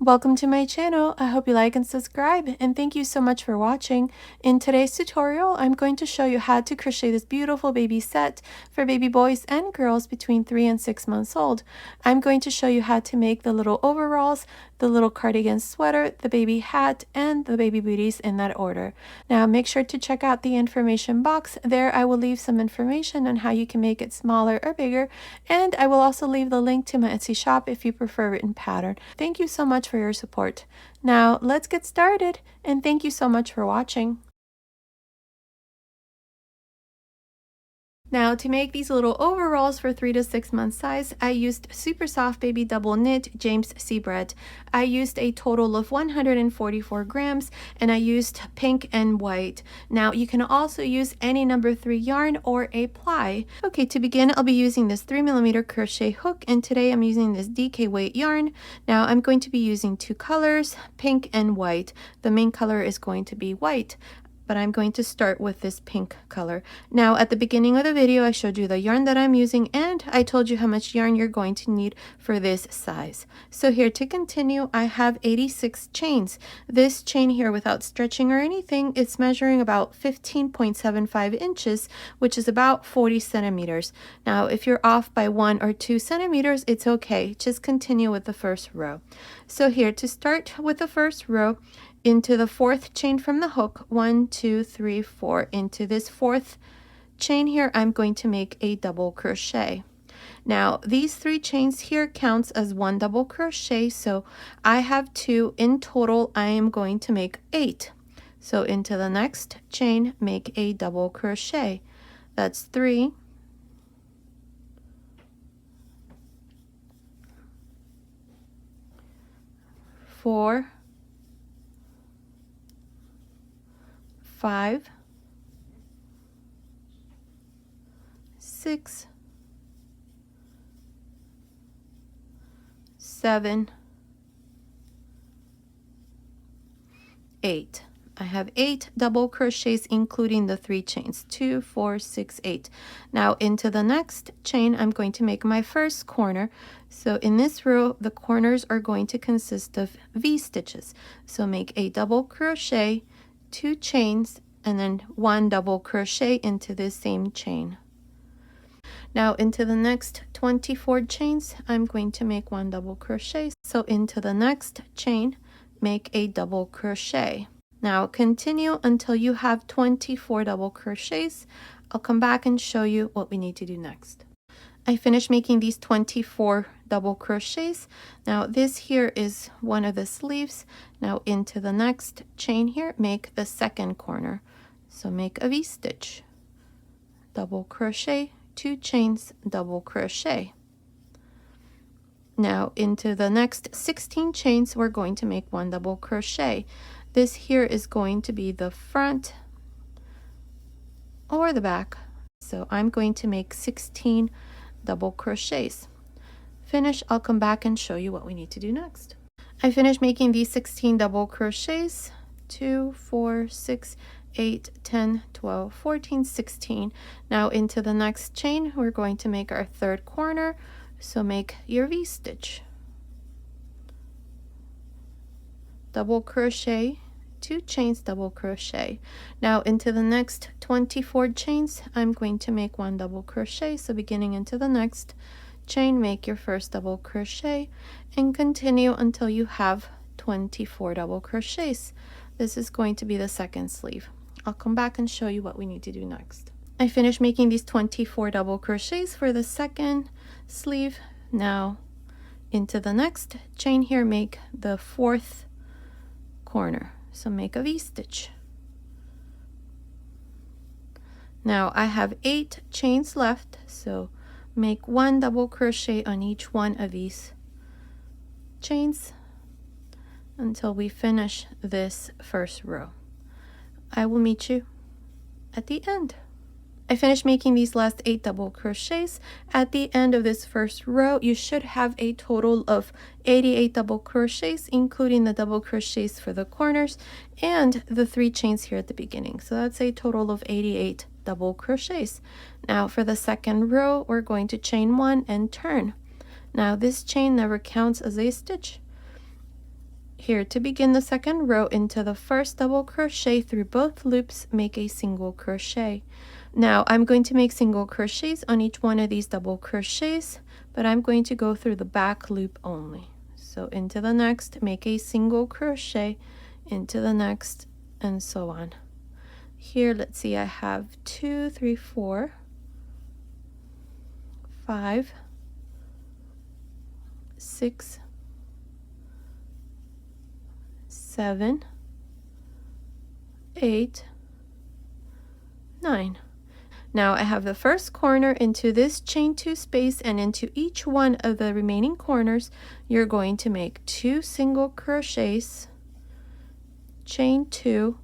Welcome to my channel. I hope you like and subscribe, and thank you so much for watching. In today's tutorial, I'm going to show you how to crochet this beautiful baby set for baby boys and girls between 3 and 6 months old. I'm going to show you how to make the little overalls, the little cardigan sweater, the baby hat, and the baby booties in that order. Now make sure to check out the information box. There I will leave some information on how you can make it smaller or bigger, and I will also leave the link to my Etsy shop if you prefer written pattern. Thank you so much for your support. Now let's get started, and thank you so much for watching. Now to make these little overalls for 3 to 6 month size, I used super soft baby double knit James Seabread. I used a total of 144 grams, and I used pink and white. Now you can also use any number 3 yarn or a ply. Okay, to begin, I'll be using this 3mm crochet hook, and today I'm using this DK weight yarn. Now I'm going to be using 2 colors, pink and white. The main color is going to be white, but I'm going to start with this pink color. Now at the beginning of the video, I showed you the yarn that I'm using, and I told you how much yarn you're going to need for this size. So here to continue, I have 86 chains. This chain here, without stretching or anything, it's measuring about 15.75 inches, which is about 40 centimeters. Now if you're off by 1 or 2 centimeters, it's okay. Just continue with the first row. So here to start with the first row, into the 4th chain from the hook, 1 2 3 4, into this 4th chain here, I'm going to make a double crochet. Now these 3 chains here counts as 1 double crochet, so I have 2 in total. I am going to make 8. So into the next chain, make a double crochet. That's 3, 4, 5, 6, 7, 8. I have 8 double crochets, including the 3 chains, 2, 4, 6, 8. Now into the next chain, I'm going to make my first corner. So in this row, the corners are going to consist of V stitches. So make a double crochet, 2 chains, and then 1 double crochet into this same chain. Now into the next 24 chains, I'm going to make 1 double crochet. So into the next chain, make a double crochet. Now continue until you have 24 double crochets. I'll come back and show you what we need to do next. I finished making these 24 double crochets. Now this here is one of the sleeves. Now into the next chain here, make the second corner. So make a V stitch, double crochet, 2 chains, double crochet. Now into the next 16 chains, we're going to make 1 double crochet. This here is going to be the front or the back. So I'm going to make 16 double crochets. Finish, I'll come back and show you what we need to do next. I finished making these 16 double crochets, 2, 4, 6, 8, 10, 12, 14, 16. Now into the next chain, we're going to make our 3rd corner. So make your V stitch, double crochet, 2 chains, double crochet. Now into the next 24 chains, I'm going to make 1 double crochet. So beginning into the next chain, make your first double crochet and continue until you have 24 double crochets. This is going to be the second sleeve. I'll come back and show you what we need to do next. I finished making these 24 double crochets for the second sleeve. Now into the next chain here, make the 4th corner. So make a V stitch. Now I have 8 chains left, so make 1 double crochet on each one of these chains until we finish this first row. I will meet you at the end. I finished making these last 8 double crochets. At the end of this first row, you should have a total of 88 double crochets, including the double crochets for the corners and the 3 chains here at the beginning. So that's a total of 88 double crochets. Now for the second row, we're going to chain 1 and turn. Now this chain never counts as a stitch. Here, to begin the second row, into the first double crochet through both loops, make a single crochet. Now I'm going to make single crochets on each one of these double crochets, but I'm going to go through the back loop only. So into the next, make a single crochet, into the next, and so on. Here, let's see, I have 2, 3, 4, 5, 6, 7, 8, 9. Now I have the first corner into this chain 2 space, and into each one of the remaining corners you're going to make 2 single crochets, chain 2,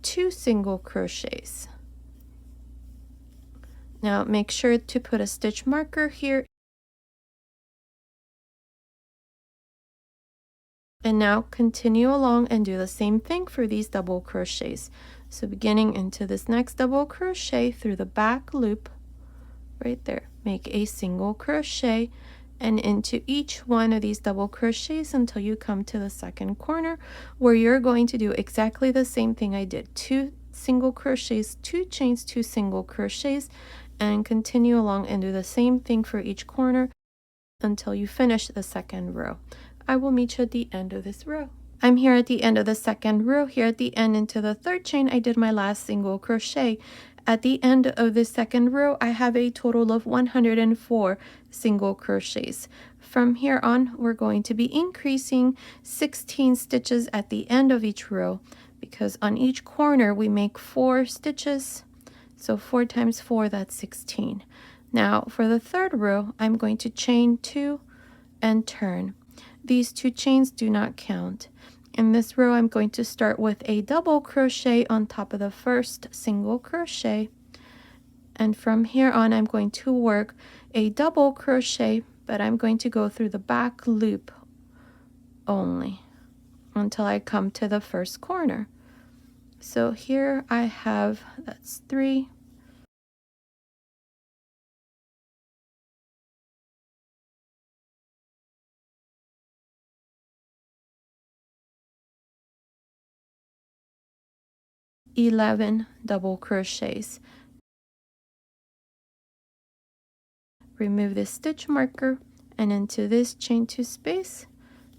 2 single crochets. Now make sure to put a stitch marker here. And now continue along and do the same thing for these double crochets. So beginning into this next double crochet through the back loop, right there, make a single crochet, and into each one of these double crochets until you come to the second corner, where you're going to do exactly the same thing I did. 2 single crochets, 2 chains, 2 single crochets, and continue along and do the same thing for each corner until you finish the second row. I will meet you at the end of this row. I'm here at the end of the second row. Here at the end into the third chain, I did my last single crochet. At the end of the second row, I have a total of 104 single crochets. From here on, we're going to be increasing 16 stitches at the end of each row, because on each corner we make 4 stitches. So 4 times 4, that's 16. Now for the third row, I'm going to chain 2 and turn. These 2 chains do not count. In this row, I'm going to start with a double crochet on top of the first single crochet, and from here on I'm going to work a double crochet, but I'm going to go through the back loop only until I come to the first corner. So here I have, that's 3, 11 double crochets. Remove this stitch marker, and into this chain 2 space,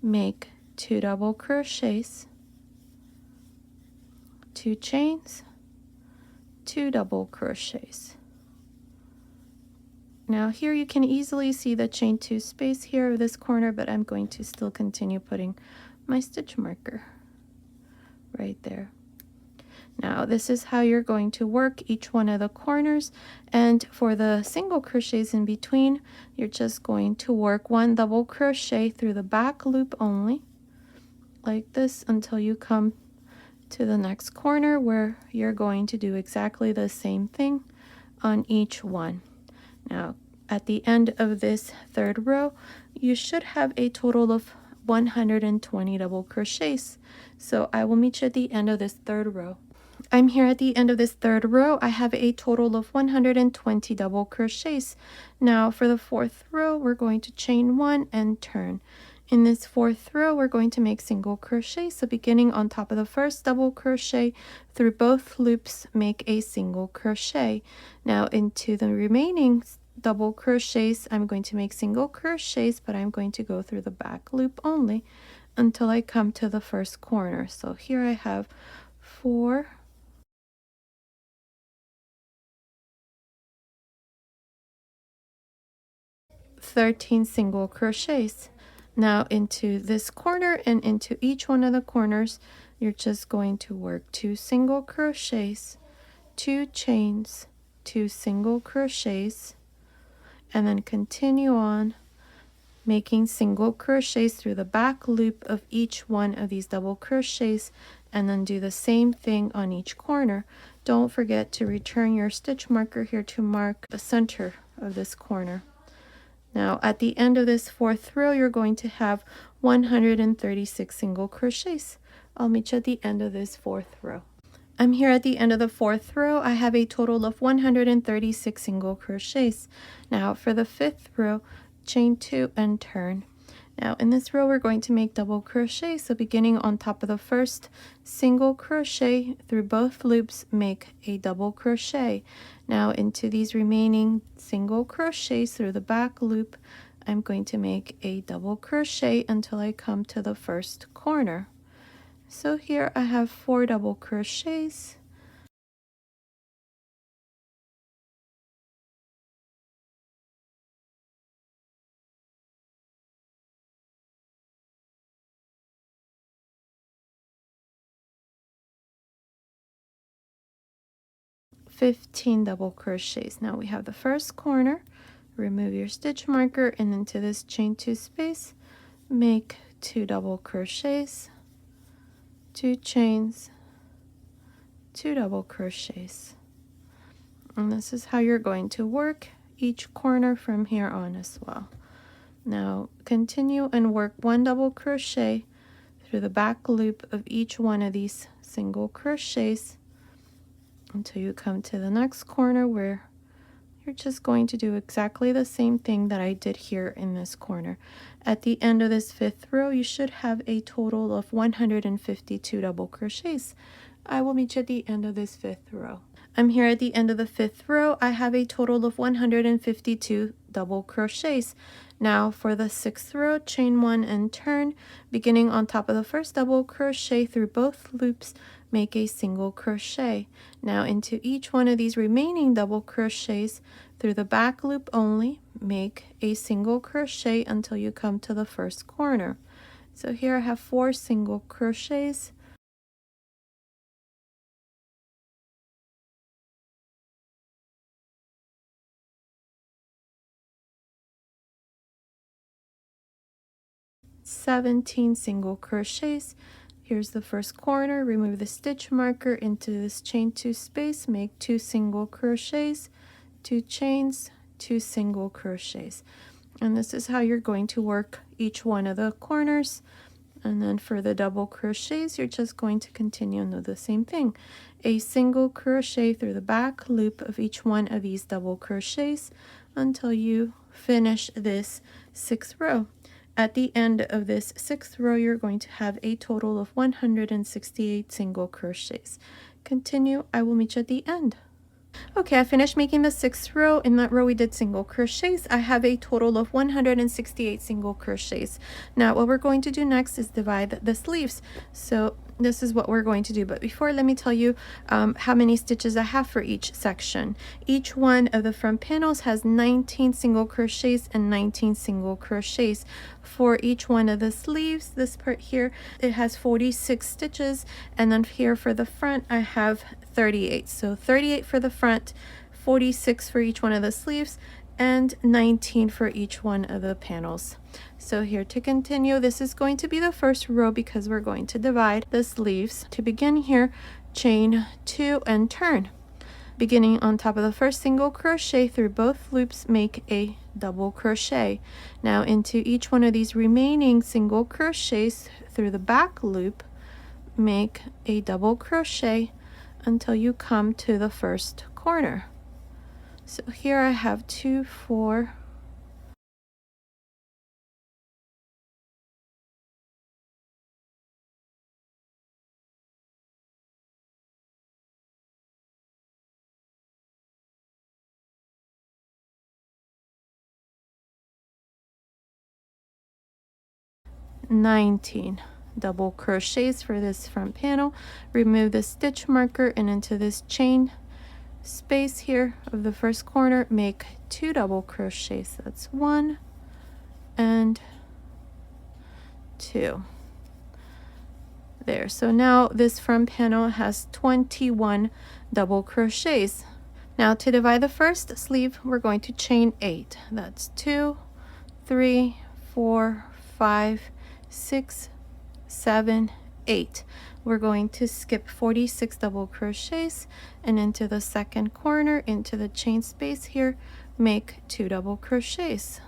make 2 double crochets, 2 chains, 2 double crochets. Now here you can easily see the chain 2 space here of this corner, but I'm going to still continue putting my stitch marker right there. Now this is how you're going to work each one of the corners, and for the single crochets in between, you're just going to work 1 double crochet through the back loop only, like this, until you come to the next corner, where you're going to do exactly the same thing on each one. Now at the end of this third row, you should have a total of 120 double crochets. So I will meet you at the end of this third row. I'm here at the end of this third row. I have a total of 120 double crochets. Now for the fourth row, we're going to chain 1 and turn. In this fourth row, we're going to make single crochet. So beginning on top of the first double crochet through both loops, make a single crochet. Now into the remaining double crochets, I'm going to make single crochets, but I'm going to go through the back loop only until I come to the first corner. So here I have 4, 13 single crochets. Now into this corner and into each one of the corners, you're just going to work 2 single crochets, 2 chains, 2 single crochets, and then continue on making single crochets through the back loop of each one of these double crochets, and then do the same thing on each corner. Don't forget to return your stitch marker here to mark the center of this corner. Now at the end of this fourth row, you're going to have 136 single crochets. I'll meet you at the end of this fourth row. I'm here at the end of the fourth row. I have a total of 136 single crochets. Now for the fifth row, chain 2 and turn. Now in this row we're going to make double crochet, so beginning on top of the first single crochet through both loops, make a double crochet. Now into these remaining single crochets through the back loop, I'm going to make a double crochet until I come to the first corner. So here I have 4 double crochets. $15 double crochets. Now we have the first corner. Remove your stitch marker and into this chain 2 space, make 2 double crochets, 2 chains, 2 double crochets. And this is how you're going to work each corner from here on as well. Now continue and work 1 double crochet through the back loop of each one of these single crochets until you come to the next corner, where you're just going to do exactly the same thing that I did here in this corner. At the end of this 5th row, you should have a total of 152 double crochets. I will meet you at the end of this 5th row. I'm here at the end of the 5th row. I have a total of 152 double crochets. Now for the 6th row, chain 1 and turn. Beginning on top of the first double crochet through both loops, make a single crochet. Now into each one of these remaining double crochets through the back loop only, make a single crochet until you come to the first corner. So here I have 4 single crochets. $17 single crochets. Here's the first corner. Remove the stitch marker into this chain 2 space, make 2 single crochets, 2 chains, 2 single crochets. And this is how you're going to work each one of the corners. And then for the double crochets, you're just going to continue and do the same thing. A single crochet through the back loop of each one of these double crochets until you finish this 6th row. At the end of this 6th row, you're going to have a total of 168 single crochets. Continue. I will meet you at the end. Okay, I finished making the 6th row. In that row we did single crochets. I have a total of 168 single crochets. Now what we're going to do next is divide the sleeves. So this is what we're going to do, but before, let me tell you how many stitches I have for each section. Each one of the front panels has 19 single crochets and 19 single crochets. For each one of the sleeves, this part here, it has 46 stitches, and then here for the front I have 38. So 38 for the front, 46 for each one of the sleeves, and 19 for each one of the panels. So here to continue, this is going to be the first row because we're going to divide the sleeves. To begin here, chain 2 and turn. Beginning on top of the first single crochet through both loops, make a double crochet. Now into each one of these remaining single crochets through the back loop, make a double crochet until you come to the first corner. So here I have 2, 4, 19 double crochets for this front panel. Remove the stitch marker and into this chain space here of the first corner, make 2 double crochets. That's 1 and 2. There. So now this front panel has 21 double crochets. Now to divide the first sleeve, we're going to chain 8. That's 2, 3, 4, 5, 6, 7, 8. We're going to skip 46 double crochets and into the second corner, into the chain space here, make 2 double crochets.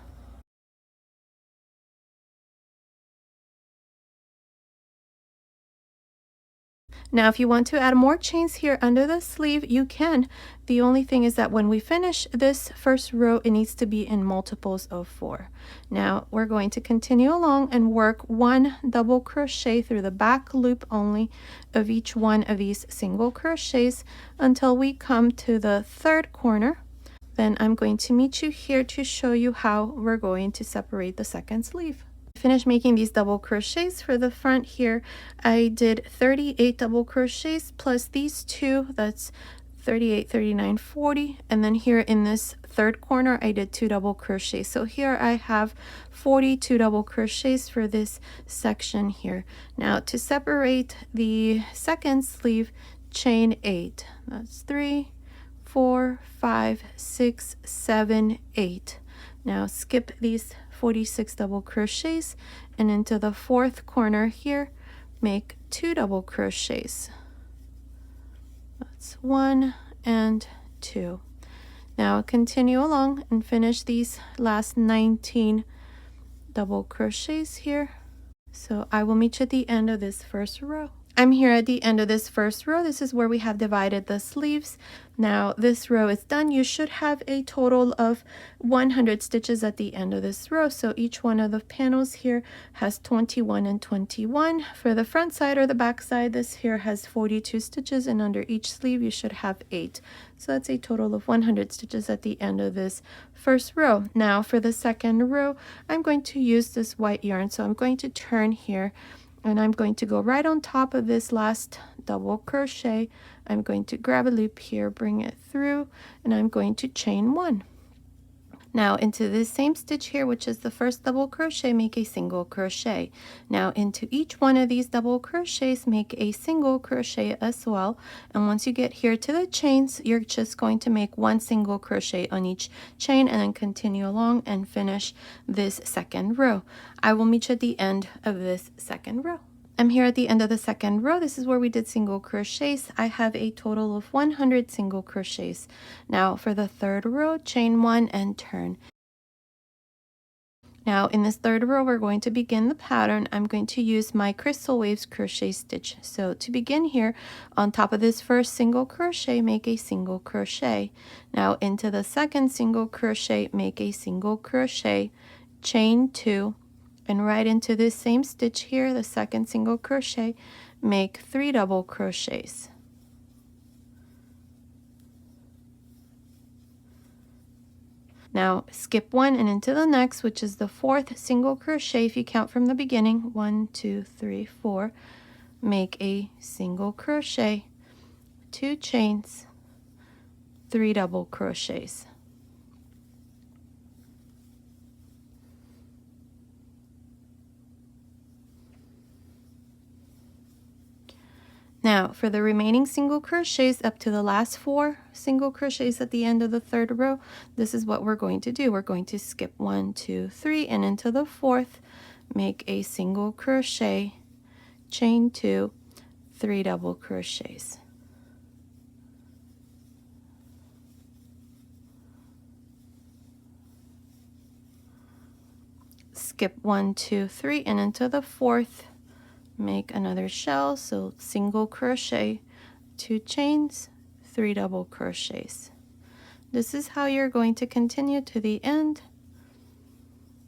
Now, if you want to add more chains here under the sleeve, you can. The only thing is that when we finish this first row, it needs to be in multiples of 4. Now, we're going to continue along and work 1 double crochet through the back loop only of each one of these single crochets until we come to the third corner. Then I'm going to meet you here to show you how we're going to separate the second sleeve. Finish making these double crochets for the front here. I did 38 double crochets plus these two, that's 38, 39, 40, and then here in this third corner I did 2 double crochets. So here I have 42 double crochets for this section here. Now to separate the second sleeve, chain 8. That's 3, 4, 5, 6, 7, 8. Now skip these 46 double crochets and into the fourth corner here make 2 double crochets. That's 1 and 2. Now continue along and finish these last 19 double crochets here. So I will meet you at the end of this first row. I'm here at the end of this first row. This is where we have divided the sleeves. Now this row is done. You should have a total of 100 stitches at the end of this row. So each one of the panels here has 21 and 21. For the front side or the back side, this here has 42 stitches, and under each sleeve you should have 8. So that's a total of 100 stitches at the end of this first row. Now for the second row, I'm going to use this white yarn. So I'm going to turn here, and I'm going to go right on top of this last double crochet. I'm going to grab a loop here, bring it through, and I'm going to chain 1. Now into this same stitch here, which is the first double crochet, make a single crochet. Now into each one of these double crochets, make a single crochet as well. And once you get here to the chains, you're just going to make 1 single crochet on each chain and then continue along and finish this second row. I will meet you at the end of this second row. I'm here at the end of the second row. This is where we did single crochets. I have a total of 100 single crochets. Now for the third row, chain 1 and turn. Now in this third row, we're going to begin the pattern. I'm going to use my Crystal Waves crochet stitch. So to begin here, on top of this first single crochet, make a single crochet. Now into the second single crochet, make a single crochet, chain 2, and right into this same stitch here, the second single crochet, make 3 double crochets. Now skip 1 and into the next, which is the fourth single crochet. If you count from the beginning, 1, 2, 3, 4, make a single crochet, 2 chains, 3 double crochets. Now for the remaining single crochets up to the last 4 single crochets at the end of the third row, this is what we're going to do. We're going to skip 1, 2, 3, and into the fourth, make a single crochet, chain 2, 3 double crochets. Skip 1, 2, 3, and into the fourth, make another shell, so single crochet, 2 chains, 3 double crochets. This is how you're going to continue to the end.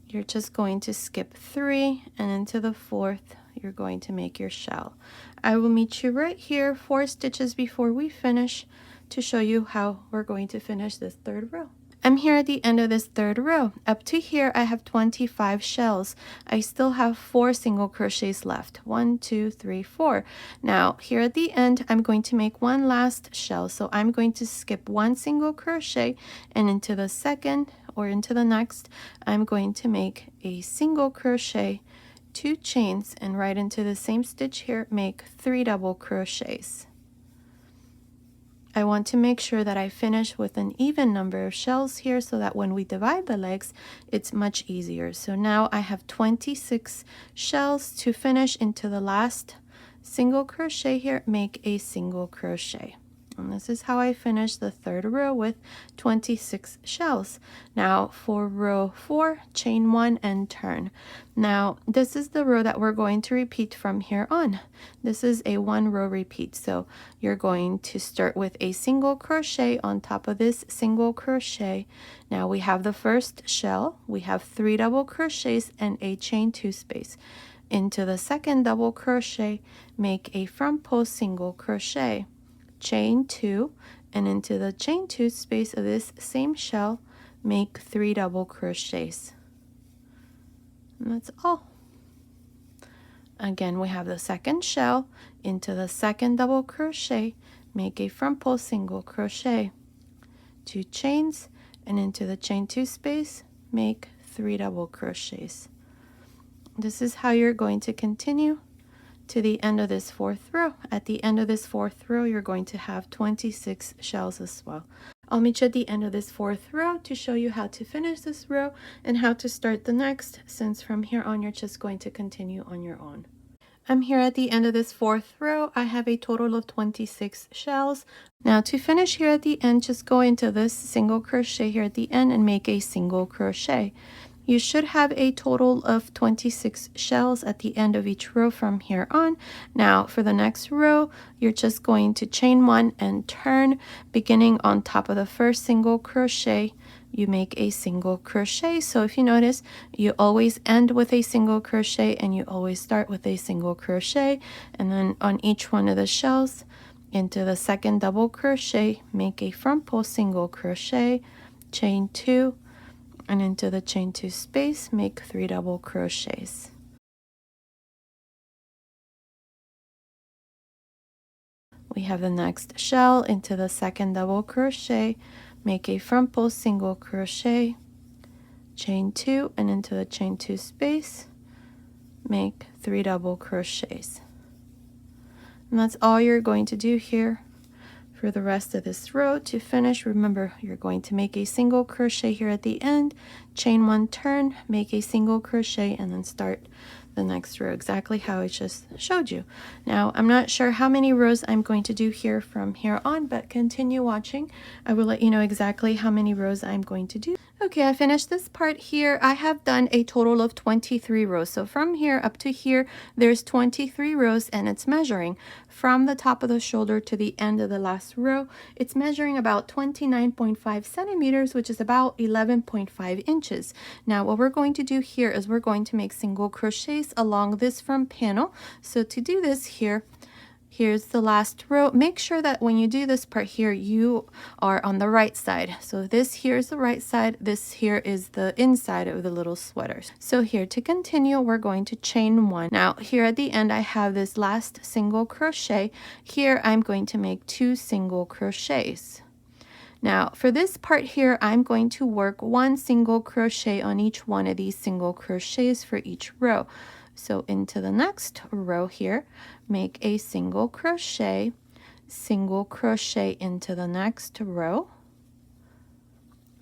You're just going to skip 3 and into the fourth, you're going to make your shell. I will meet you right here 4 stitches before we finish to show you how we're going to finish this third row. I'm here at the end of this third row. Up to here I have 25 shells. I still have 4 single crochets left. 1, 2, 3, 4. Now here at the end I'm going to make one last shell. So I'm going to skip 1 single crochet, and into the second or into the next I'm going to make a single crochet, 2 chains, and right into the same stitch here make 3 double crochets. I want to make sure that I finish with an even number of shells here so that when we divide the legs, it's much easier. So now I have 26 shells to finish. Into the last single crochet here, make a single crochet. And this is how I finished the third row with 26 shells. Now for row 4, chain 1 and turn. Now this is the row that we're going to repeat from here on. This is a 1 row repeat. So you're going to start with a single crochet on top of this single crochet. Now we have the first shell, we have 3 double crochets and a chain 2 space. Into the second double crochet, make a front post single crochet, chain 2, and into the chain 2 space of this same shell, make 3 double crochets. And that's all. Again, we have the second shell, into the second double crochet, make a front post single crochet, 2 chains, and into the chain 2 space, make 3 double crochets. This is how you're going to continue to the end of this 4th row. At the end of this 4th row, you're going to have 26 shells as well. I'll meet you at the end of this 4th row to show you how to finish this row and how to start the next, since from here on you're just going to continue on your own. I'm here at the end of this 4th row. I have a total of 26 shells. Now to finish here at the end, just go into this single crochet here at the end and make a single crochet. You should have a total of 26 shells at the end of each row from here on. Now for the next row, you're just going to chain 1 and turn, beginning on top of the first single crochet. You make a single crochet. So if you notice, you always end with a single crochet and you always start with a single crochet. And then on each one of the shells, into the second double crochet, make a front post single crochet, chain 2, and into the chain 2 space, make 3 double crochets. We have the next shell, into the second double crochet, make a front post single crochet, chain 2, and into the chain 2 space, make 3 double crochets. And that's all you're going to do here for the rest of this row. To finish, remember, you're going to make a single crochet here at the end, chain 1, turn, make a single crochet, and then start the next row exactly how I just showed you. Now I'm not sure how many rows I'm going to do here from here on, but continue watching. I will let you know exactly how many rows I'm going to do. Okay, I finished this part here. I have done a total of 23 rows. So from here up to here, there's 23 rows, and it's measuring from the top of the shoulder to the end of the last row. It's measuring about 29.5 centimeters, which is about 11.5 inches. Now what we're going to do here is we're going to make single crochets along this front panel. So to do this here, here's the last row. Make sure that when you do this part here, you are on the right side. So this here is the right side. This here is the inside of the little sweaters. So here to continue, we're going to chain 1. Now here at the end, I have this last single crochet. Here I'm going to make 2 single crochets. Now for this part here, I'm going to work 1 single crochet on each one of these single crochets for each row. So into the next row here, make a single crochet into the next row,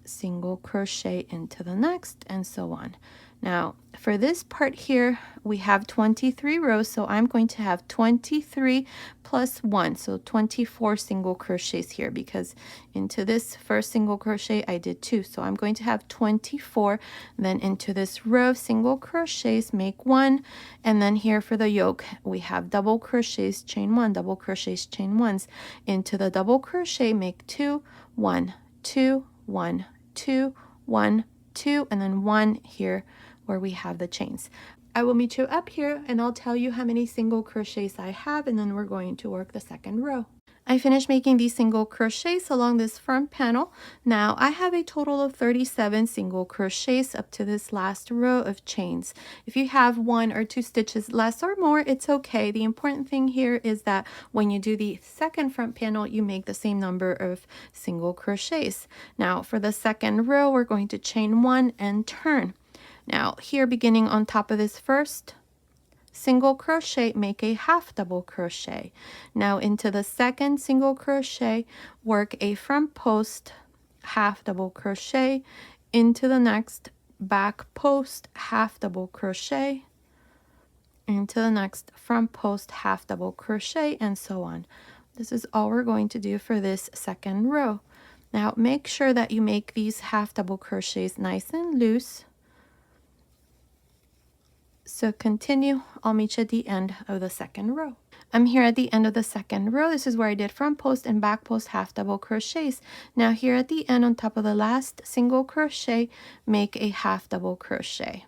single crochet into the next, and so on. Now for this part here, we have 23 rows, so I'm going to have 23 plus 1, so 24 single crochets here, because into this first single crochet I did 2, so I'm going to have 24. Then into this row of single crochets, make 1, and then here for the yoke we have double crochets, chain 1, double crochets, chain 1s. Into the double crochet, make 2, 1, 2, 1, 2, 1, 2, and then 1 here where we have the chains. I will meet you up here and I'll tell you how many single crochets I have, and then we're going to work the second row. I finished making these single crochets along this front panel. Now I have a total of 37 single crochets up to this last row of chains. If you have 1 or 2 stitches less or more, it's okay. The important thing here is that when you do the second front panel, you make the same number of single crochets. Now for the second row, we're going to chain 1 and turn. Now here, beginning on top of this first single crochet, make a half double crochet. Now into the second single crochet, work a front post half double crochet, into the next back post half double crochet, into the next front post half double crochet, and so on. This is all we're going to do for this second row. Now make sure that you make these half double crochets nice and loose. So continue, I'll meet you at the end of the second row. I'm here at the end of the second row. This is where I did front post and back post half double crochets. Now here at the end, on top of the last single crochet, make a half double crochet.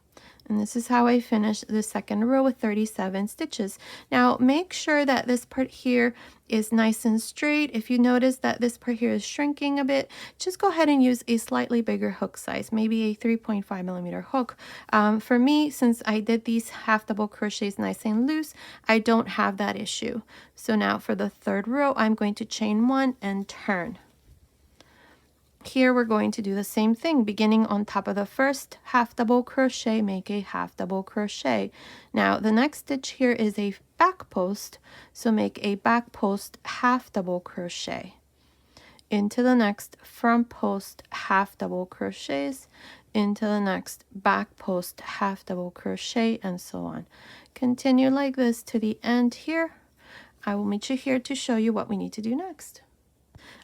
And this is how I finished the second row with 37 stitches. Now make sure that this part here is nice and straight. If you notice that this part here is shrinking a bit, just go ahead and use a slightly bigger hook size, maybe a 3.5mm hook. For me, since I did these half double crochets nice and loose, I don't have that issue. So now for the third row, I'm going to chain one and turn. Here we're going to do the same thing. Beginning on top of the first half double crochet, make a half double crochet. Now the next stitch here is a back post, so make a back post half double crochet. Into the next front post half double crochets, into the next back post half double crochet, and so on. Continue like this to the end here. I will meet you here to show you what we need to do next.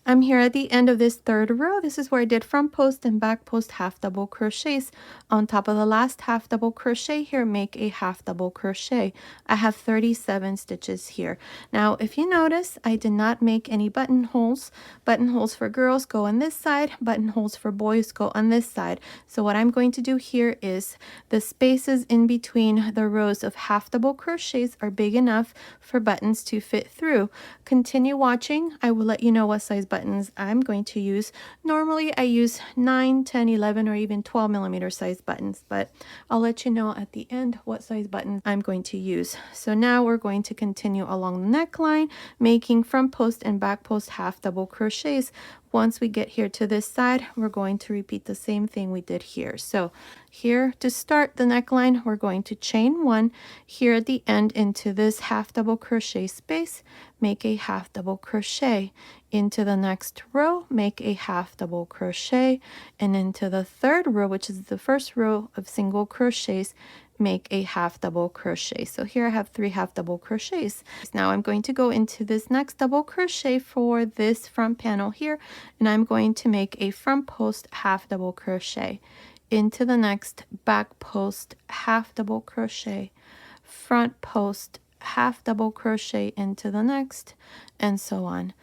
I'm here at the end of this third row. This is where I did front post and back post half double crochets. On top of the last half double crochet here, make a half double crochet. I have 37 stitches here. Now, if you notice, I did not make any buttonholes. Buttonholes for girls go on this side, buttonholes for boys go on this side. So what I'm going to do here is the spaces in between the rows of half double crochets are big enough for buttons to fit through. Continue watching. I will let you know what size buttons I'm going to use. Normally I use 9, 10, 11, or even 12mm size buttons, but I'll let you know at the end what size buttons I'm going to use. So now we're going to continue along the neckline, making front post and back post half double crochets. Once we get here to this side, we're going to repeat the same thing we did here. So here to start the neckline, we're going to chain one. Here at the end into this half double crochet space, make a half double crochet. Into the next row, make a half double crochet, and into the third row, which is the first row of single crochets, make a half double crochet. So here I have 3 half double crochets. Now I'm going to go into this next double crochet for this front panel here, and I'm going to make a front post half double crochet. Into the next back post half double crochet, front post half double crochet into the next, and so on.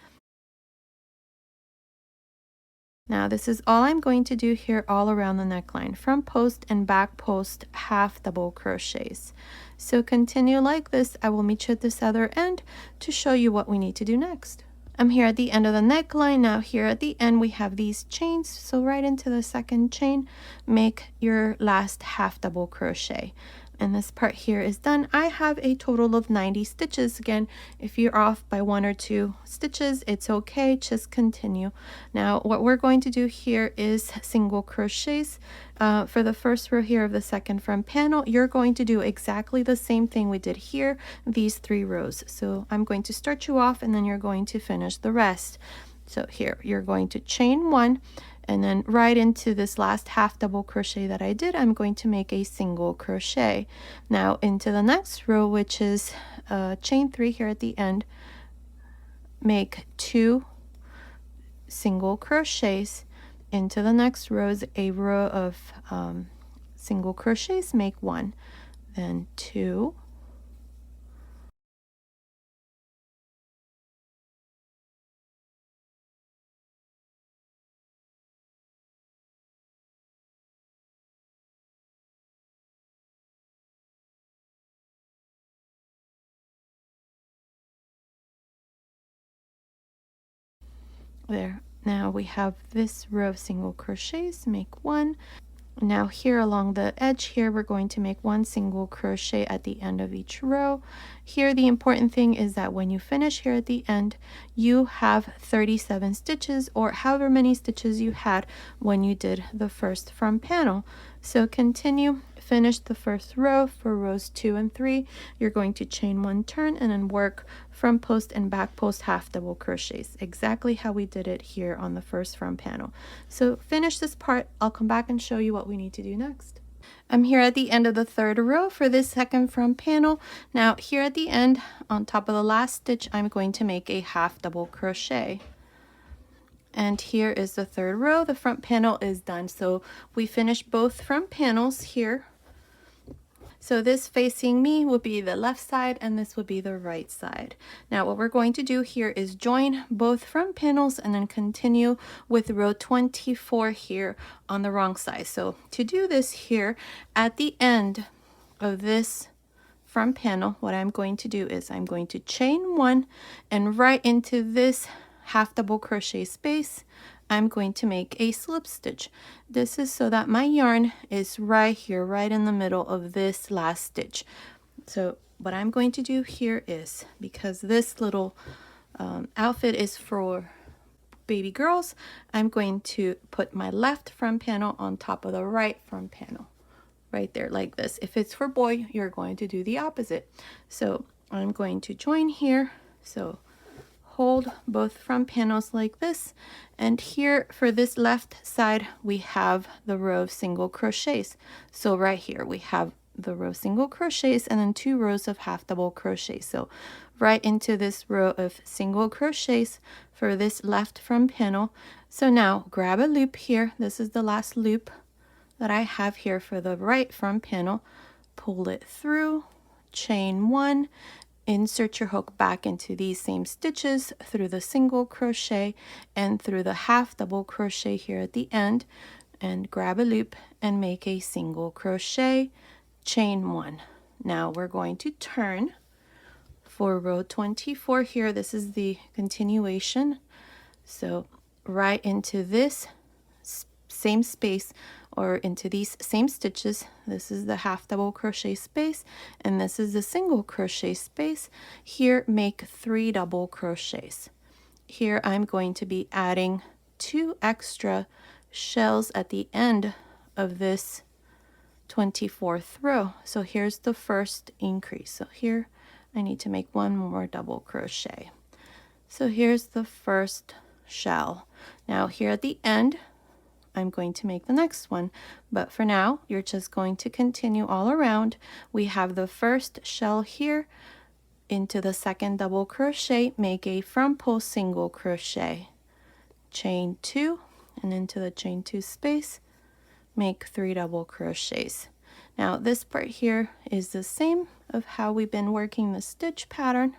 Now this is all I'm going to do here all around the neckline, front post and back post half double crochets. So continue like this. I will meet you at this other end to show you what we need to do next. I'm here at the end of the neckline. Now here at the end we have these chains, so right into the second chain, make your last half double crochet. And this part here is done. I have a total of 90 stitches. Again, if you're off by 1 or 2 stitches, it's okay, just continue. Now what we're going to do here is single crochets. For the first row here of the second front panel, you're going to do exactly the same thing we did here, these 3 rows. So I'm going to start you off and then you're going to finish the rest. So here you're going to chain 1, and then right into this last half double crochet that I did, I'm going to make a single crochet. Now into the next row, which is chain 3 here at the end, make 2 single crochets. Into the next row is a row of single crochets, make 1, then 2, there. Now we have this row of single crochets, make 1. Now here along the edge here, we're going to make 1 single crochet at the end of each row. Here the important thing is that when you finish here at the end, you have 37 stitches, or however many stitches you had when you did the first front panel. So continue, finish the first row. For rows 2 and 3, you're going to chain 1, turn, and then work front post and back post half double crochets, exactly how we did it here on the first front panel. So finish this part. I'll come back and show you what we need to do next. I'm here at the end of the third row for this second front panel. Now here at the end, on top of the last stitch, I'm going to make a half double crochet. And here is the third row. The front panel is done. So we finished both front panels here. So this facing me would be the left side and this would be the right side. Now what we're going to do here is join both front panels and then continue with row 24 here on the wrong side. So to do this here, at the end of this front panel, what I'm going to do is I'm going to chain one, and right into this half double crochet space, I'm going to make a slip stitch. This is so that my yarn is right here, right in the middle of this last stitch. So what I'm going to do here is, because this little outfit is for baby girls, I'm going to put my left front panel on top of the right front panel, right there like this. If it's for boy, you're going to do the opposite. So I'm going to join here. So hold both front panels like this, and here for this left side we have the row of single crochets. So right here we have the row of single crochets and then 2 rows of half double crochet. So right into this row of single crochets for this left front panel. So now grab a loop here. This is the last loop that I have here for the right front panel. Pull it through, chain one, insert your hook back into these same stitches through the single crochet and through the half double crochet here at the end, and grab a loop and make a single crochet, chain one. Now we're going to turn for row 24 here. This is the continuation. So right into this same space, or into these same stitches. This is the half double crochet space and this is the single crochet space. Here make 3 double crochets. Here I'm going to be adding 2 extra shells at the end of this 24th row. So here's the first increase. So here I need to make 1 more double crochet. So here's the first shell. Now here at the end I'm going to make the next one, but for now you're just going to continue all around. We have the first shell here, into the second double crochet, make a front post single crochet, chain 2, and into the chain 2 space make 3 double crochets. Now this part here is the same of how we've been working the stitch pattern.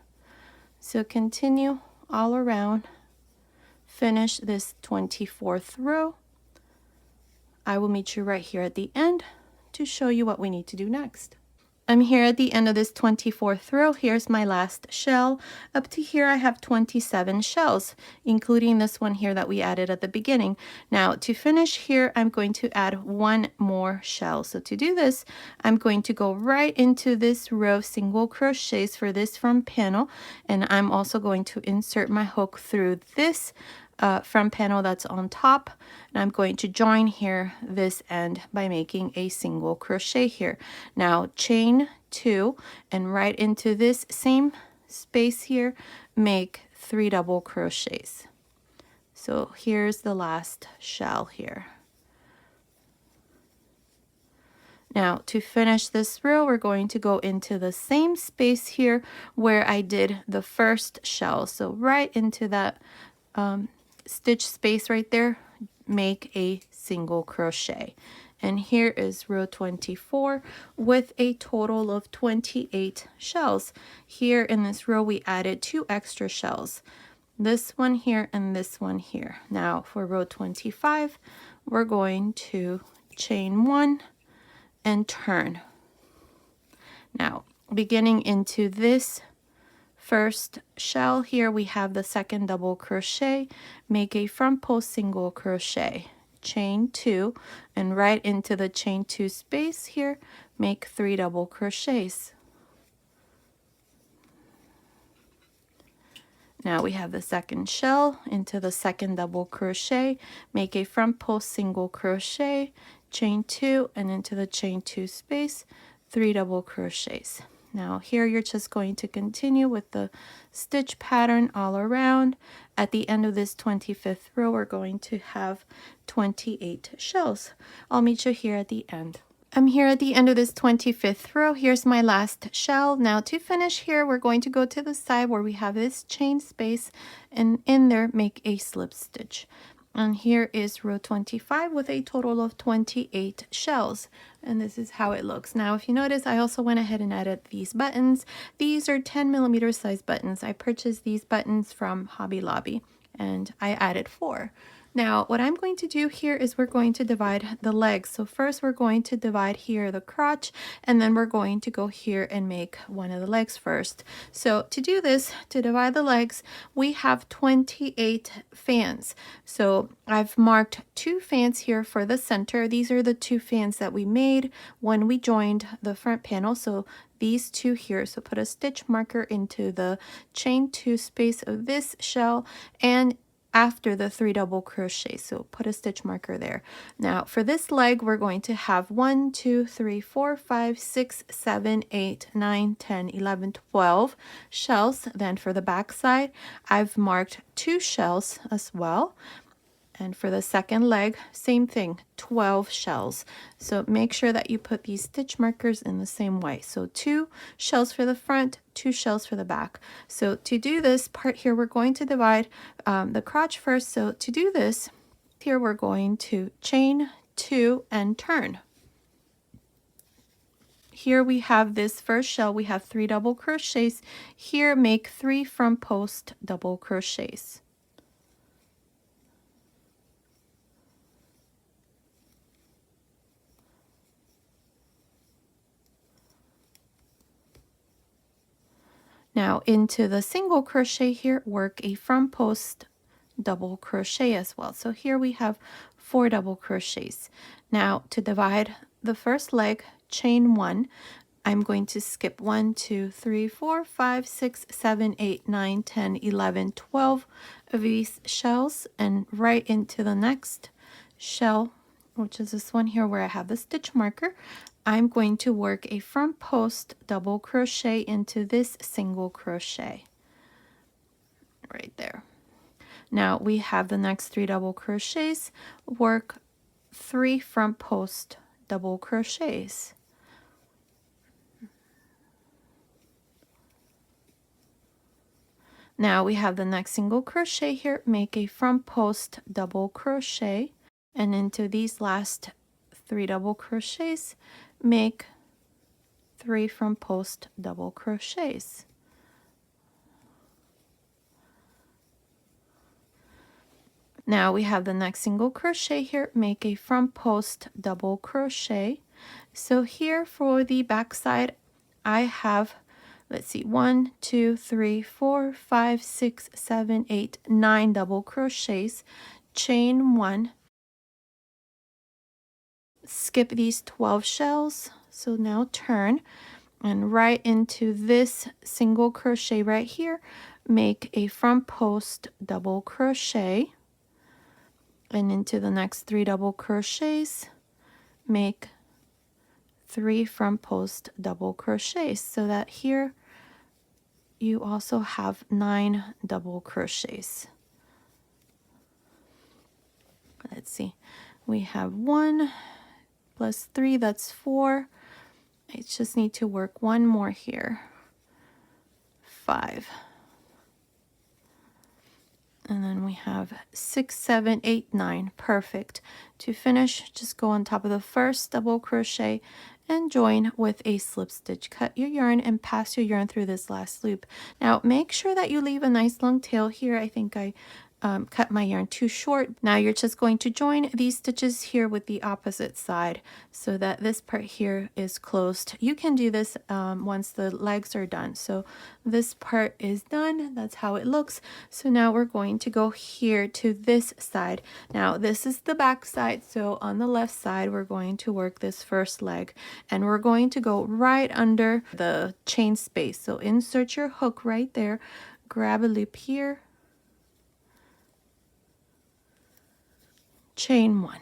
So continue all around, finish this 24th row. I will meet you right here at the end to show you what we need to do next. I'm here at the end of this 24th row. Here's my last shell. Up to here I have 27 shells, including this one here that we added at the beginning. Now to finish here, I'm going to add 1 more shell. So to do this, I'm going to go right into this row of single crochets for this front panel, and I'm also going to insert my hook through this front panel that's on top, and I'm going to join here this end by making a single crochet here. Now chain 2, and right into this same space here make 3 double crochets. So here's the last shell here. Now to finish this row, we're going to go into the same space here where I did the first shell. So right into that stitch space right there, make a single crochet. And here is row 24 with a total of 28 shells. Here in this row we added 2 extra shells, this one here and this one here. Now for row 25 we're going to chain 1 and turn. Now beginning into this first shell here, we have the second double crochet, make a front post single crochet, chain 2, and right into the chain 2 space here make 3 double crochets. Now we have the second shell, into the second double crochet, make a front post single crochet, chain 2, and into the chain 2 space 3 double crochets. Now here you're just going to continue with the stitch pattern all around. At the end of this 25th row, we're going to have 28 shells. I'll meet you here at the end. I'm here at the end of this 25th row. Here's my last shell. Now to finish here, we're going to go to the side where we have this chain space, and in there make a slip stitch. And here is row 25 with a total of 28 shells. And this is how it looks. Now, if you notice, I also went ahead and added these buttons. These are 10mm size buttons. I purchased these buttons from Hobby Lobby, and I added 4. Now, what I'm going to do here is we're going to divide the legs. So first we're going to divide here the crotch, and then we're going to go here and make one of the legs first. So to do this, to divide the legs, we have 28 fans. So I've marked 2 fans here for the center. These are the 2 fans that we made when we joined the front panel. So these 2 here. So put a stitch marker into the chain 2 space of this shell and after the 3 double crochets, so put a stitch marker there. Now for this leg, we're going to have 1 2 3 4 5 6 7 8 9 10 11 12 shells. Then for the back side, I've marked 2 shells as well. And for the second leg, same thing, 12 shells. So make sure that you put these stitch markers in the same way. So 2 shells for the front, 2 shells for the back. So to do this part here, we're going to divide the crotch first. So to do this, here we're going to chain 2 and turn. Here we have this first shell, we have 3 double crochets. Here make 3 front post double crochets. Now into the single crochet here, work a front post double crochet as well. So here we have 4 double crochets. Now to divide the first leg, chain 1. I'm going to skip 1 2 3 4 5 6 7 8 9 10 11 12 of these shells, and right into the next shell, which is this one here where I have the stitch marker. I'm going to work a front post double crochet into this single crochet right there. Now we have the next 3 double crochets, work 3 front post double crochets. Now we have the next single crochet here, make a front post double crochet, and into these last 3 double crochets, make 3 front post double crochets. Now we have the next single crochet here, make a front post double crochet. So here for the back side, I have, let's see, 1 2 3 4 5 6 7 8 9 double crochets, chain 1, skip these 12 shells. So now turn, and right into this single crochet right here, make a front post double crochet, and into the next 3 double crochets, make 3 front post double crochets, so that here you also have 9 double crochets. Let's see, we have 1 plus 3, that's 4. I just need to work 1 more here, 5. And then we have 6 7 8 9. Perfect. To finish, just go on top of the first double crochet and join with a slip stitch. Cut your yarn and pass your yarn through this last loop. Now make sure that you leave a nice long tail here. I think I cut my yarn too short. Now you're just going to join these stitches here with the opposite side so that this part here is closed. You can do this once the legs are done. So this part is done. That's how it looks. So now we're going to go here to this side. Now this is the back side. So on the left side, we're going to work this first leg, and we're going to go right under the chain space. So insert your hook right there, grab a loop here, chain 1.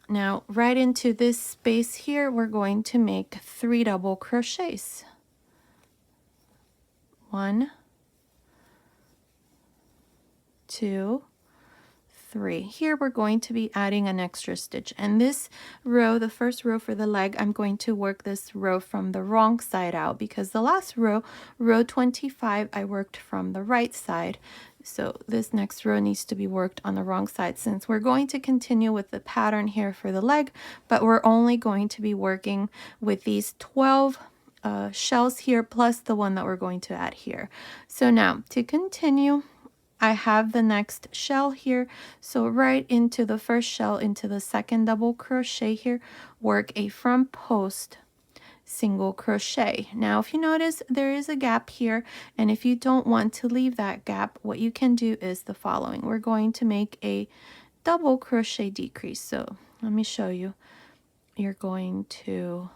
Now right into this space here, we're going to make 3 double crochets. 1 2 3. Here we're going to be adding an extra stitch, and this row, the first row for the leg, I'm going to work this row from the wrong side out because the last row, row 25, I worked from the right side. So this next row needs to be worked on the wrong side, since we're going to continue with the pattern here for the leg, but we're only going to be working with these 12 shells here plus the one that we're going to add here. So now to continue, I have the next shell here, so right into the first shell, into the second double crochet here, work a front post single crochet. Now if you notice, there is a gap here, and if you don't want to leave that gap, what you can do is the following. We're going to make a double crochet decrease. So let me show you. You're going to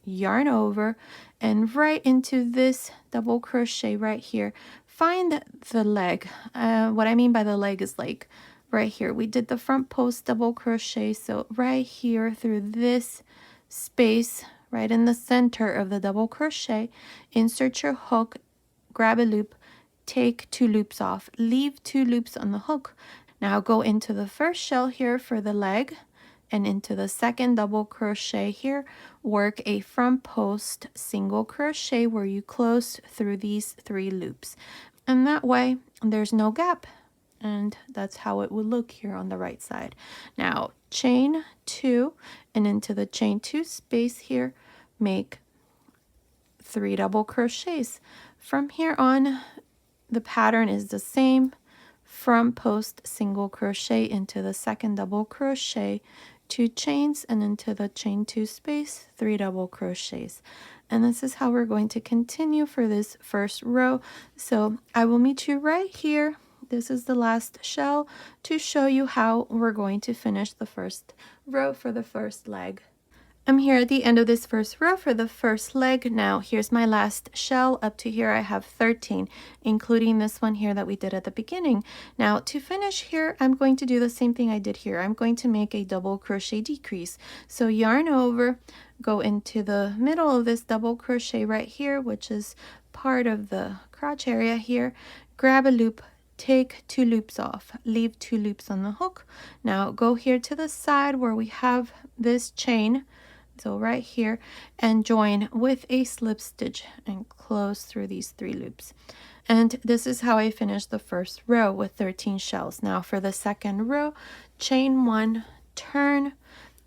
yarn over, and right into this double crochet right here, find the leg. What I mean by the leg is like right here. We did the front post double crochet, so right here through this space, right in the center of the double crochet, insert your hook, grab a loop, take 2 loops off, leave 2 loops on the hook. Now go into the first shell here for the leg, and into the second double crochet here, work a front post single crochet where you close through these 3 loops, and that way there's no gap, and that's how it would look here on the right side. Now chain 2, and into the chain 2 space here, make 3 double crochets. From here on, the pattern is the same. Front post single crochet into the second double crochet, 2 chains, and into the chain 2 space, 3 double crochets. And this is how we're going to continue for this first row. So I will meet you right here. This is the last shell to show you how we're going to finish the first row for the first leg. I'm here at the end of this first row for the first leg. Now here's my last shell. Up to here I have 13, including this one here that we did at the beginning. Now to finish here, I'm going to do the same thing I did here. I'm going to make a double crochet decrease. So yarn over, go into the middle of this double crochet right here, which is part of the crotch area here, grab a loop, take 2 loops off, leave 2 loops on the hook. Now go here to the side where we have this chain, so right here, and join with a slip stitch and close through these 3 loops. And this is how I finished the first row with 13 shells. Now for the second row, chain 1, turn.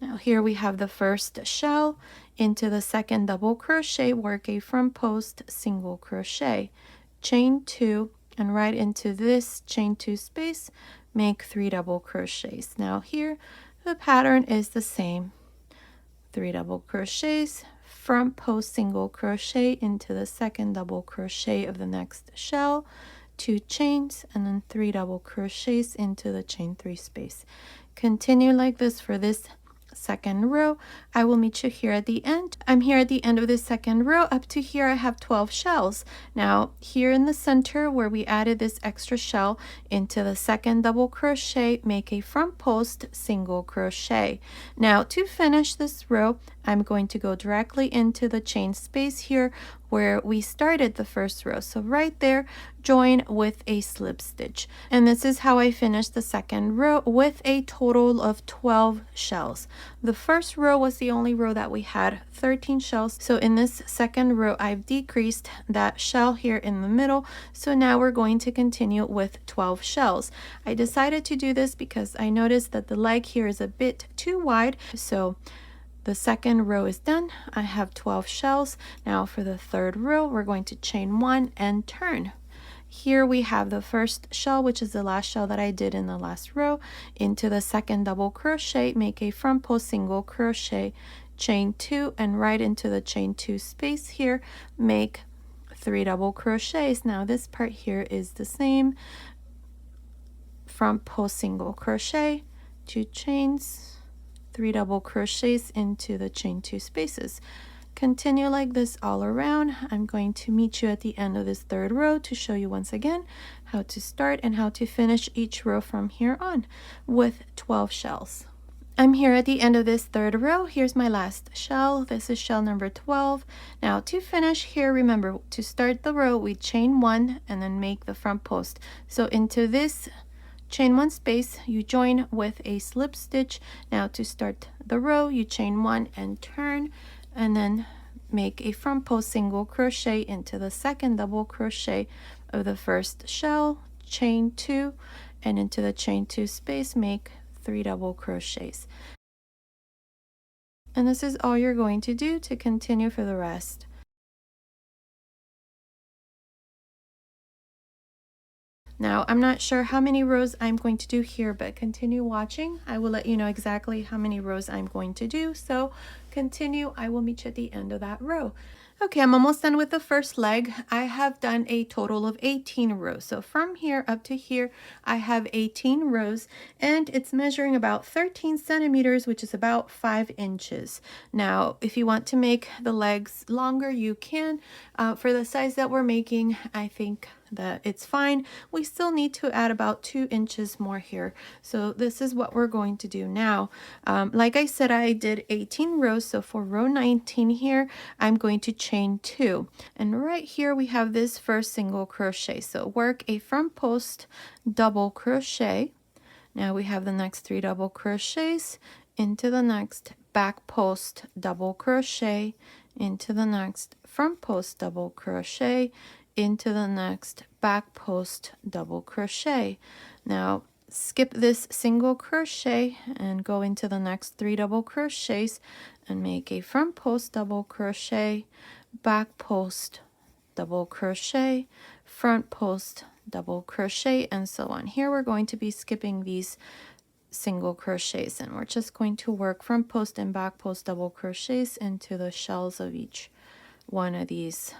Now here we have the first shell, into the second double crochet, work a front post single crochet, chain 2, and right into this chain 2 space, make 3 double crochets. Now here the pattern is the same. 3 double crochets, front post single crochet into the second double crochet of the next shell, 2 chains, and then 3 double crochets into the chain 3 space. Continue like this for this second row. I will meet you here at the end. I'm here at the end of this second row. Up to here I have 12 shells. Now here in the center where we added this extra shell, into the second double crochet, make a front post single crochet. Now to finish this row, I'm going to go directly into the chain space here where we started the first row. So right there, join with a slip stitch. And this is how I finished the second row with a total of 12 shells. The first row was the only row that we had 13 shells. So in this second row, I've decreased that shell here in the middle. So now we're going to continue with 12 shells. I decided to do this because I noticed that the leg here is a bit too wide. So the second row is done. I have 12 shells. Now for the third row, we're going to chain 1 and turn. Here we have the first shell, which is the last shell that I did in the last row, into the second double crochet, make a front post single crochet, chain 2, and right into the chain 2 space here, make 3 double crochets. Now this part here is the same. Front post single crochet, 2 chains, 3 double crochets into the chain 2 spaces. Continue like this all around. I'm going to meet you at the end of this third row to show you once again how to start and how to finish each row from here on with 12 shells. I'm here at the end of this third row. Here's my last shell. This is shell number 12. Now to finish here, remember to start the row, we chain 1 and then make the front post. So into this chain 1 space, you join with a slip stitch. Now to start the row, you chain 1 and turn, and then make a front post single crochet into the second double crochet of the first shell, chain 2, and into the chain 2 space make 3 double crochets. And this is all you're going to do to continue for the rest. Now, I'm not sure how many rows I'm going to do here, but continue watching. I will let you know exactly how many rows I'm going to do. So continue, I will meet you at the end of that row. Okay, I'm almost done with the first leg. I have done a total of 18 rows. So from here up to here, I have 18 rows, and it's measuring about 13 centimeters, which is about 5 inches. Now, if you want to make the legs longer, you can. For the size that we're making, I think that it's fine. We still need to add about 2 inches more here. So this is what we're going to do now. Like I said, I did 18 rows. So for row 19 here, I'm going to chain 2. And right here we have this first single crochet. So work a front post double crochet. Now we have the next 3 double crochets into the next back post double crochet, into the next front post double crochet, into the next back post double crochet. Now skip this single crochet and go into the next 3 double crochets and make a front post double crochet, back post double crochet, front post double crochet, and so on. Here we're going to be skipping these single crochets, and we're just going to work front post and back post double crochets into the shells of each one of these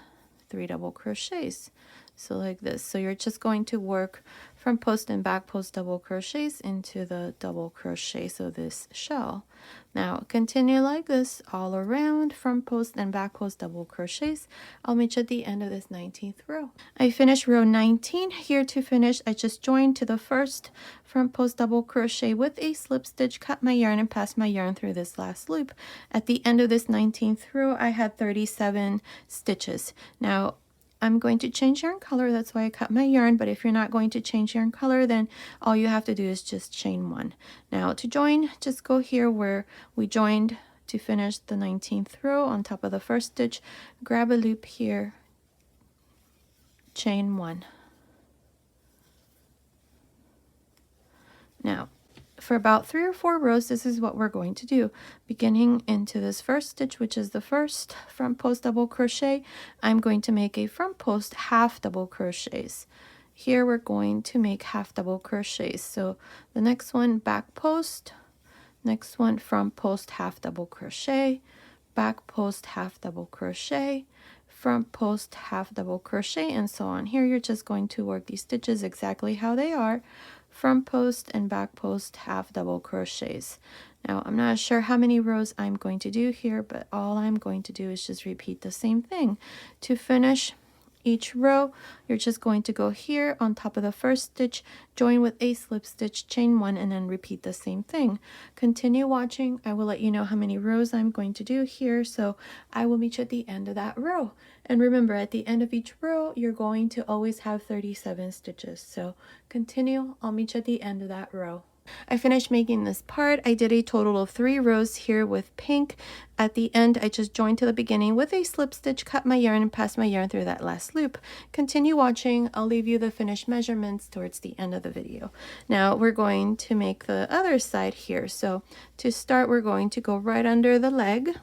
3 double crochets. So like this. So you're just going to work front post and back post double crochets into the double crochets of this shell. Now continue like this all around, front post and back post double crochets. I'll meet you at the end of this 19th row. I finished row 19. Here to finish, I just joined to the first front post double crochet with a slip stitch, cut my yarn, and passed my yarn through this last loop. At the end of this 19th row, I had 37 stitches. Now I'm going to change yarn color, that's why I cut my yarn, but if you're not going to change yarn color, then all you have to do is just chain 1. Now to join, just go here where we joined to finish the 19th row on top of the first stitch, grab a loop here, chain 1. Now for about 3 or 4 rows, this is what we're going to do. Beginning into this first stitch, which is the first front post double crochet, I'm going to make a front post half double crochets. Here we're going to make half double crochets. So the next one back post, next one front post half double crochet, back post half double crochet, front post half double crochet, and so on. Here you're just going to work these stitches exactly how they are. Front post and back post half double crochets. Now I'm not sure how many rows I'm going to do here, but all I'm going to do is just repeat the same thing. To finish each row, you're just going to go here on top of the first stitch, join with a slip stitch, chain 1, and then repeat the same thing. Continue watching. I will let you know how many rows I'm going to do here, so I will meet you at the end of that row. And remember, at the end of each row, you're going to always have 37 stitches. So continue. I'll meet you at the end of that row. I finished making this part. I did a total of 3 rows here with pink. At the end, I just joined to the beginning with a slip stitch, cut my yarn, and passed my yarn through that last loop. Continue watching. I'll leave you the finished measurements towards the end of the video. Now we're going to make the other side here. So to start, we're going to go right under the leg.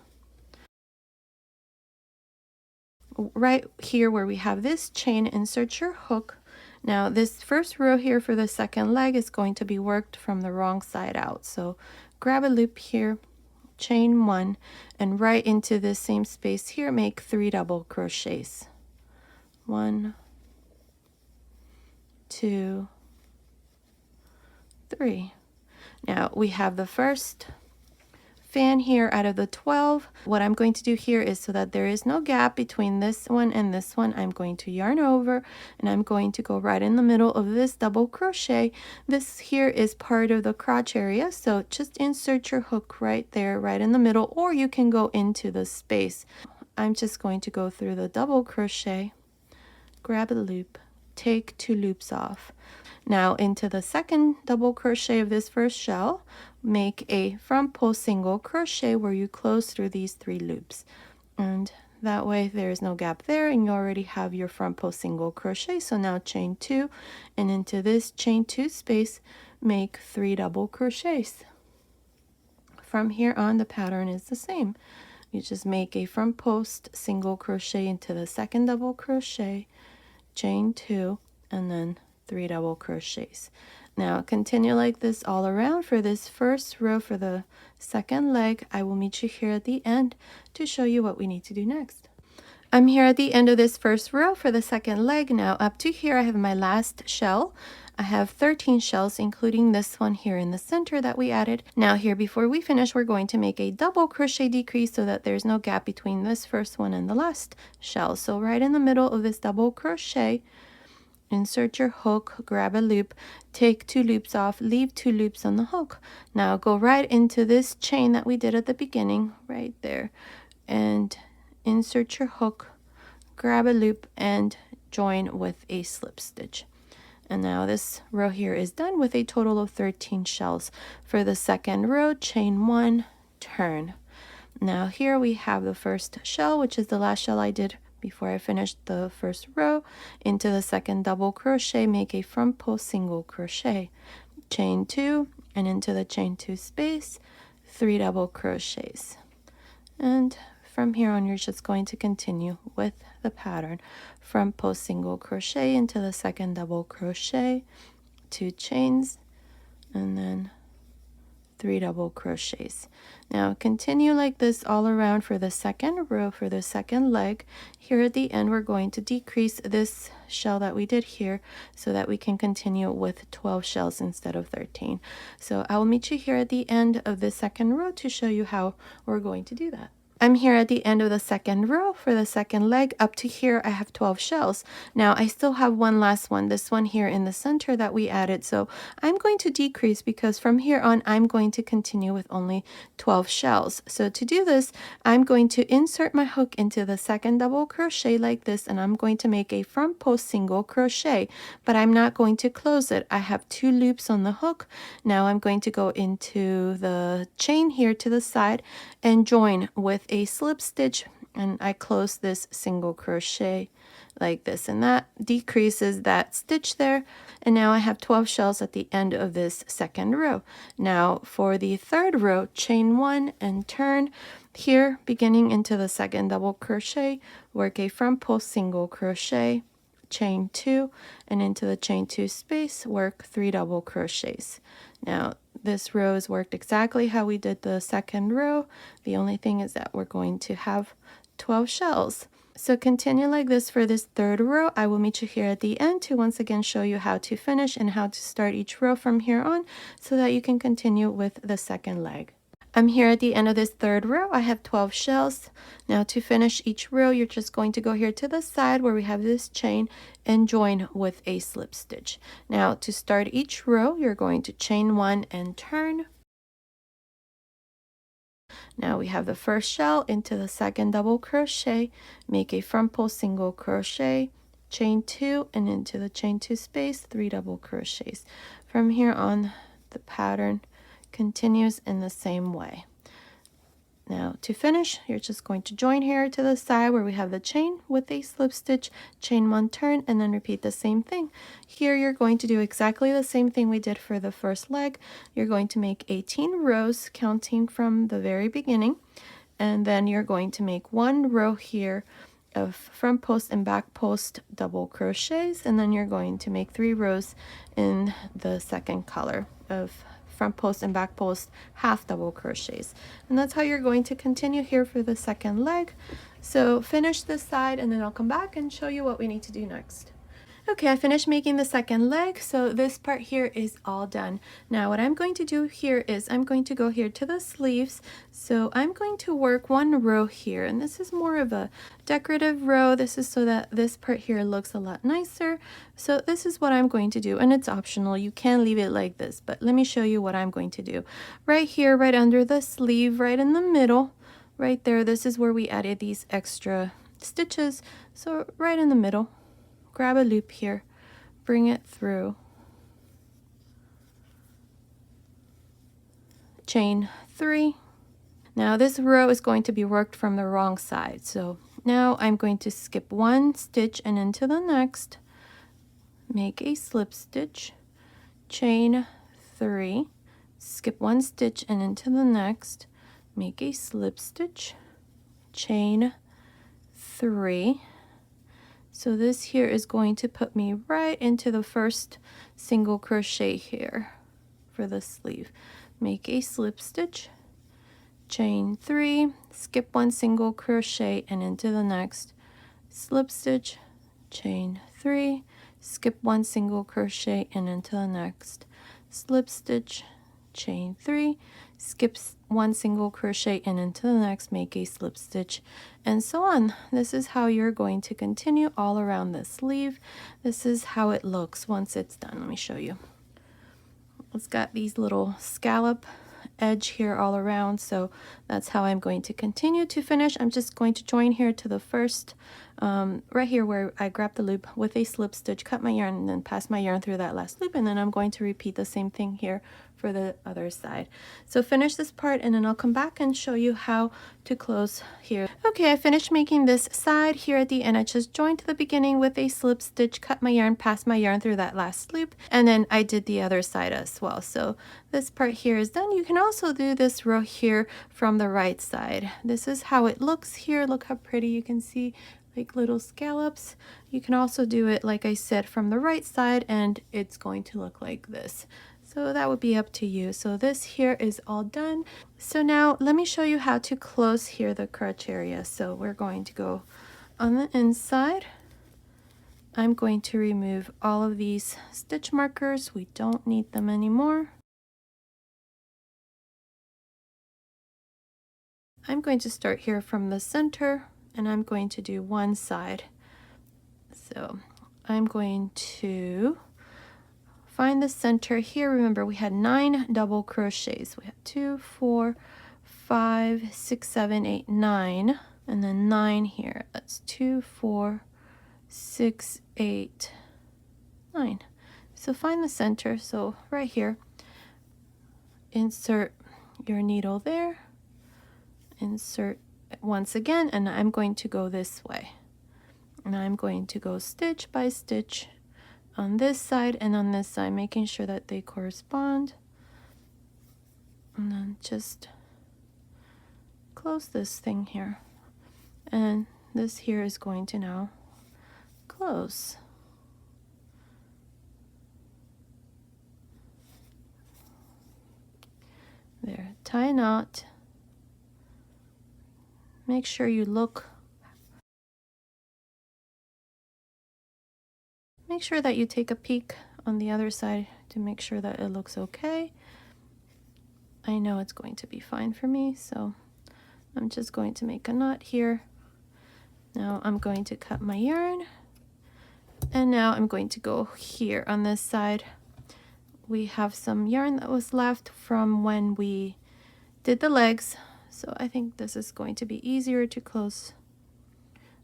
Right here where we have this chain, insert your hook. Now this first row here for the second leg is going to be worked from the wrong side out. So grab a loop here, chain 1, and right into this same space here, make 3 double crochets. 1, 2, 3. Now we have the first fan here out of the 12. What I'm going to do here is, so that there is no gap between this one and this one, I'm going to yarn over and I'm going to go right in the middle of this double crochet. This here is part of the crotch area, so just insert your hook right there, right in the middle, or you can go into the space. I'm just going to go through the double crochet, grab a loop, take 2 loops off. Now into the second double crochet of this first shell, make a front post single crochet where you close through these 3 loops, and that way there is no gap there, and you already have your front post single crochet. So now chain 2, and into this chain 2 space make 3 double crochets. From here on, the pattern is the same. You just make a front post single crochet into the second double crochet, chain 2, and then 3 double crochets. Now continue like this all around for this first row. For the second leg, I will meet you here at the end to show you what we need to do next. I'm here at the end of this first row for the second leg. Now up to here I have my last shell. I have 13 shells, including this one here in the center that we added. Now here, before we finish, we're going to make a double crochet decrease so that there's no gap between this first one and the last shell. So right in the middle of this double crochet, insert your hook, grab a loop, take 2 loops off, leave 2 loops on the hook. Now go right into this chain that we did at the beginning, right there, and insert your hook, grab a loop, and join with a slip stitch. And now this row here is done with a total of 13 shells. For the second row, chain 1, turn. Now here we have the first shell, which is the last shell I did before I finished the first row. Into the second double crochet, make a front post single crochet, chain 2, and into the chain 2 space, 3 double crochets. And from here on, you're just going to continue with the pattern. Front post single crochet into the second double crochet, 2 chains, and then 3 double crochets. Now continue like this all around for the second row. For the second leg, here at the end, we're going to decrease this shell that we did here so that we can continue with 12 shells instead of 13. So I will meet you here at the end of the second row to show you how we're going to do that. I'm here at the end of the second row. For the second leg, up to here I have 12 shells. Now I still have one last one, this one here in the center that we added, so I'm going to decrease because from here on I'm going to continue with only 12 shells. So to do this, I'm going to insert my hook into the second double crochet like this, and I'm going to make a front post single crochet, but I'm not going to close it. I have 2 loops on the hook. Now I'm going to go into the chain here to the side and join with a slip stitch, and I close this single crochet like this, and that decreases that stitch there. And now I have 12 shells at the end of this second row. Now for the third row, chain 1 and turn. Here, beginning into the second double crochet, work a front post single crochet, chain 2, and into the chain 2 space, work 3 double crochets. Now this row is worked exactly how we did the second row. The only thing is that we're going to have 12 shells. So continue like this for this third row. I will meet you here at the end to once again show you how to finish and how to start each row from here on so that you can continue with the second leg. I'm here at the end of this third row. I have 12 shells. Now to finish each row, you're just going to go here to the side where we have this chain and join with a slip stitch. Now to start each row, you're going to chain 1 and turn. Now we have the first shell into the second double crochet, make a front post single crochet, chain 2, and into the chain 2 space, 3 double crochets. From here on, the pattern continues in the same way. Now to finish, you're just going to join here to the side where we have the chain with a slip stitch, chain 1, turn, and then repeat the same thing. Here you're going to do exactly the same thing we did for the first leg. You're going to make 18 rows counting from the very beginning, and then you're going to make 1 row here of front post and back post double crochets, and then you're going to make 3 rows in the second color of front post and back post half double crochets. And that's how you're going to continue here for the second leg. So finish this side and then I'll come back and show you what we need to do next. Okay, I finished making the second leg, so this part here is all done. Now what I'm going to do here is I'm going to go here to the sleeves. So I'm going to work 1 row here, and this is more of a decorative row. This is so that this part here looks a lot nicer. So this is what I'm going to do, and it's optional. You can leave it like this, but let me show you what I'm going to do. Right here, right under the sleeve, right in the middle, right there, this is where we added these extra stitches. So right in the middle, grab a loop here, bring it through, chain 3. Now this row is going to be worked from the wrong side, so now I'm going to skip 1 stitch and into the next, make a slip stitch, chain 3, skip 1 stitch and into the next, make a slip stitch, chain 3. So this here is going to put me right into the first single crochet here for the sleeve. Make a slip stitch, chain 3, skip 1 single crochet and into the next, slip stitch, chain 3, skip 1 single crochet and into the next, slip stitch, chain 3, skip 1 single crochet and into the next, make a slip stitch, and so on. This is how you're going to continue all around the sleeve. This is how it looks once it's done. Let me show you. It's got these little scallop edge here all around, so that's how I'm going to continue to finish. I'm just going to join here to the first right here where I grab the loop with a slip stitch, cut my yarn, and then pass my yarn through that last loop, and then I'm going to repeat the same thing here for the other side. So finish this part and then I'll come back and show you how to close here. Okay, I finished making this side here at the end. I just joined to the beginning with a slip stitch, cut my yarn, passed my yarn through that last loop, and then I did the other side as well. So this part here is done. You can also do this row here from the right side. This is how it looks here. Look how pretty you can see, like little scallops. You can also do it, like I said, from the right side, and it's going to look like this. So that would be up to you. So this here is all done. So now let me show you how to close here the crotch area. So we're going to go on the inside. I'm going to remove all of these stitch markers. We don't need them anymore. I'm going to start here from the center, and I'm going to do one side. So I'm going to find the center here. Remember, we had 9 double crochets. We had 2, 4, 5, 6, 7, 8, 9, and then 9 here. That's 2, 4, 6, 8, 9. So find the center. So right here, insert your needle there, insert once again, and I'm going to go this way. And I'm going to go stitch by stitch on this side and on this side, making sure that they correspond. And then just close this thing here. And this here is going to now close. There, tie a knot. Make sure you look. Make sure that you take a peek on the other side to make sure that it looks okay. I know it's going to be fine for me, so I'm just going to make a knot here. Now I'm going to cut my yarn, and now I'm going to go here on this side. We have some yarn that was left from when we did the legs, so I think this is going to be easier to close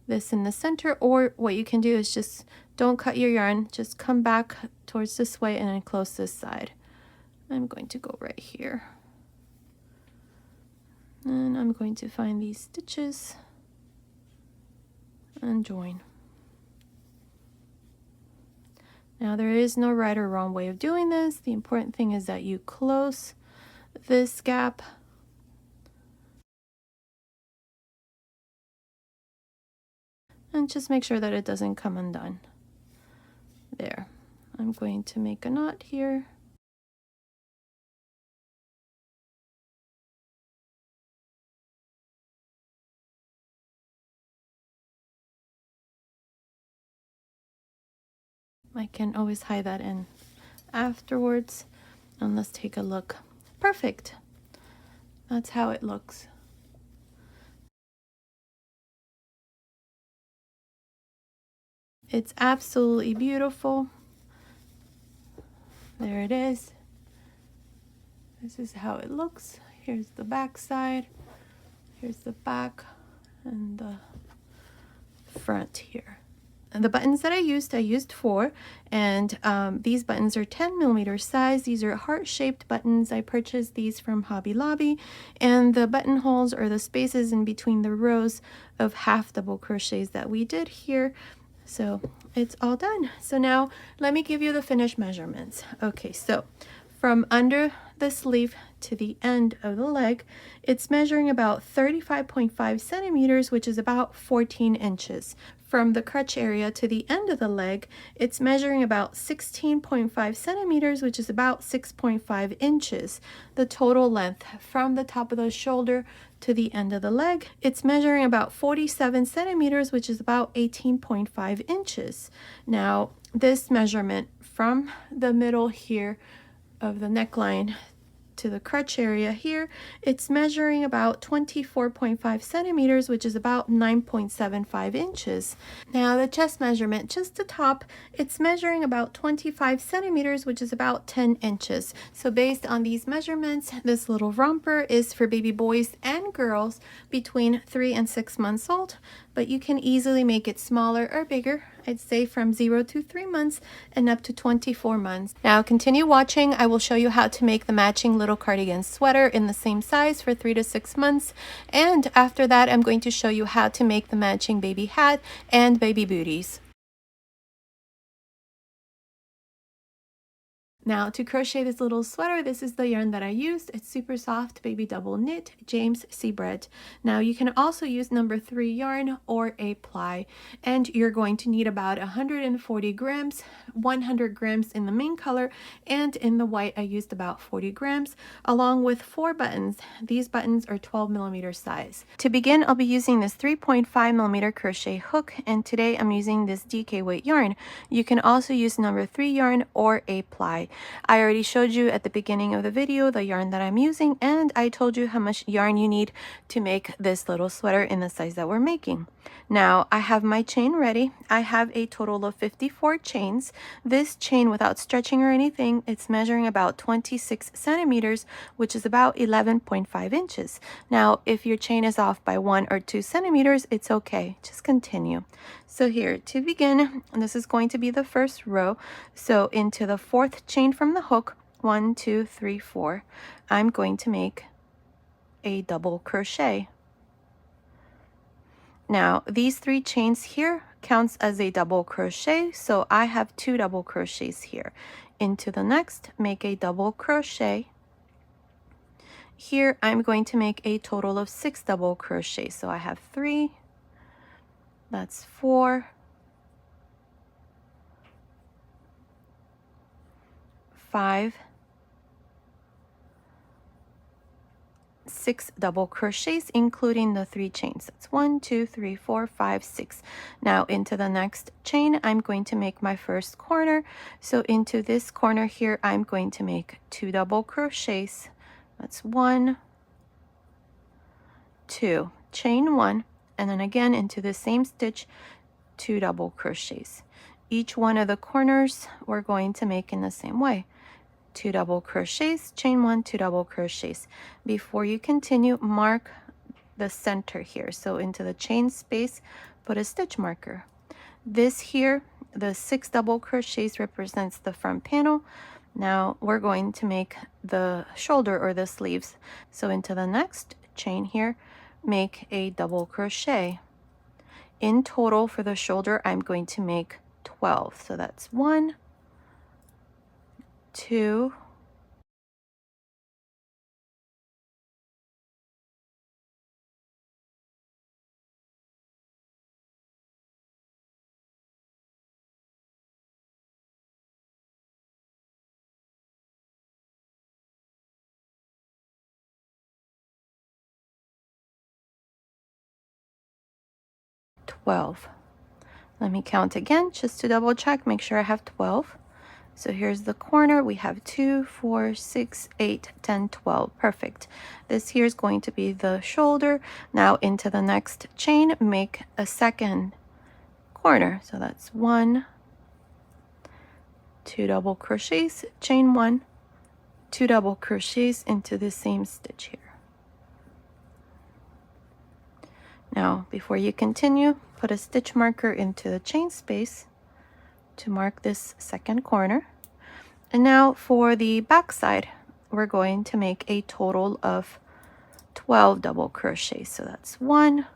this in the center, or what you can do is just don't cut your yarn, just come back towards this way and then close this side. I'm going to go right here, and I'm going to find these stitches and join. Now there is no right or wrong way of doing this. The important thing is that you close this gap and just make sure that it doesn't come undone. There. I'm going to make a knot here. I can always hide that in afterwards. And let's take a look. Perfect. That's how it looks. It's absolutely beautiful. There it is. This is how it looks. Here's the back side. Here's the back and the front here. the buttons that I used 4, and these buttons are 10mm size. These are heart-shaped buttons. I purchased these from Hobby Lobby, and the buttonholes or the spaces in between the rows of half double crochets that we did here. So it's all done. So now let me give you the finished measurements. Okay, so from under the sleeve to the end of the leg, it's measuring about 35.5 centimeters, which is about 14 inches. From the crotch area to the end of the leg, it's measuring about 16.5 centimeters, which is about 6.5 inches. The total length from the top of the shoulder to the end of the leg, it's measuring about 47 centimeters, which is about 18.5 inches. Now, this measurement from the middle here of the neckline to the crotch area here, it's measuring about 24.5 centimeters, which is about 9.75 inches. Now the chest measurement, just the top, it's measuring about 25 centimeters, which is about 10 inches. So based on these measurements, this little romper is for baby boys and girls between 3 and 6 months old, but you can easily make it smaller or bigger. I'd say from 0 to 3 months and up to 24 months. Now continue watching. I will show you how to make the matching little cardigan sweater in the same size for 3 to 6 months. And after that, I'm going to show you how to make the matching baby hat and baby booties. Now to crochet this little sweater, this is the yarn that I used. It's super soft baby double knit James Seabread. Now you can also use number 3 yarn or a ply, and you're going to need about 140 grams, 100 grams in the main color, and in the white I used about 40 grams, along with 4 buttons. These buttons are 12mm size. To begin, I'll be using this 3.5mm crochet hook, and today I'm using this DK weight yarn. You can also use number 3 yarn or a ply. I already showed you at the beginning of the video the yarn that I'm using, and I told you how much yarn you need to make this little sweater in the size that we're making. Now I have my chain ready. I have a total of 54 chains. This chain, without stretching or anything, it's measuring about 26 centimeters, which is about 11.5 inches. Now if your chain is off by 1 or 2 centimeters, it's okay, just continue. So here to begin, this is going to be the first row. So into the 4th chain from the hook, 1 2 3 4, I'm going to make a double crochet. Now these 3 chains here counts as a double crochet, so I have 2 double crochets here. Into the next, make a double crochet. Here I'm going to make a total of 6 double crochets, so I have 3, that's 4, 5, 6 double crochets, including the 3 chains. That's 1 2 3 4 5 6. Now into the next chain, I'm going to make my first corner. So into this corner here, I'm going to make 2 double crochets. That's 1 2, chain 1, and then again into the same stitch, 2 double crochets. Each one of the corners we're going to make in the same way. 2 double crochets, chain 1, 2 double crochets. Before you continue, mark the center here. So into the chain space, put a stitch marker. This here, the 6 double crochets, represents the front panel. Now we're going to make the shoulder or the sleeves. So into the next chain here, make a double crochet. In total for the shoulder, I'm going to make 12. So that's 1 2 12. Let me count again just to double check, make sure I have 12. So here's the corner. We have 2 4 6 8 10 12. Perfect. This here is going to be the shoulder. Now into the next chain, make a second corner. So that's 1 2 double crochets, chain 1, 2 double crochets into the same stitch here. Now, before you continue, put a stitch marker into the chain space to mark this second corner. And now for the back side, we're going to make a total of 12 double crochets. So that's 1,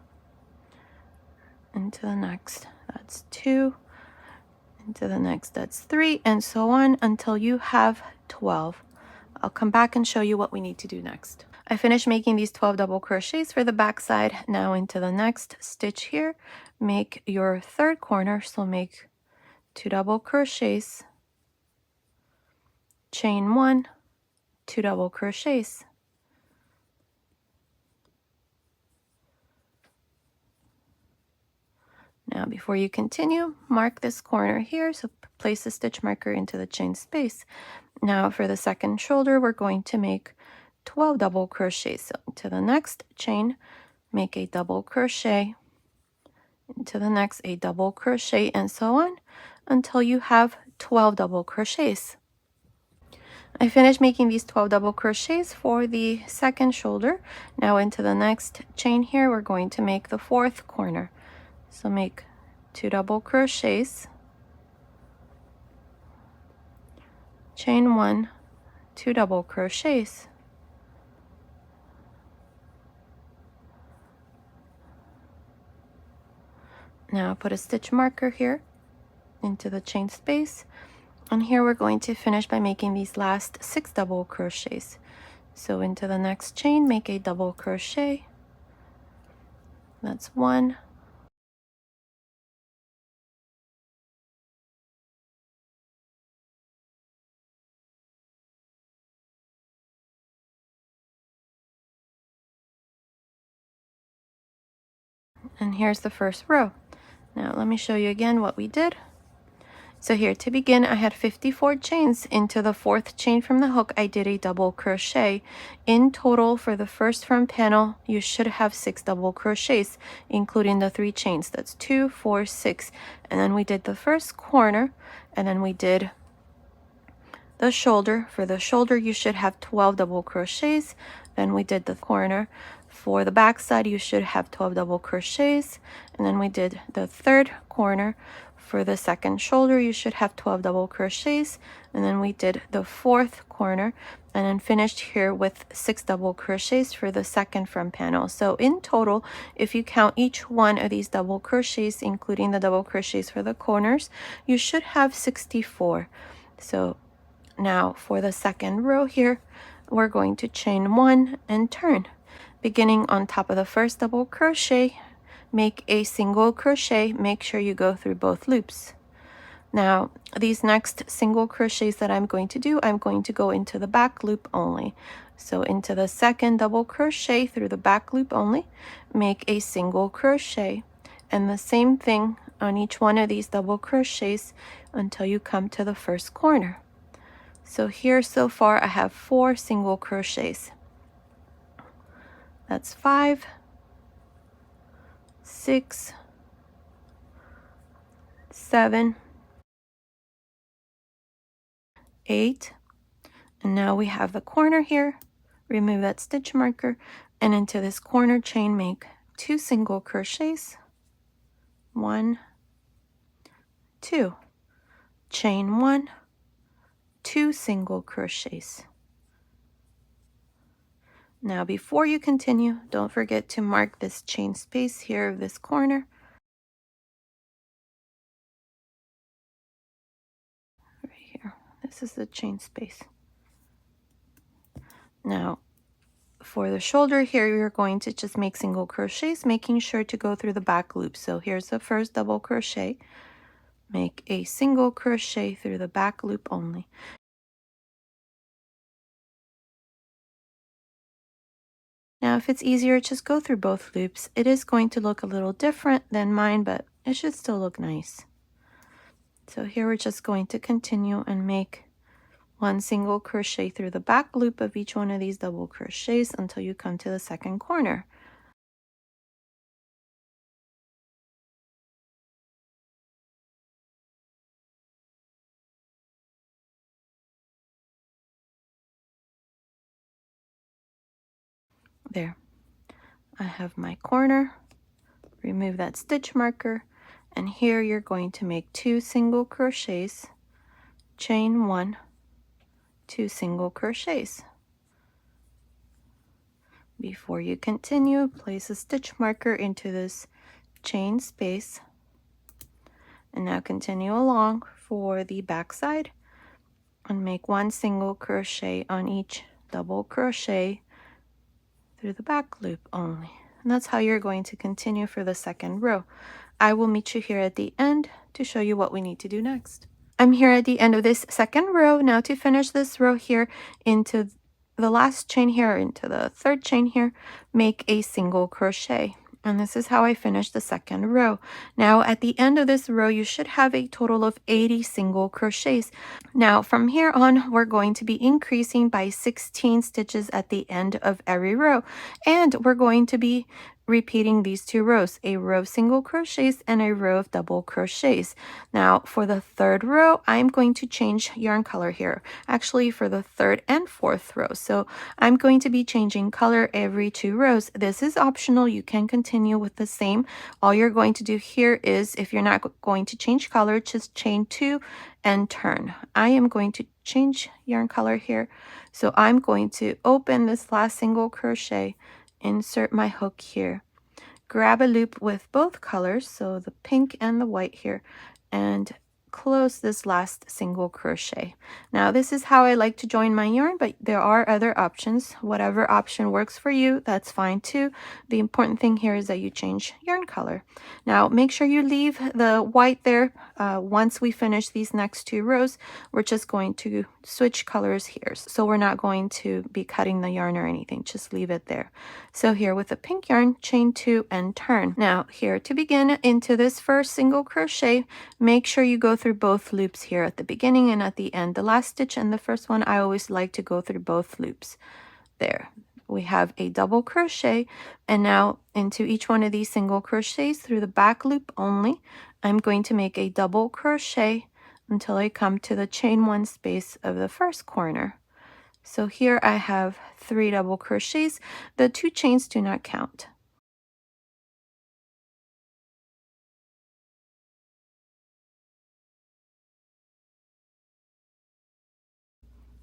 into the next, that's 2, into the next, that's 3, and so on until you have 12. I'll come back and show you what we need to do next. I finished making these 12 double crochets for the back side. Now into the next stitch here, make your third corner. So make 2 double crochets, chain 1, 2 double crochets. Now before you continue, mark this corner here, so place a stitch marker into the chain space. Now for the second shoulder, we're going to make 12 double crochets. So into the next chain, make a double crochet, into the next a double crochet, and so on until you have 12 double crochets. I finished making these 12 double crochets for the second shoulder. Now into the next chain here, we're going to make the fourth corner. So make 2 double crochets, chain 1, 2 double crochets. Now put a stitch marker here into the chain space, and here we're going to finish by making these last 6 double crochets. So into the next chain, make a double crochet. That's 1, and here's the first row. Now let me show you again what we did. So here to begin, I had 54 chains. Into the fourth chain from the hook, I did a double crochet. In total for the first front panel, you should have 6 double crochets, including the 3 chains. That's 2, 4, 6. And then we did the first corner, and then we did the shoulder. For the shoulder, you should have 12 double crochets. Then we did the corner. For the back side, you should have 12 double crochets. And then we did the third corner. For the second shoulder, you should have 12 double crochets. And then we did the fourth corner, and then finished here with 6 double crochets for the second front panel. So in total, if you count each one of these double crochets, including the double crochets for the corners, you should have 64. So now for the second row here, we're going to chain 1 and turn. Beginning on top of the first double crochet, make a single crochet. Make sure you go through both loops. Now these next single crochets that I'm going to do, I'm going to go into the back loop only. So into the second double crochet through the back loop only, make a single crochet, and the same thing on each one of these double crochets until you come to the first corner. So here so far I have 4 single crochets. That's 5, 6, 7, 8, and now we have the corner here. Remove that stitch marker, and into this corner chain make 2 single crochets, 1, 2, chain 1, 2 single crochets. Now before you continue, don't forget to mark this chain space here of this corner. Right here, this is the chain space. Now for the shoulder here, you're going to just make single crochets, making sure to go through the back loop. So here's the first double crochet. Make a single crochet through the back loop only. Now if it's easier, just go through both loops. It is going to look a little different than mine, but it should still look nice. So here we're just going to continue and make 1 single crochet through the back loop of each one of these double crochets until you come to the second corner. There, I have my corner. remove that stitch marker, and here you're going to make 2 single crochets, chain 1, 2 single crochets. Before you continue, place a stitch marker into this chain space, and now continue along for the back side and make 1 single crochet on each double crochet through the back loop only. And that's how you're going to continue for the second row. I will meet you here at the end to show you what we need to do next. I'm here at the end of this second row. Now to finish this row here, into the last chain here, into the third chain here, make a single crochet. And this is how I finished the second row. Now at the end of this row, you should have a total of 80 single crochets. Now from here on, we're going to be increasing by 16 stitches at the end of every row. And we're going to be repeating these 2 rows, a row of single crochets and a row of double crochets. Now for the third row, I'm going to change yarn color here, actually for the third and fourth row. So I'm going to be changing color every 2 rows. This is optional. You can continue with the same. All you're going to do here is, if you're not going to change color, just chain 2 and turn. I am going to change yarn color here. So I'm going to open this last single crochet, insert my hook here, grab a loop with both colors, so the pink and the white here, and close this last single crochet. Now this is how I like to join my yarn, but there are other options. Whatever option works for you, that's fine too. The important thing here is that you change yarn color. Now make sure you leave the white there. Once we finish these next 2 rows, we're just going to switch colors here, so we're not going to be cutting the yarn or anything, just leave it there. So here with the pink yarn, chain 2 and turn. Now here to begin, into this first single crochet, make sure you go through both loops here at the beginning and at the end. The last stitch and the first one, I always like to go through both loops. There we have a double crochet, and now into each one of these single crochets through the back loop only, I'm going to make a double crochet until I come to the chain 1 space of the first corner. So here I have 3 double crochets. The 2 chains do not count.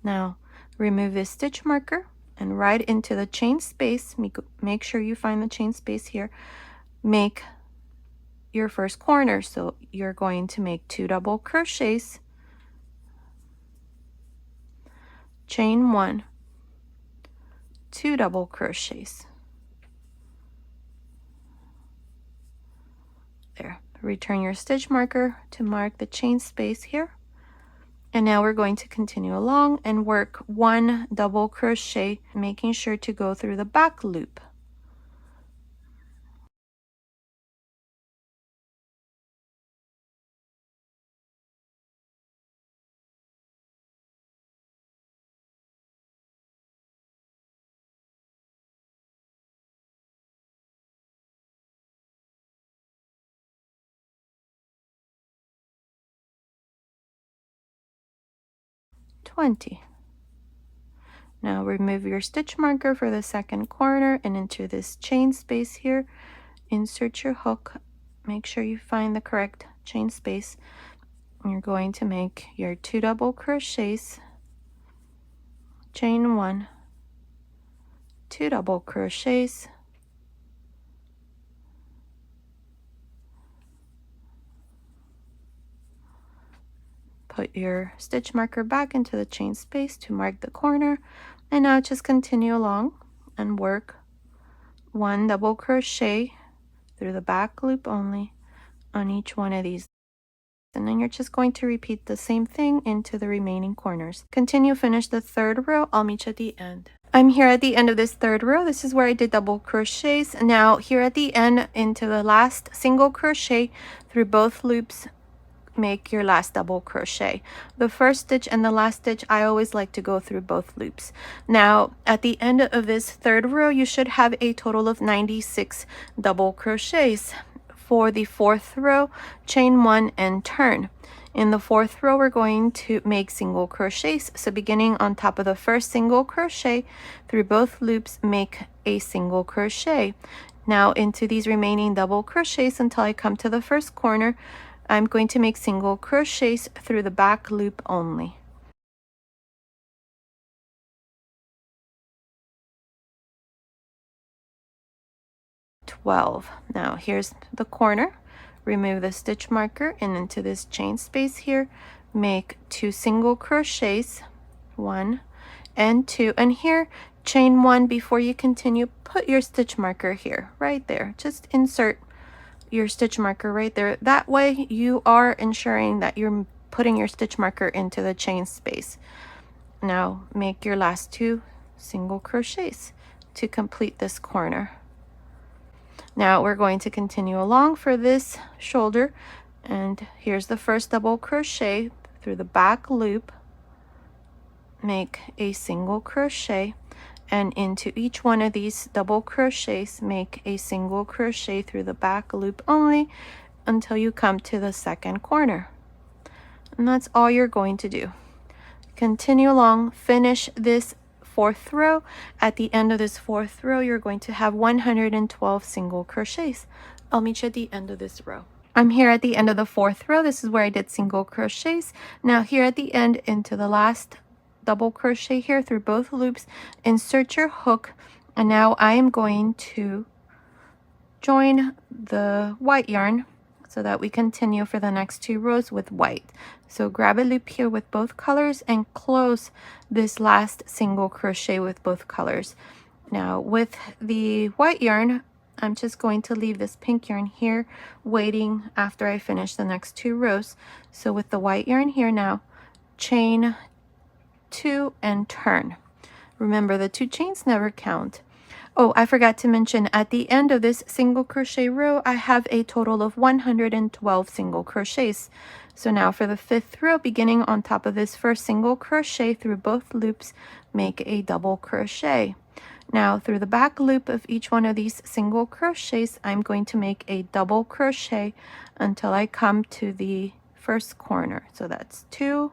Now remove this stitch marker and right into the chain space. Make sure you find the chain space here. Make your first corner. So you're going to make 2 double crochets, chain 1, 2 double crochets. There. Return your stitch marker to mark the chain space here. And now we're going to continue along and work 1 double crochet, making sure to go through the back loop. Now remove your stitch marker for the second corner and into this chain space here, insert your hook, make sure you find the correct chain space, and you're going to make your 2 double crochets, chain 1, 2 double crochets, put your stitch marker back into the chain space to mark the corner, and now just continue along and work 1 double crochet through the back loop only on each one of these, and then you're just going to repeat the same thing into the remaining corners. Continue, finish the third row. I'll meet you at the end. I'm here at the end of this third row. This is where I did double crochets. Now here at the end, into the last single crochet through both loops, make your last double crochet. The first stitch and the last stitch, I always like to go through both loops. Now at the end of this third row, you should have a total of 96 double crochets. For the fourth row, chain 1 and turn. In the fourth row, we're going to make single crochets. So beginning on top of the first single crochet through both loops, make a single crochet, Now into these remaining double crochets until I come to the first corner, I'm going to make single crochets through the back loop only. Now here's the corner. Remove the stitch marker and into this chain space here, make 2 single crochets, 1 and 2, and here chain 1 before you continue. Put your stitch marker here, right there. Just insert your stitch marker right there. That way you are ensuring that you're putting your stitch marker into the chain space. Now make your last 2 single crochets to complete this corner. Now we're going to continue along for this shoulder, and here's the first double crochet through the back loop, make a single crochet, and into each one of these double crochets make a single crochet through the back loop only until you come to the second corner. And that's all you're going to do. Continue along, finish this 4th row. At the end of this 4th row, you're going to have 112 single crochets. I'll meet you at the end of this row. I'm here at the end of the 4th row. This is where I did single crochets. Now here at the end, into the last double crochet here through both loops, insert your hook, and now I am going to join the white yarn so that we continue for the next 2 rows with white. So grab a loop here with both colors and close this last single crochet with both colors. Now with the white yarn, I'm just going to leave this pink yarn here waiting after I finish the next 2 rows. So with the white yarn here now, chain 2 and turn. Remember, the 2 chains never count. Oh, I forgot to mention, at the end of this single crochet row, I have a total of 112 single crochets. So now for the 5th row, beginning on top of this first single crochet through both loops, make a double crochet. Now through the back loop of each one of these single crochets, I'm going to make a double crochet until I come to the first corner. So that's 2,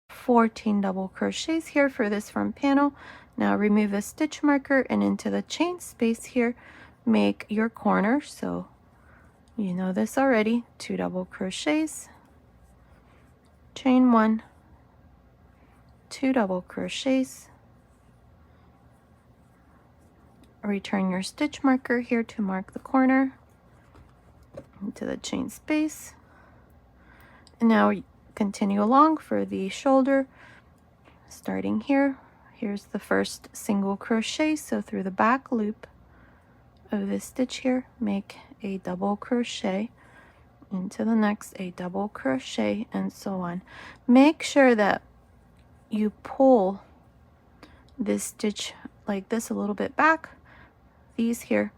14 double crochets here for this front panel. Now remove the stitch marker and into the chain space here, make your corner. So you know this already, 2 double crochets, chain 1, 2 double crochets, return your stitch marker here to mark the corner, into the chain space, and now continue along for the shoulder. Starting here, here's the first single crochet, so through the back loop of this stitch here, make a double crochet, into the next a double crochet, and so on. Make sure that you pull this stitch like this a little bit back, these here,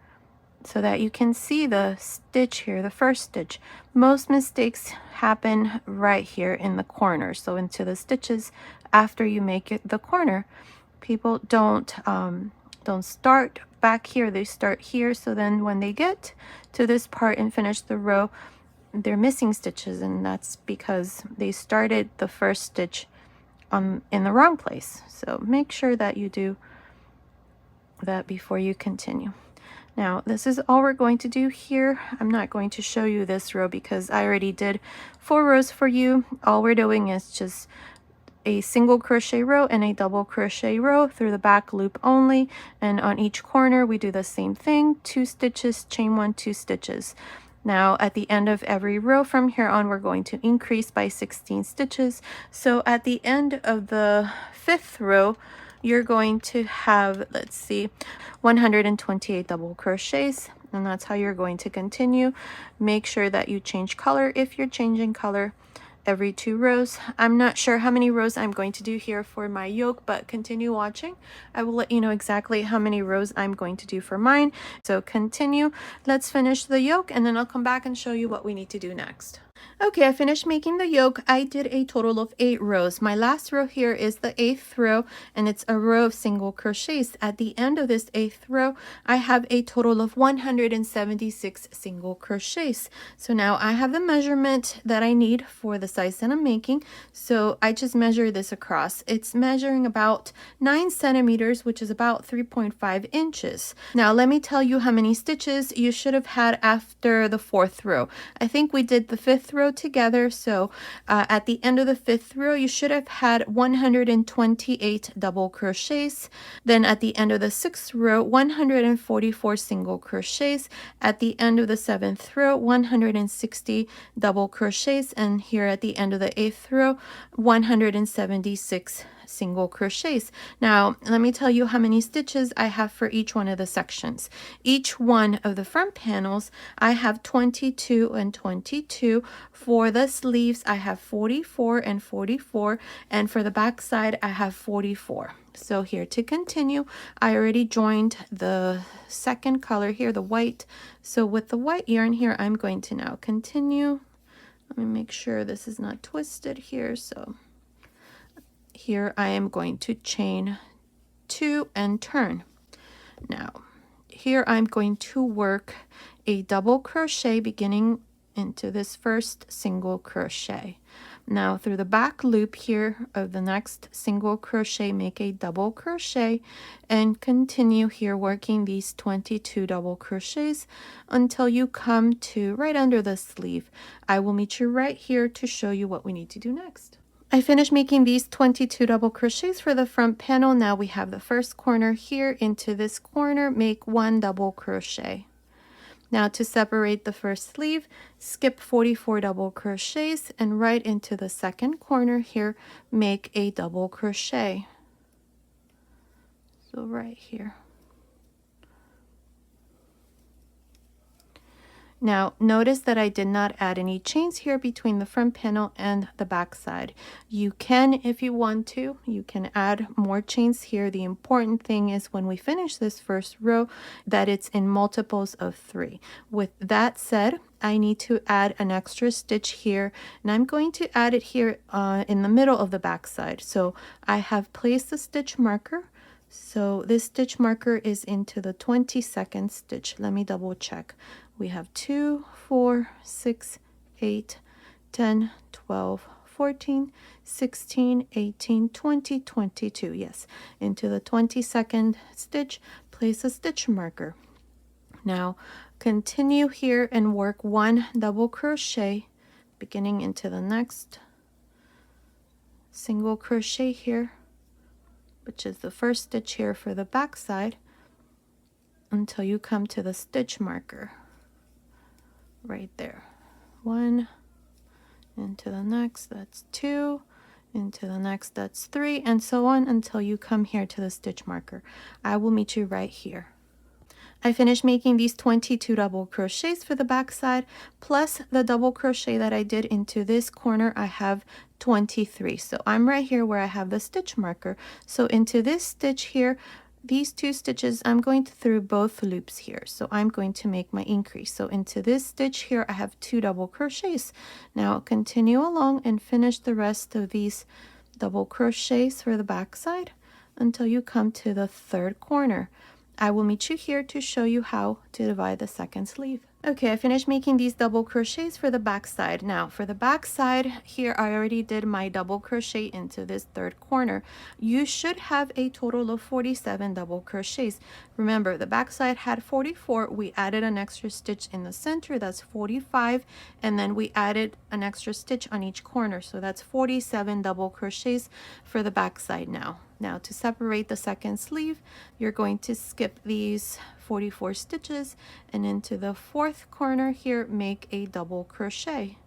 so that you can see the stitch here, the first stitch. Most mistakes happen right here in the corner, so into the stitches after you make it the corner. People don't start back here, they start here, so then when they get to this part and finish the row, they're missing stitches, and that's because they started the first stitch in the wrong place. So make sure that you do that before you continue. Now this is all we're going to do here. I'm not going to show you this row because I already did 4 rows for you. All we're doing is just a single crochet row and a double crochet row through the back loop only, and on each corner we do the same thing, 2 stitches, chain 1, 2 stitches. Now at the end of every row from here on, we're going to increase by 16 stitches. So at the end of the 5th row, you're going to have, let's see, 128 double crochets, and that's how you're going to continue. Make sure that you change color if you're changing color every 2 rows. I'm not sure how many rows I'm going to do here for my yoke, but continue watching. I will let you know exactly how many rows I'm going to do for mine. So continue. Let's finish the yoke, and then I'll come back and show you what we need to do next. Okay, I finished making the yoke. I did a total of 8 rows. My last row here is the 8th row, and it's a row of single crochets. At the end of this 8th row, I have a total of 176 single crochets. So now I have the measurement that I need for the size that I'm making. So I just measure this across. It's measuring about 9 centimeters, which is about 3.5 inches. Now let me tell you how many stitches you should have had after the 4th row. I think we did the 5th row together, so at the end of the 5th row you should have had 128 double crochets. Then at the end of the 6th row, 144 single crochets. At the end of the 7th row, 160 double crochets, and here at the end of the 8th row, 176 single crochets. Now let me tell you how many stitches I have for each one of the sections. Each one of the front panels I have 22 and 22. For the sleeves I have 44 and 44, and for the back side I have 44. So here to continue, I already joined the second color here, the white. So with the white yarn here, I'm going to now continue. Let me make sure this is not twisted here. So here I am going to chain 2 and turn. Now here I'm going to work a double crochet beginning into this first single crochet. Now through the back loop here of the next single crochet, make a double crochet and continue here working these 22 double crochets until you come to right under the sleeve. I will meet you right here to show you what we need to do next. I finished making these 22 double crochets for the front panel. Now we have the first corner here. Into this corner, make 1 double crochet. Now to separate the first sleeve, skip 44 double crochets and right into the second corner here, make a double crochet. So right here. Now notice that I did not add any chains here between the front panel and the back side. You can, if you want to, you can add more chains here. The important thing is when we finish this first row that it's in multiples of 3. With that said, I need to add an extra stitch here, and I'm going to add it here in the middle of the back side. So I have placed the stitch marker. So this stitch marker is into the 22nd stitch. Let me double check. We have 2, 4, 6, 8, 10, 12, 14, 16, 18, 20, 22. Yes, into the 22nd stitch, place a stitch marker. Now continue here and work 1 double crochet beginning into the next single crochet here, which is the first stitch here for the back side, until you come to the stitch marker right there. 1 into the next, that's 2 into the next, that's 3, and so on until you come here to the stitch marker. I will meet you right here. I finished making these 22 double crochets for the back side, plus the double crochet that I did into this corner. I have 23. So I'm right here where I have the stitch marker. So into this stitch here, these 2 stitches, I'm going through both loops here. So I'm going to make my increase. So into this stitch here, I have 2 double crochets. Now continue along and finish the rest of these double crochets for the back side until you come to the 3rd corner. I will meet you here to show you how to divide the second sleeve. Okay, I finished making these double crochets for the back side. Now for the back side here, I already did my double crochet into this 3rd corner. You should have a total of 47 double crochets. Remember, the back side had 44. We added an extra stitch in the center, that's 45, and then we added an extra stitch on each corner, so that's 47 double crochets for the back side. Now to separate the second sleeve, you're going to skip these 44 stitches and into the 4th corner here, make a double crochet.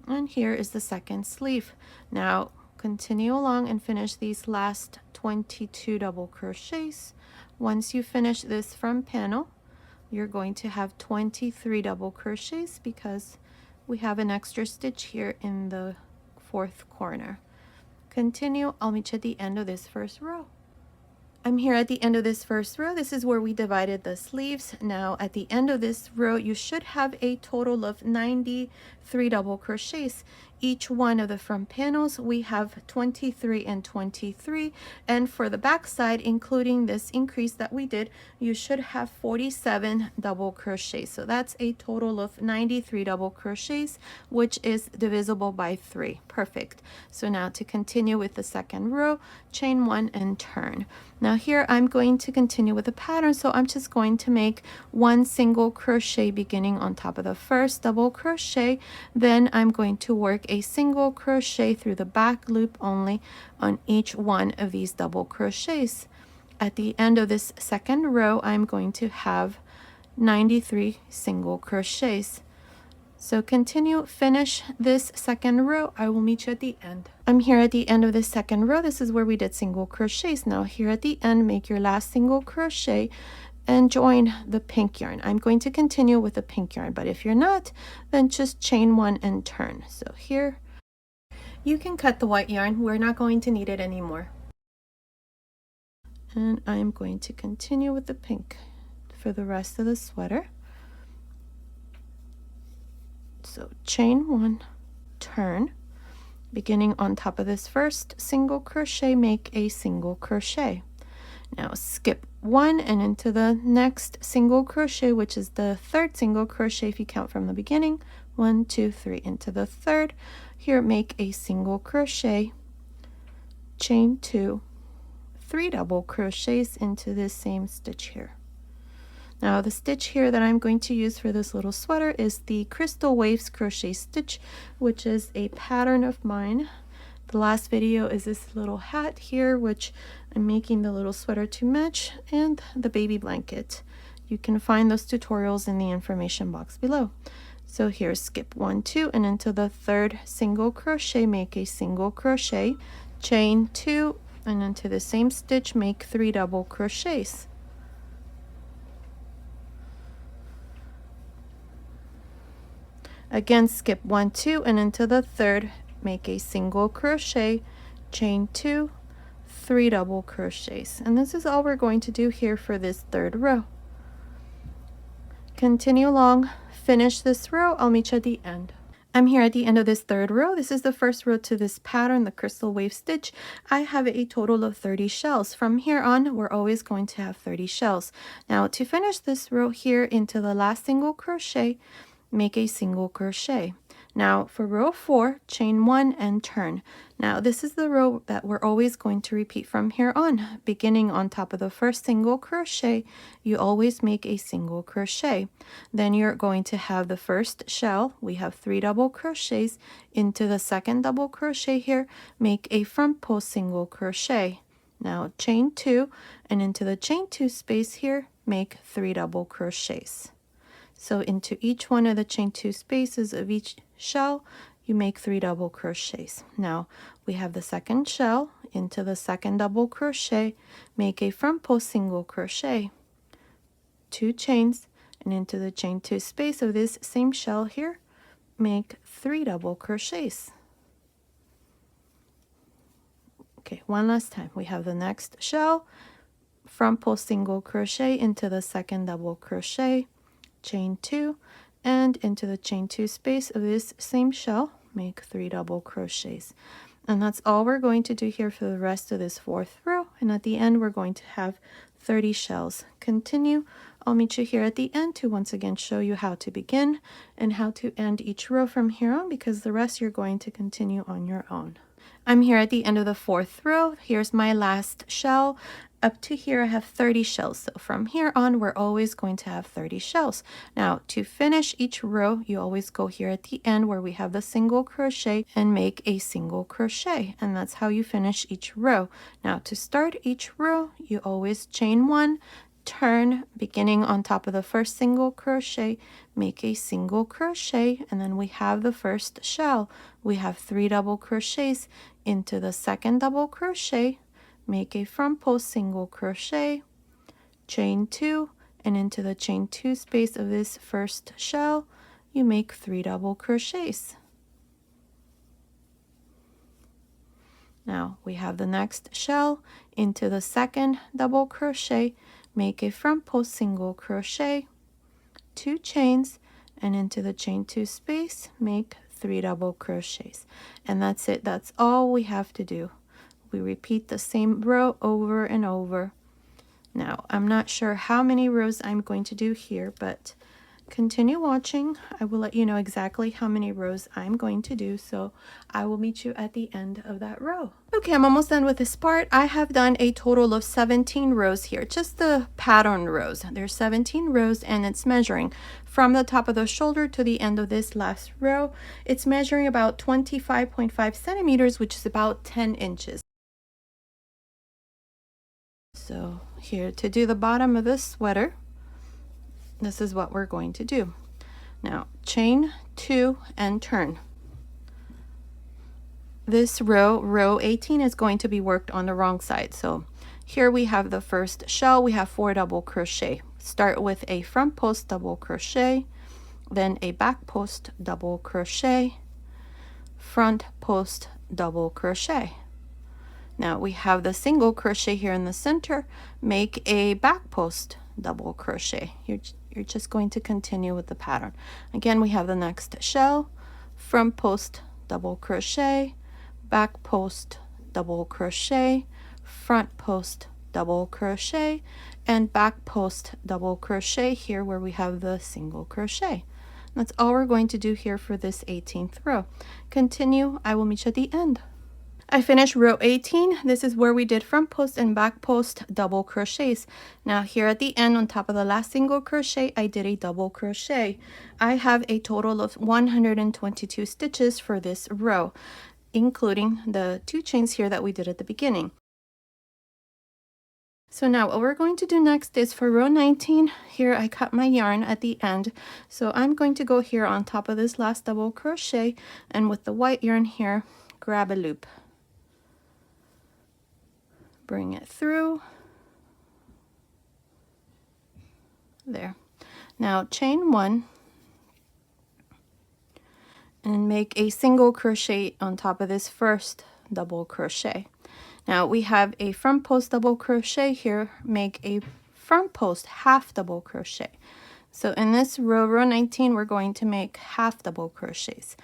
And here is the second sleeve. Now continue along and finish these last 22 double crochets. Once you finish this front panel, you're going to have 23 double crochets because we have an extra stitch here in the 4th corner. Continue, I'll meet you at the end of this first row. I'm here at the end of this first row. This is where we divided the sleeves. Now at the end of this row, you should have a total of 93 double crochets. Each one of the front panels, we have 23 and 23. And for the back side, including this increase that we did, you should have 47 double crochets. So that's a total of 93 double crochets, which is divisible by 3. Perfect. So now to continue with the second row, chain 1 and turn. Now here I'm going to continue with the pattern, so I'm just going to make 1 single crochet beginning on top of the first double crochet. Then I'm going to work a single crochet through the back loop only on each one of these double crochets. At the end of this second row, I'm going to have 93 single crochets. So continue, finish this second row. I will meet you at the end. I'm here at the end of the second row. This is where we did single crochets. Now here at the end, make your last single crochet and join the pink yarn. I'm going to continue with the pink yarn, but if you're not, then just chain 1 and turn. So here, you can cut the white yarn. We're not going to need it anymore. And I'm going to continue with the pink for the rest of the sweater. So chain 1, turn, beginning on top of this first single crochet, make a single crochet. Now skip 1 and into the next single crochet, which is the third single crochet if you count from the beginning. 1, 2, 3 into the third. Here make a single crochet, chain 2, 3 double crochets into this same stitch here. Now the stitch here that I'm going to use for this little sweater is the Crystal Waves crochet stitch, which is a pattern of mine. The last video is this little hat here, which I'm making the little sweater to match, and the baby blanket. You can find those tutorials in the information box below. So here, skip 1, 2, and into the third single crochet, make a single crochet, chain 2, and into the same stitch, make 3 double crochets. Again, skip 1, 2, and into the third, make a single crochet, chain 2, 3 double crochets. And this is all we're going to do here for this third row. Continue along, finish this row. I'll meet you at the end. I'm here at the end of this third row. This is the first row to this pattern, the Crystal Wave stitch. I have a total of 30 shells. From here on, we're always going to have 30 shells. Now to finish this row here into the last single crochet, make a single crochet. Now for row 4, chain 1 and turn. Now this is the row that we're always going to repeat from here on. Beginning on top of the first single crochet, you always make a single crochet. Then you're going to have the first shell. We have 3 double crochets. Into the second double crochet here, make a front post single crochet. Now chain 2, and into the chain 2 space here, make 3 double crochets. So into each one of the chain 2 spaces of each shell, you make 3 double crochets. Now we have the second shell. Into the second double crochet, make a front post single crochet, 2 chains, and into the chain 2 space of this same shell here, make 3 double crochets. Okay, one last time. We have the next shell, front post single crochet into the second double crochet, chain 2, and into the chain 2 space of this same shell, make 3 double crochets. And that's all we're going to do here for the rest of this fourth row. And at the end, we're going to have 30 shells. Continue. I'll meet you here at the end to once again show you how to begin and how to end each row from here on, because the rest you're going to continue on your own. I'm here at the end of the fourth row. Here's my last shell. Up to here I have 30 shells, so from here on we're always going to have 30 shells. Now to finish each row, you always go here at the end where we have the single crochet and make a single crochet, and that's how you finish each row. Now to start each row, you always chain 1, turn, beginning on top of the first single crochet, make a single crochet, and then we have the first shell. We have 3 double crochets. Into the second double crochet, make a front post single crochet, chain 2, and into the chain 2 space of this first shell, you make 3 double crochets. Now we have the next shell into the second double crochet, make a front post single crochet, 2 chains, and into the chain 2 space make 3 double crochets. And that's it. That's all we have to do. We repeat the same row over and over. Now I'm not sure how many rows I'm going to do here, but continue watching. I will let you know exactly how many rows I'm going to do, so I will meet you at the end of that row. Okay, I'm almost done with this part. I have done a total of 17 rows here, just the pattern rows. There's 17 rows, and it's measuring from the top of the shoulder to the end of this last row. It's measuring about 25.5 centimeters, which is about 10 inches. So here, to do the bottom of this sweater, this is what we're going to do. Now chain 2 and turn. This row 18, is going to be worked on the wrong side. So here we have the first shell. We have 4 double crochet. Start with a front post double crochet, then a back post double crochet, front post double crochet. Now we have the single crochet here in the center. Make a back post double crochet. You're just going to continue with the pattern. Again, we have the next shell, front post double crochet, back post double crochet, front post double crochet, and back post double crochet here where we have the single crochet. That's all we're going to do here for this 18th row. Continue. I will meet you at the end. I finished row 18. This is where we did front post and back post double crochets. Now here at the end, on top of the last single crochet, I did a double crochet. I have a total of 122 stitches for this row, including the 2 chains here that we did at the beginning. So now what we're going to do next is for row 19, here I cut my yarn at the end. So I'm going to go here on top of this last double crochet, and with the white yarn here, grab a loop. Bring it through. There. Now chain 1 and make a single crochet on top of this first double crochet. Now we have a front post double crochet here. Make a front post half double crochet. So in this row 19, we're going to make half double crochets.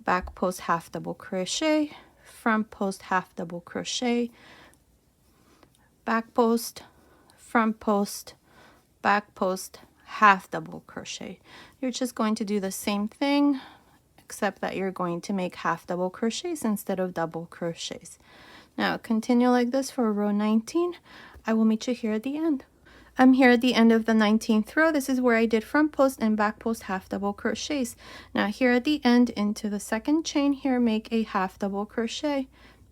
Back post half double crochet, front post half double crochet, back post, front post, back post, half double crochet. You're just going to do the same thing, except that you're going to make half double crochets instead of double crochets. Now continue like this for row 19. I will meet you here at the end. I'm here at the end of the 19th row. This is where I did front post and back post half double crochets. Now here at the end, into the second chain here, make a half double crochet.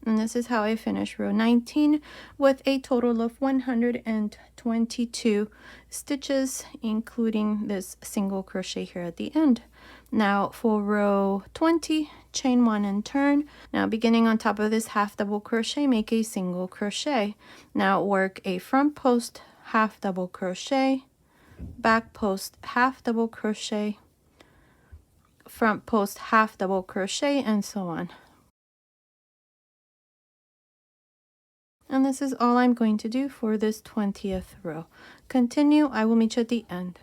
And this is how I finish row 19 with a total of 122 stitches, including this single crochet here at the end. Now for row 20, chain 1 and turn. Now beginning on top of this half double crochet, make a single crochet. Now work a front post half double crochet, back post half double crochet, front post half double crochet, and so on. And this is all I'm going to do for this 20th row. Continue. I will meet you at the end.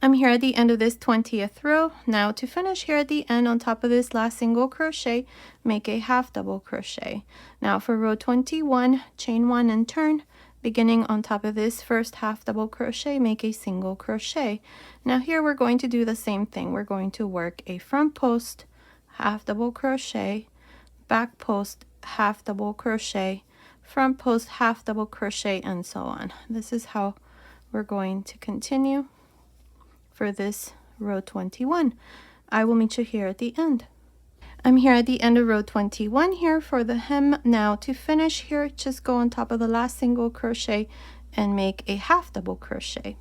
I'm here at the end of this 20th row. Now to finish here at the end, on top of this last single crochet, make a half double crochet. Now for row 21, chain 1 and turn. Beginning on top of this first half double crochet, make a single crochet. Now here we're going to do the same thing. We're going to work a front post half double crochet, back post half double crochet, front post half double crochet, and so on. This is how we're going to continue for this row 21. I will meet you here at the end. I'm here at the end of row 21 here for the hem. Now to finish here, just go on top of the last single crochet and make a half double crochet.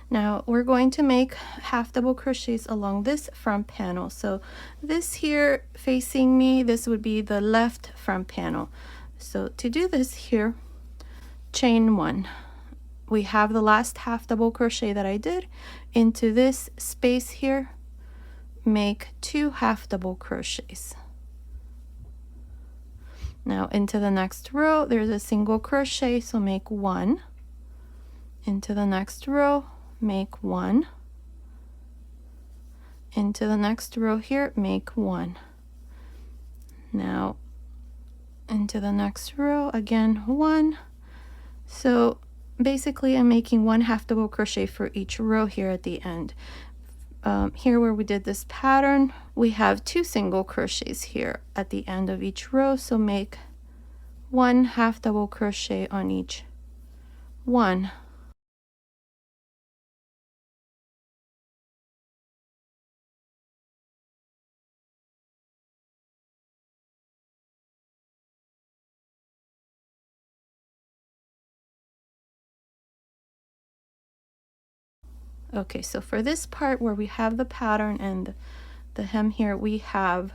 Now we're going to make half double crochets along this front panel. So this here facing me, this would be the left front panel. So to do this here, chain 1. We have the last half double crochet that I did into this space here. Make 2 half double crochets. Now into the next row, there's a single crochet, so make 1. Into the next row, make 1. Into the next row here, make 1. Now into the next row, again 1. So basically I'm making 1 half double crochet for each row here at the end. Here where we did this pattern, we have 2 single crochets here at the end of each row, so make 1 half double crochet on each one. Okay, so for this part where we have the pattern and the hem here, we have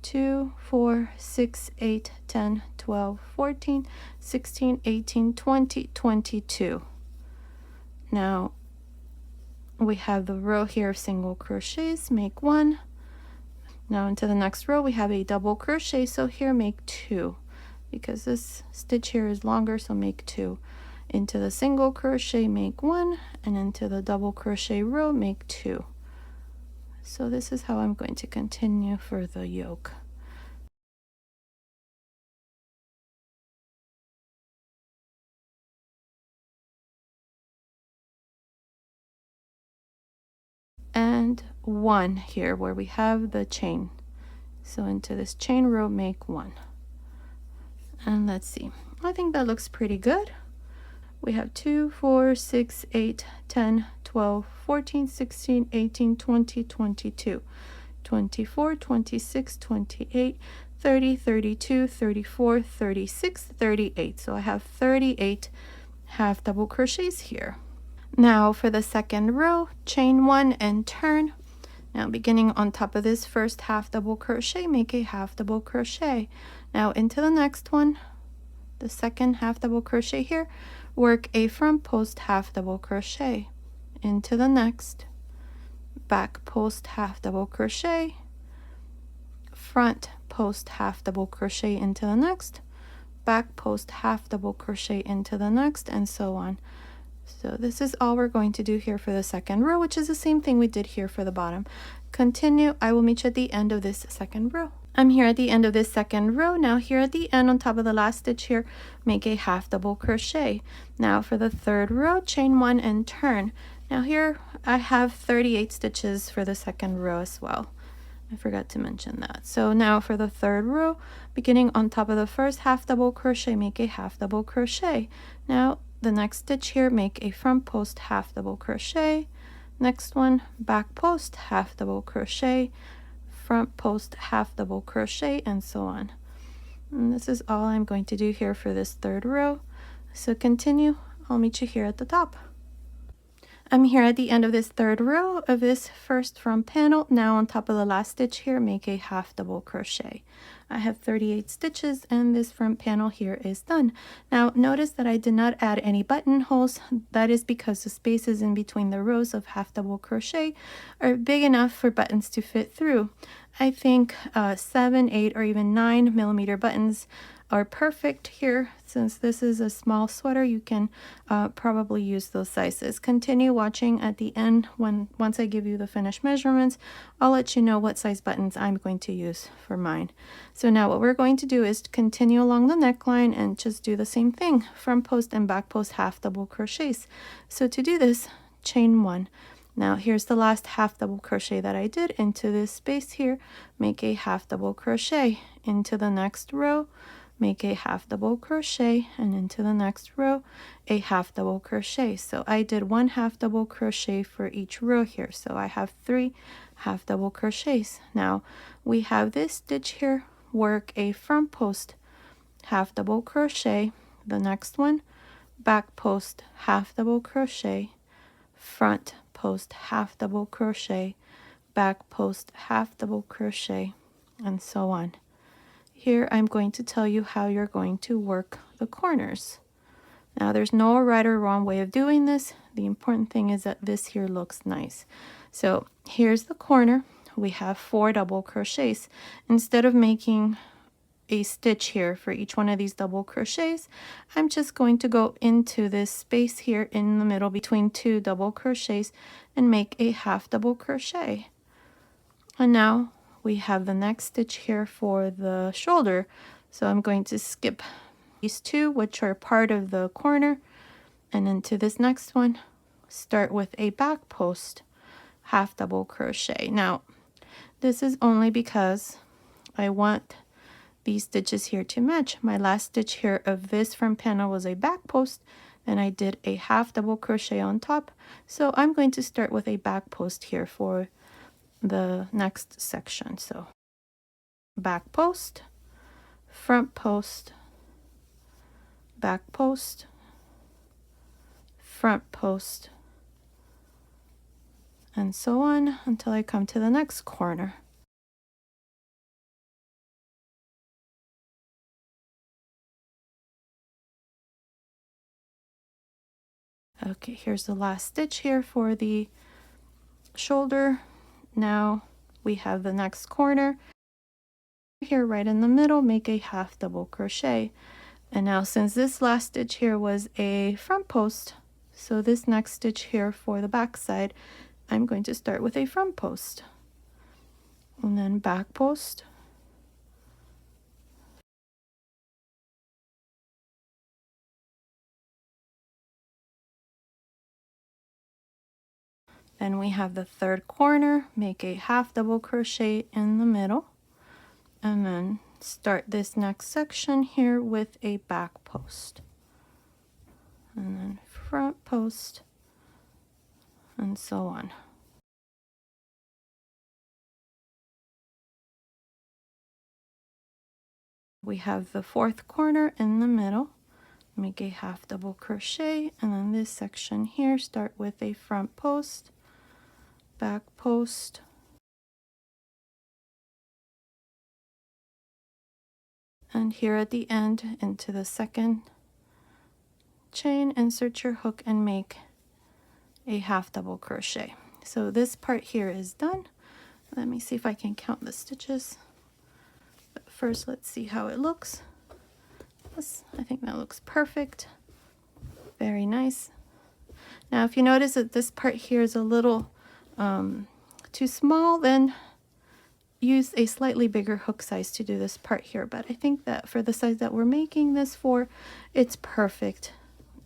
2, 4, 6, 8, 10, 12, 14, 16, 18, 20, 22. Now we have the row here of single crochets, make 1. Now into the next row we have a double crochet, so here make 2 because this stitch here is longer, so make 2. Into the single crochet, make 1, and into the double crochet row, make 2. So this is how I'm going to continue for the yoke. And 1 here where we have the chain. So into this chain row, make 1. And let's see. I think that looks pretty good. We have 2, 4, 6, 8, 10, 12, 14, 16, 18, 20, 22, 24, 26, 28, 30, 32, 34, 36, 38. So I have 38 half double crochets here. Now for the second row, chain 1 and turn. Now beginning on top of this first half double crochet, make a half double crochet. Now into the next one, the second half double crochet here, work a front post half double crochet. Into the next, back post half double crochet, front post half double crochet into the next, back post half double crochet into the next, and so on. So this is all we're going to do here for the second row, which is the same thing we did here for the bottom. Continue. I will meet you at the end of this second row. I'm here at the end of this second row. Now here at the end on top of the last stitch here, make a half double crochet. Now for the third row, chain 1 and turn. Now here I have 38 stitches for the second row as well. I forgot to mention that. So now for the third row, beginning on top of the first half double crochet, make a half double crochet. Now the next stitch here, make a front post half double crochet. Next one, back post half double crochet, front post half double crochet, and so on. And this is all I'm going to do here for this third row. So continue. I'll meet you here at the top. I'm here at the end of this third row of this first front panel. Now on top of the last stitch here, make a half double crochet. I have 38 stitches and this front panel here is done. Now notice that I did not add any buttonholes. That is because the spaces in between the rows of half double crochet are big enough for buttons to fit through. I think 7, 8, or even 9 millimeter buttons are perfect here. Since this is a small sweater, you can probably use those sizes. Continue watching at the end. Once I give you the finished measurements, I'll let you know what size buttons I'm going to use for mine. So now what we're going to do is continue along the neckline and just do the same thing, front post and back post half double crochets. So to do this, chain 1. Now here's the last half double crochet that I did. Into this space here, make a half double crochet. Into the next row, make a half double crochet, and into the next row a half double crochet. So I did 1 half double crochet for each row here, so I have 3 half double crochets. Now we have this stitch here, work a front post half double crochet, the next one back post half double crochet, front post half double crochet, back post half double crochet, and so on. Here I'm going to tell you how you're going to work the corners. Now there's no right or wrong way of doing this. The important thing is that this here looks nice. So here's the corner. We have 4 double crochets. Instead of making a stitch here for each one of these double crochets. I'm just going to go into this space here in the middle between two double crochets and make a half double crochet. And now we have the next stitch here for the shoulder. So I'm going to skip these two, which are part of the corner, and into this next one, start with a back post half double crochet. Now, this is only because I want these stitches here to match. My last stitch here of this front panel was a back post, and I did a half double crochet on top. So I'm going to start with a back post here for the next section. So back post, front post, back post, front post, and so on until I come to the next corner. Okay, here's the last stitch here for the shoulder. Now we have the next corner. Here right in the middle, make a half double crochet. And now since this last stitch here was a front post, so this next stitch here for the back side, I'm going to start with a front post. And then back post. Then we have the third corner, make a half double crochet in the middle, and then start this next section here with a back post, and then front post, and so on. We have the fourth corner in the middle, make a half double crochet, and then this section here, start with a front post, back post, and here at the end into the second chain, insert your hook and make a half double crochet. So this part here is done. Let me see if I can count the stitches. But first, let's see how it looks. Yes, I think that looks perfect. Very nice. Now, if you notice that this part here is a little too small, then use a slightly bigger hook size to do this part here. But I think that for the size that we're making this for, it's perfect.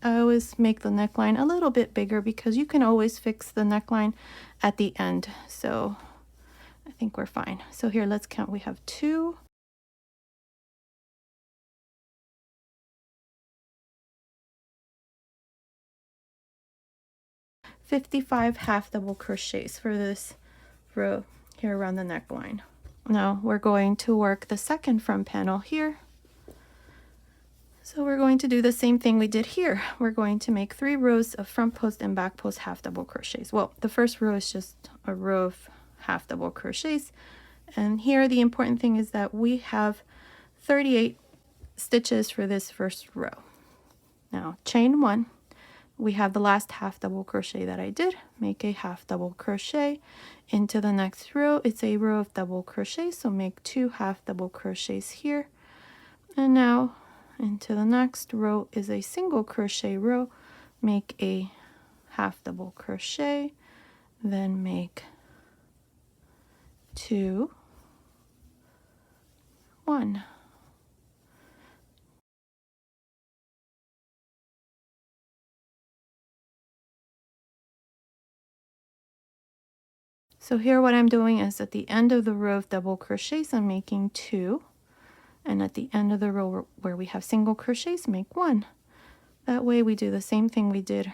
I always make the neckline a little bit bigger because you can always fix the neckline at the end. So I think we're fine. So here, let's count. We have 2, 55 half double crochets for this row here around the neckline. Now we're going to work the second front panel here. So we're going to do the same thing we did here. We're going to make 3 rows of front post and back post half double crochets. Well, the first row is just a row of half double crochets. And here the important thing is that we have 38 stitches for this first row. Now chain 1. We have the last half double crochet that I did, make a half double crochet into the next row. It's a row of double crochets, so make 2 half double crochets here. And now into the next row is a single crochet row, make a half double crochet, then make 2, 1. So here what I'm doing is at the end of the row of double crochets, I'm making 2. And at the end of the row where we have single crochets, make 1. That way we do the same thing we did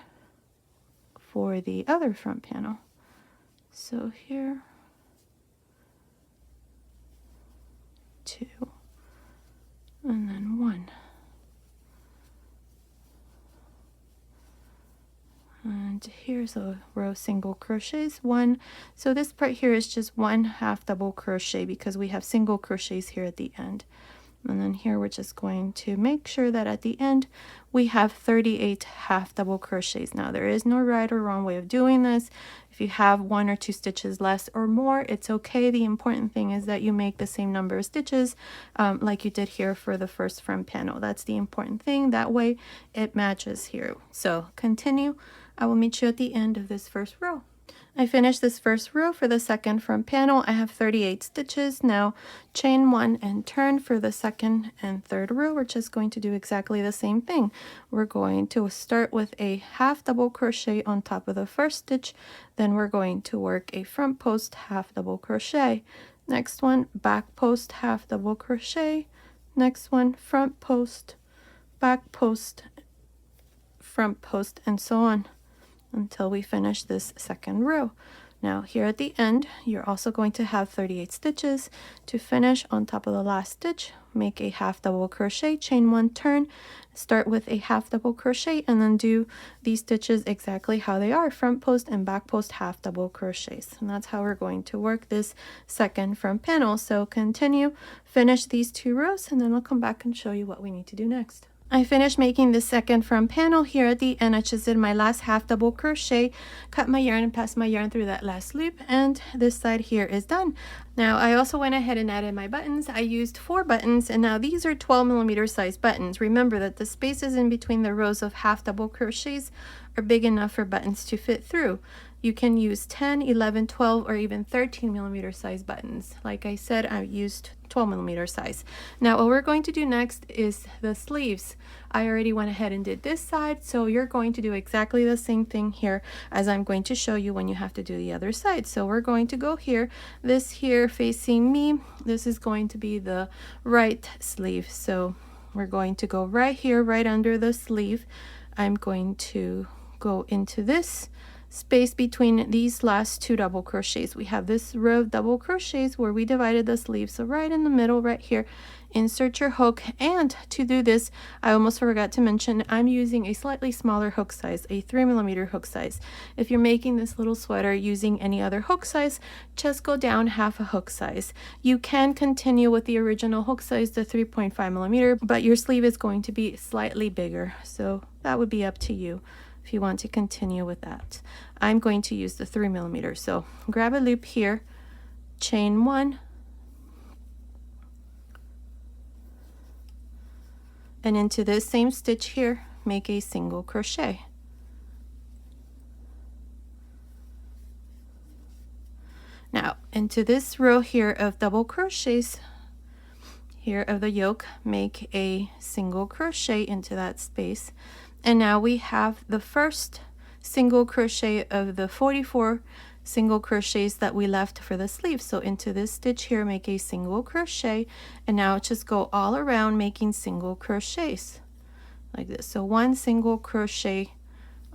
for the other front panel. So here, 2, and then 1. And here's a row of single crochets, 1. So this part here is just 1 half double crochet because we have single crochets here at the end. And then here we're just going to make sure that at the end we have 38 half double crochets. Now there is no right or wrong way of doing this. If you have 1 or 2 stitches less or more, it's okay. The important thing is that you make the same number of stitches like you did here for the first front panel. That's the important thing. That way it matches here. So continue. I will meet you at the end of this first row. I finished this first row for the second front panel. I have 38 stitches. Now chain 1 and turn for the second and third row. We're just going to do exactly the same thing. We're going to start with a half double crochet on top of the first stitch. Then we're going to work a front post half double crochet. Next one, back post half double crochet. Next one, front post, back post, front post, and so on until we finish this second row. Now here at the end, you're also going to have 38 stitches. To finish on top of the last stitch, make a half double crochet, chain 1, turn, start with a half double crochet, and then do these stitches exactly how they are, front post and back post half double crochets. And that's how we're going to work this second front panel. So continue, finish these 2 rows, and then I'll come back and show you what we need to do next. I finished making the second front panel. Here at the end, I just did my last half double crochet, cut my yarn and passed my yarn through that last loop, and this side here is done. Now I also went ahead and added my buttons. I used 4 buttons, and now these are 12mm size buttons. Remember that the spaces in between the rows of half double crochets are big enough for buttons to fit through. You can use 10, 11, 12, or even 13mm size buttons. Like I said, I used 12mm size. Now what we're going to do next is the sleeves. I already went ahead and did this side, so you're going to do exactly the same thing here as I'm going to show you when you have to do the other side. So we're going to go here, this here facing me, this is going to be the right sleeve. So we're going to go right here, right under the sleeve. I'm going to go into this space between these last 2 double crochets. We have this row of double crochets where we divided the sleeve. So right in the middle, right here, insert your hook. And to do this, I almost forgot to mention, I'm using a slightly smaller hook size, a 3mm hook size. If you're making this little sweater using any other hook size, just go down half a hook size. You can continue with the original hook size, the 3.5mm, but your sleeve is going to be slightly bigger. So that would be up to you if you want to continue with that. I'm going to use the 3mm. So grab a loop here, chain 1, and into this same stitch here, make a single crochet. Now into this row here of double crochets here of the yoke, make a single crochet into that space. And now we have the first single crochet of the 44 single crochets that we left for the sleeve. So into this stitch here, make a single crochet, and now just go all around making single crochets like this. So 1 single crochet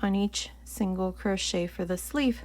on each single crochet for the sleeve.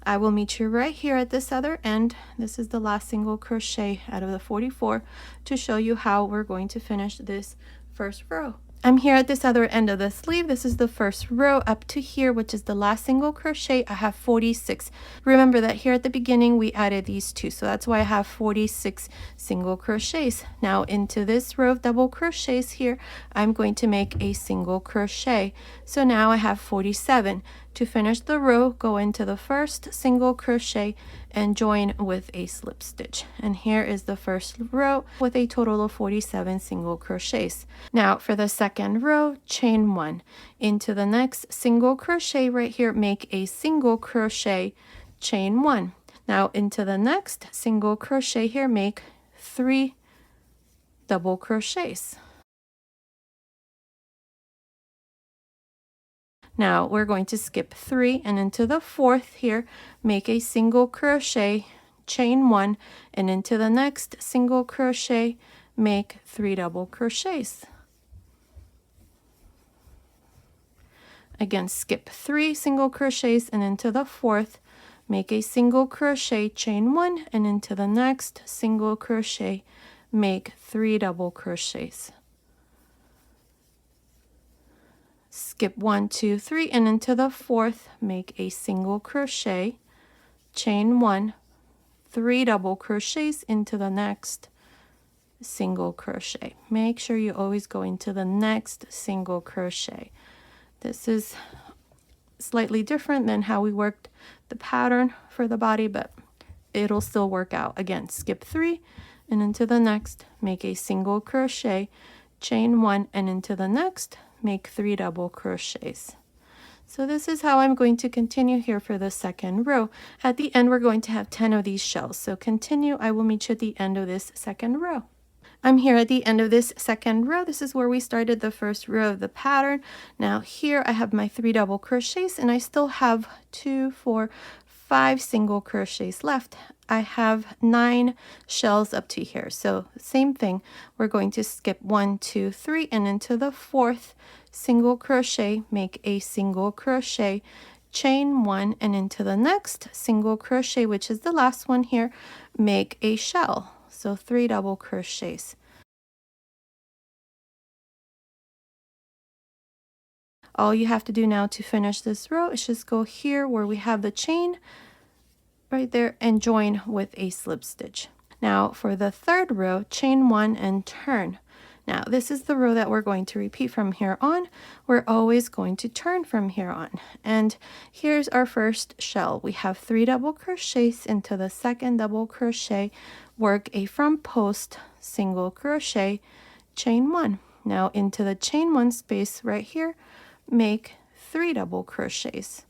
I will meet you right here at this other end. This is the last single crochet out of the 44 to show you how we're going to finish this first row. I'm here at this other end of the sleeve. This is the first row up to here, which is the last single crochet. I have 46. Remember that here at the beginning we added these 2, so that's why I have 46 single crochets. Now into this row of double crochets here, I'm going to make a single crochet. So now I have 47. To finish the row, go into the first single crochet and join with a slip stitch. And here is the first row with a total of 47 single crochets. Now for the second row, chain 1. Into the next single crochet right here, make a single crochet, chain 1. Now into the next single crochet here, make 3 double crochets. Now we're going to skip 3 and into the 4th here, make a single crochet, chain 1, and into the next single crochet, make 3 double crochets. Again, skip 3 single crochets and into the 4th, make a single crochet, chain 1, and into the next single crochet, make 3 double crochets. Skip 1, 2, 3, and into the 4th, make a single crochet, chain 1, 3 double crochets into the next single crochet. Make sure you always go into the next single crochet. This is slightly different than how we worked the pattern for the body, but it'll still work out. Again, skip 3 and into the next, make a single crochet, chain 1, and into the next, make 3 double crochets. So this is how I'm going to continue here for the second row. At the end, we're going to have 10 of these shells. So continue. I will meet you at the end of this second row. I'm here at the end of this second row. This is where we started the first row of the pattern. Now here I have my 3 double crochets, and I still have 2, 4, 5 single crochets left. I have 9 shells up to here. So same thing. We're going to skip 1, 2, 3, and into the 4th single crochet, make a single crochet, chain 1, and into the next single crochet, which is the last one here, make a shell. So 3 double crochets. All you have to do now to finish this row is just go here where we have the chain right there and join with a slip stitch. Now for the third row, chain 1 and turn. Now this is the row that we're going to repeat from here on. We're always going to turn from here on. And here's our first shell. We have 3 double crochets into the second double crochet, work a front post single crochet, chain 1. Now into the chain 1 space right here, make 3 double crochets.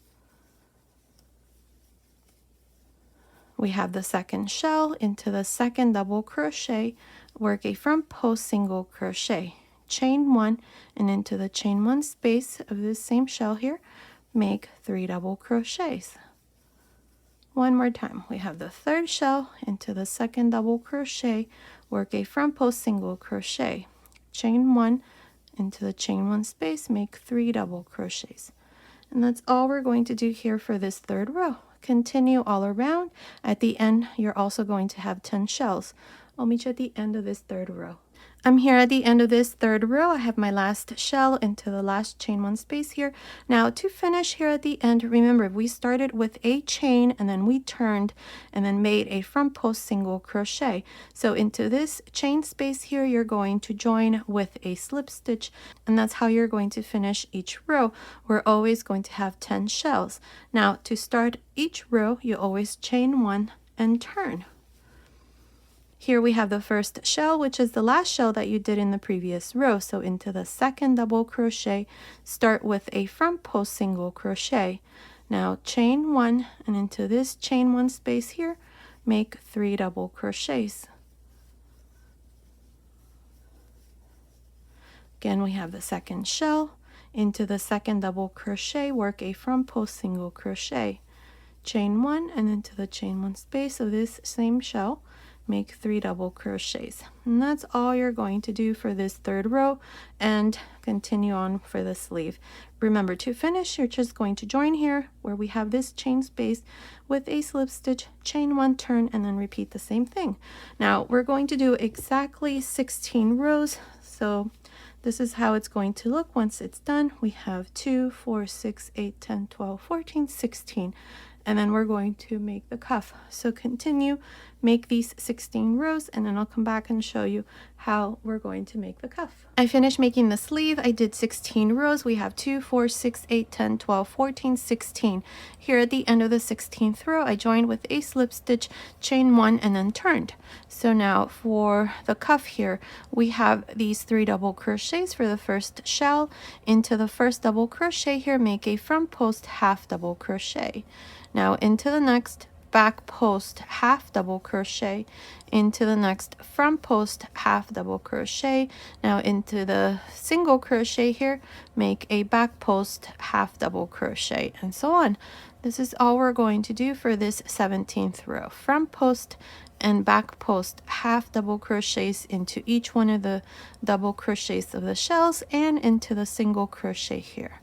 We have the second shell, into the second double crochet, work a front post single crochet, chain 1, and into the chain 1 space of this same shell here, make 3 double crochets. One more time. We have the third shell, into the second double crochet, work a front post single crochet, chain 1, into the chain 1 space, make 3 double crochets. And that's all we're going to do here for this third row. Continue all around. At the end, you're also going to have 10 shells. I'll meet you at the end of this third row. I'm here at the end of this third row. I have my last shell into the last chain 1 space here. Now to finish here at the end, remember we started with a chain and then we turned and then made a front post single crochet. So into this chain space here, you're going to join with a slip stitch, and that's how you're going to finish each row. We're always going to have 10 shells. Now to start each row, you always chain 1 and turn. Here we have the first shell, which is the last shell that you did in the previous row. So into the second double crochet, start with a front post single crochet. Now chain 1, and into this chain 1 space here, make 3 double crochets. Again, we have the second shell, into the second double crochet, work a front post single crochet, chain 1, and into the chain 1 space of this same shell, make 3 double crochets. And that's all you're going to do for this third row, and continue on for the sleeve. Remember, to finish, you're just going to join here where we have this chain space with a slip stitch, chain 1, turn, and then repeat the same thing. Now we're going to do exactly 16 rows. So this is how it's going to look once it's done. We have 2, 4, 6, 8, 10, 12, 14, 16. And then we're going to make the cuff. So continue, make these 16 rows, and then I'll come back and show you how we're going to make the cuff. I finished making the sleeve. I did 16 rows. We have 2, 4, 6, 8, 10, 12, 14, 16. Here at the end of the 16th row, I joined with a slip stitch, chain 1, and then turned. So now for the cuff here, we have these 3 double crochets for the first shell. Into the first double crochet here, make a front post half double crochet. Now into the next back post half double crochet, into the next front post half double crochet. Now into the single crochet here, make a back post half double crochet, and so on. This is all we're going to do for this 17th row. Front post and back post half double crochets into each one of the double crochets of the shells and into the single crochet here.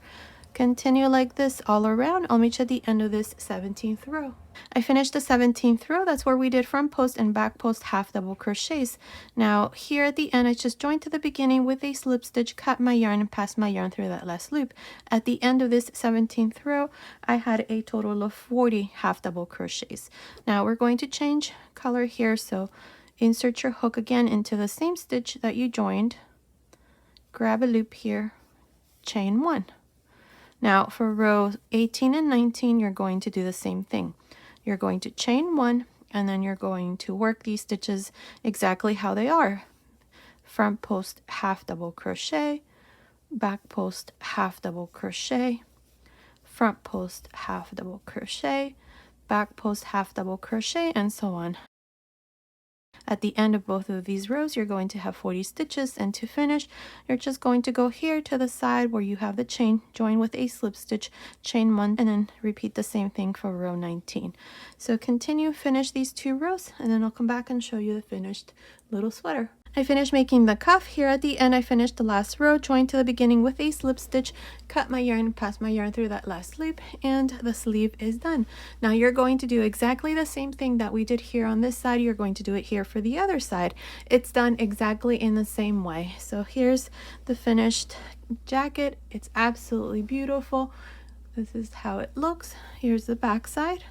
Continue like this all around. I'll meet you at the end of this 17th row. I finished the 17th row. That's where we did front post and back post half double crochets. Now here at the end, I just joined to the beginning with a slip stitch, cut my yarn, and passed my yarn through that last loop. At the end of this 17th row, I had a total of 40 half double crochets. Now we're going to change color here. So insert your hook again into the same stitch that you joined, grab a loop here, chain 1. Now for row 18 and 19, you're going to do the same thing. You're going to chain 1, and then you're going to work these stitches exactly how they are. Front post half double crochet, back post half double crochet, front post half double crochet, back post half double crochet, and so on. At the end of both of these rows, you're going to have 40 stitches, and to finish, you're just going to go here to the side where you have the chain, join with a slip stitch, chain 1, and then repeat the same thing for row 19. So continue, finish these 2 rows, and then I'll come back and show you the finished little sweater. I finished making the cuff. Here at the end, I finished the last row, joined to the beginning with a slip stitch, cut my yarn, pass my yarn through that last loop, and the sleeve is done. Now you're going to do exactly the same thing that we did here on this side. You're going to do it here for the other side. It's done exactly in the same way. So here's the finished jacket. It's absolutely beautiful. This is how it looks. Here's the back side,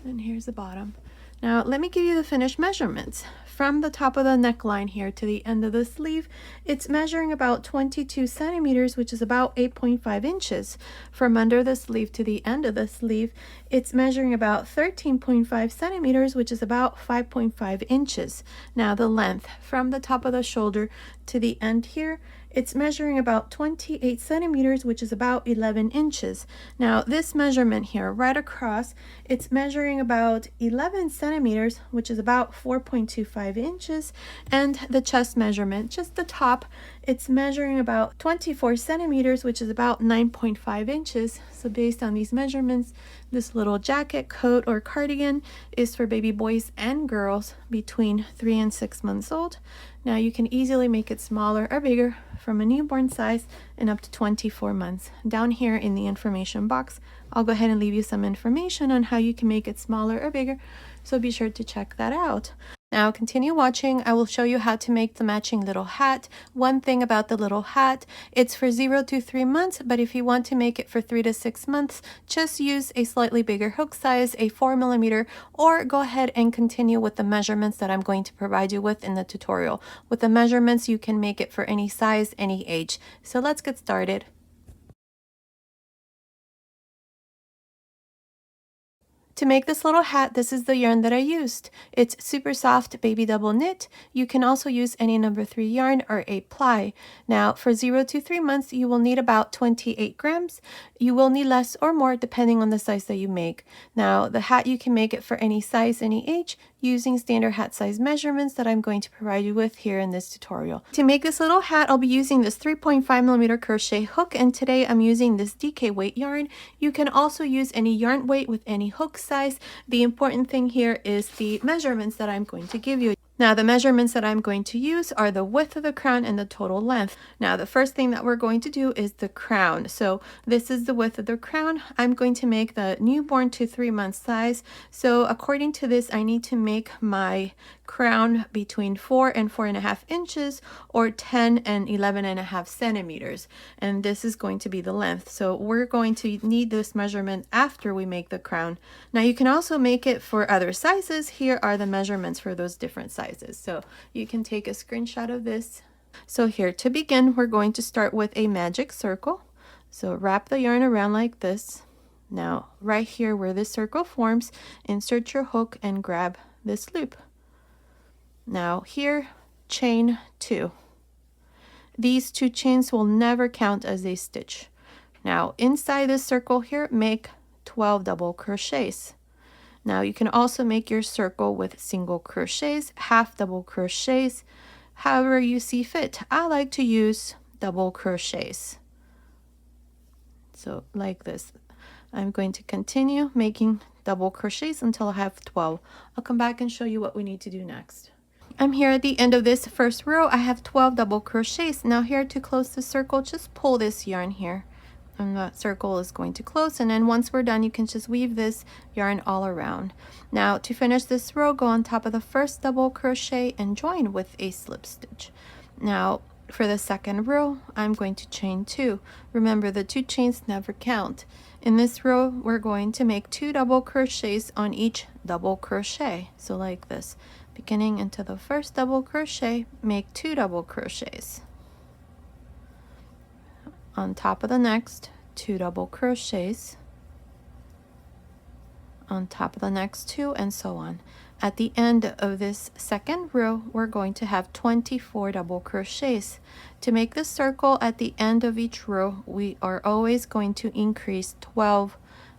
and here's the bottom. Now let me give you the finished measurements. From the top of the neckline here to the end of the sleeve, it's measuring about 22 centimeters, which is about 8.5 inches. From under the sleeve to the end of the sleeve, it's measuring about 13.5 centimeters, which is about 5.5 inches. Now the length from the top of the shoulder to the end here, it's measuring about 28 centimeters, which is about 11 inches. Now this measurement here right across, it's measuring about 11 centimeters, which is about 4.25 inches. And the chest measurement, just the top, it's measuring about 24 centimeters, which is about 9.5 inches. So based on these measurements, this little jacket, coat, or cardigan is for baby boys and girls between 3 and 6 months old. Now you can easily make it smaller or bigger from a newborn size and up to 24 months. Down here in the information box, I'll go ahead and leave you some information on how you can make it smaller or bigger, so be sure to check that out. Now continue watching. I will show you how to make the matching little hat. One thing about the little hat, it's for 0 to 3 months, but if you want to make it for 3 to 6 months, just use a slightly bigger hook size, a 4mm, or go ahead and continue with the measurements that I'm going to provide you with in the tutorial. With the measurements, you can make it for any size, any age. So let's get started. To make this little hat, this is the yarn that I used. It's super soft baby double knit. You can also use any number 3 yarn or a ply. Now for 0 to 3 months, you will need about 28 grams. You will need less or more depending on the size that you make. Now the hat, you can make it for any size, any age, using standard hat size measurements that I'm going to provide you with here in this tutorial. To make this little hat, I'll be using this 3.5mm crochet hook, and today I'm using this DK weight yarn. You can also use any yarn weight with any hook size. The important thing here is the measurements that I'm going to give you. Now the measurements that I'm going to use are the width of the crown and the total length. Now the first thing that we're going to do is the crown. So this is the width of the crown. I'm going to make the newborn to 3 month size. So according to this, I need to make my crown between 4 and 4.5 inches, or 10 and 11.5 centimeters. And this is going to be the length. So we're going to need this measurement after we make the crown. Now you can also make it for other sizes. Here are the measurements for those different sizes. So you can take a screenshot of this. So here, to begin, we're going to start with a magic circle. So wrap the yarn around like this. Now right here where this circle forms, insert your hook and grab this loop. Now here, chain 2. These 2 chains will never count as a stitch. Now inside this circle here, make 12 double crochets. Now you can also make your circle with single crochets, half double crochets, however you see fit. I like to use double crochets. So like this. I'm going to continue making double crochets until I have 12. I'll come back and show you what we need to do next. I'm here at the end of this first row. I have 12 double crochets. Now here, to close the circle, just pull this yarn here, and that circle is going to close. And then once we're done, you can just weave this yarn all around. Now to finish this row, go on top of the first double crochet and join with a slip stitch. Now for the second row, I'm going to chain 2. Remember, the 2 chains never count. In this row, we're going to make 2 double crochets on each double crochet. So like this. Beginning into the first double crochet, make 2 double crochets. On top of the next, 2 double crochets. On top of the next 2, and so on. At the end of this second row, we're going to have 24 double crochets. To make this circle at the end of each row, we are always going to increase 12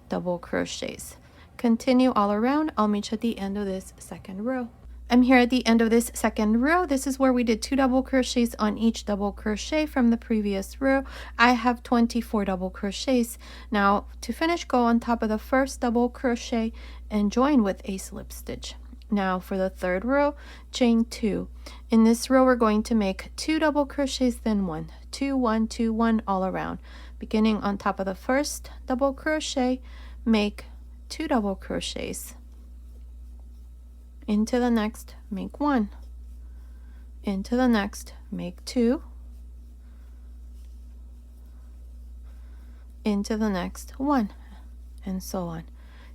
double crochets. Continue all around. I'll meet you at the end of this second row. I'm here at the end of this second row. This is where we did 2 double crochets on each double crochet from the previous row. I have 24 double crochets. Now to finish, go on top of the first double crochet and join with a slip stitch. Now for the third row, chain 2. In this row, we're going to make 2 double crochets, then 1, 2, 1, 2, 1 all around. Beginning on top of the first double crochet, make 2 double crochets. Into the next, make 1. Into the next, make 2. Into the next, 1, and so on.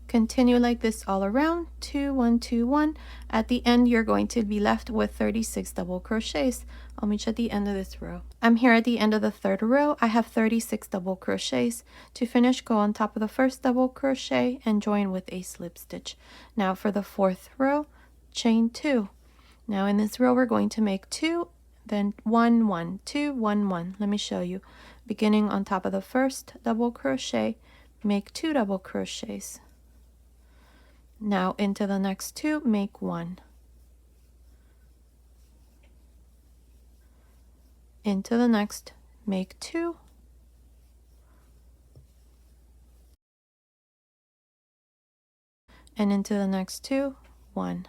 Continue like this all around. 2, 1, 2, 1. At the end, you're going to be left with 36 double crochets. I'll meet you at the end of this row. I'm here at the end of the third row. I have 36 double crochets. To finish, go on top of the first double crochet and join with a slip stitch. Now for the fourth row, chain 2. Now in this row, we're going to make 2, then 1, 1, 2, 1, 1. Let me show you. Beginning on top of the first double crochet, make 2 double crochets. Now into the next 2, make 1. Into the next, make 2. And into the next 2, 1.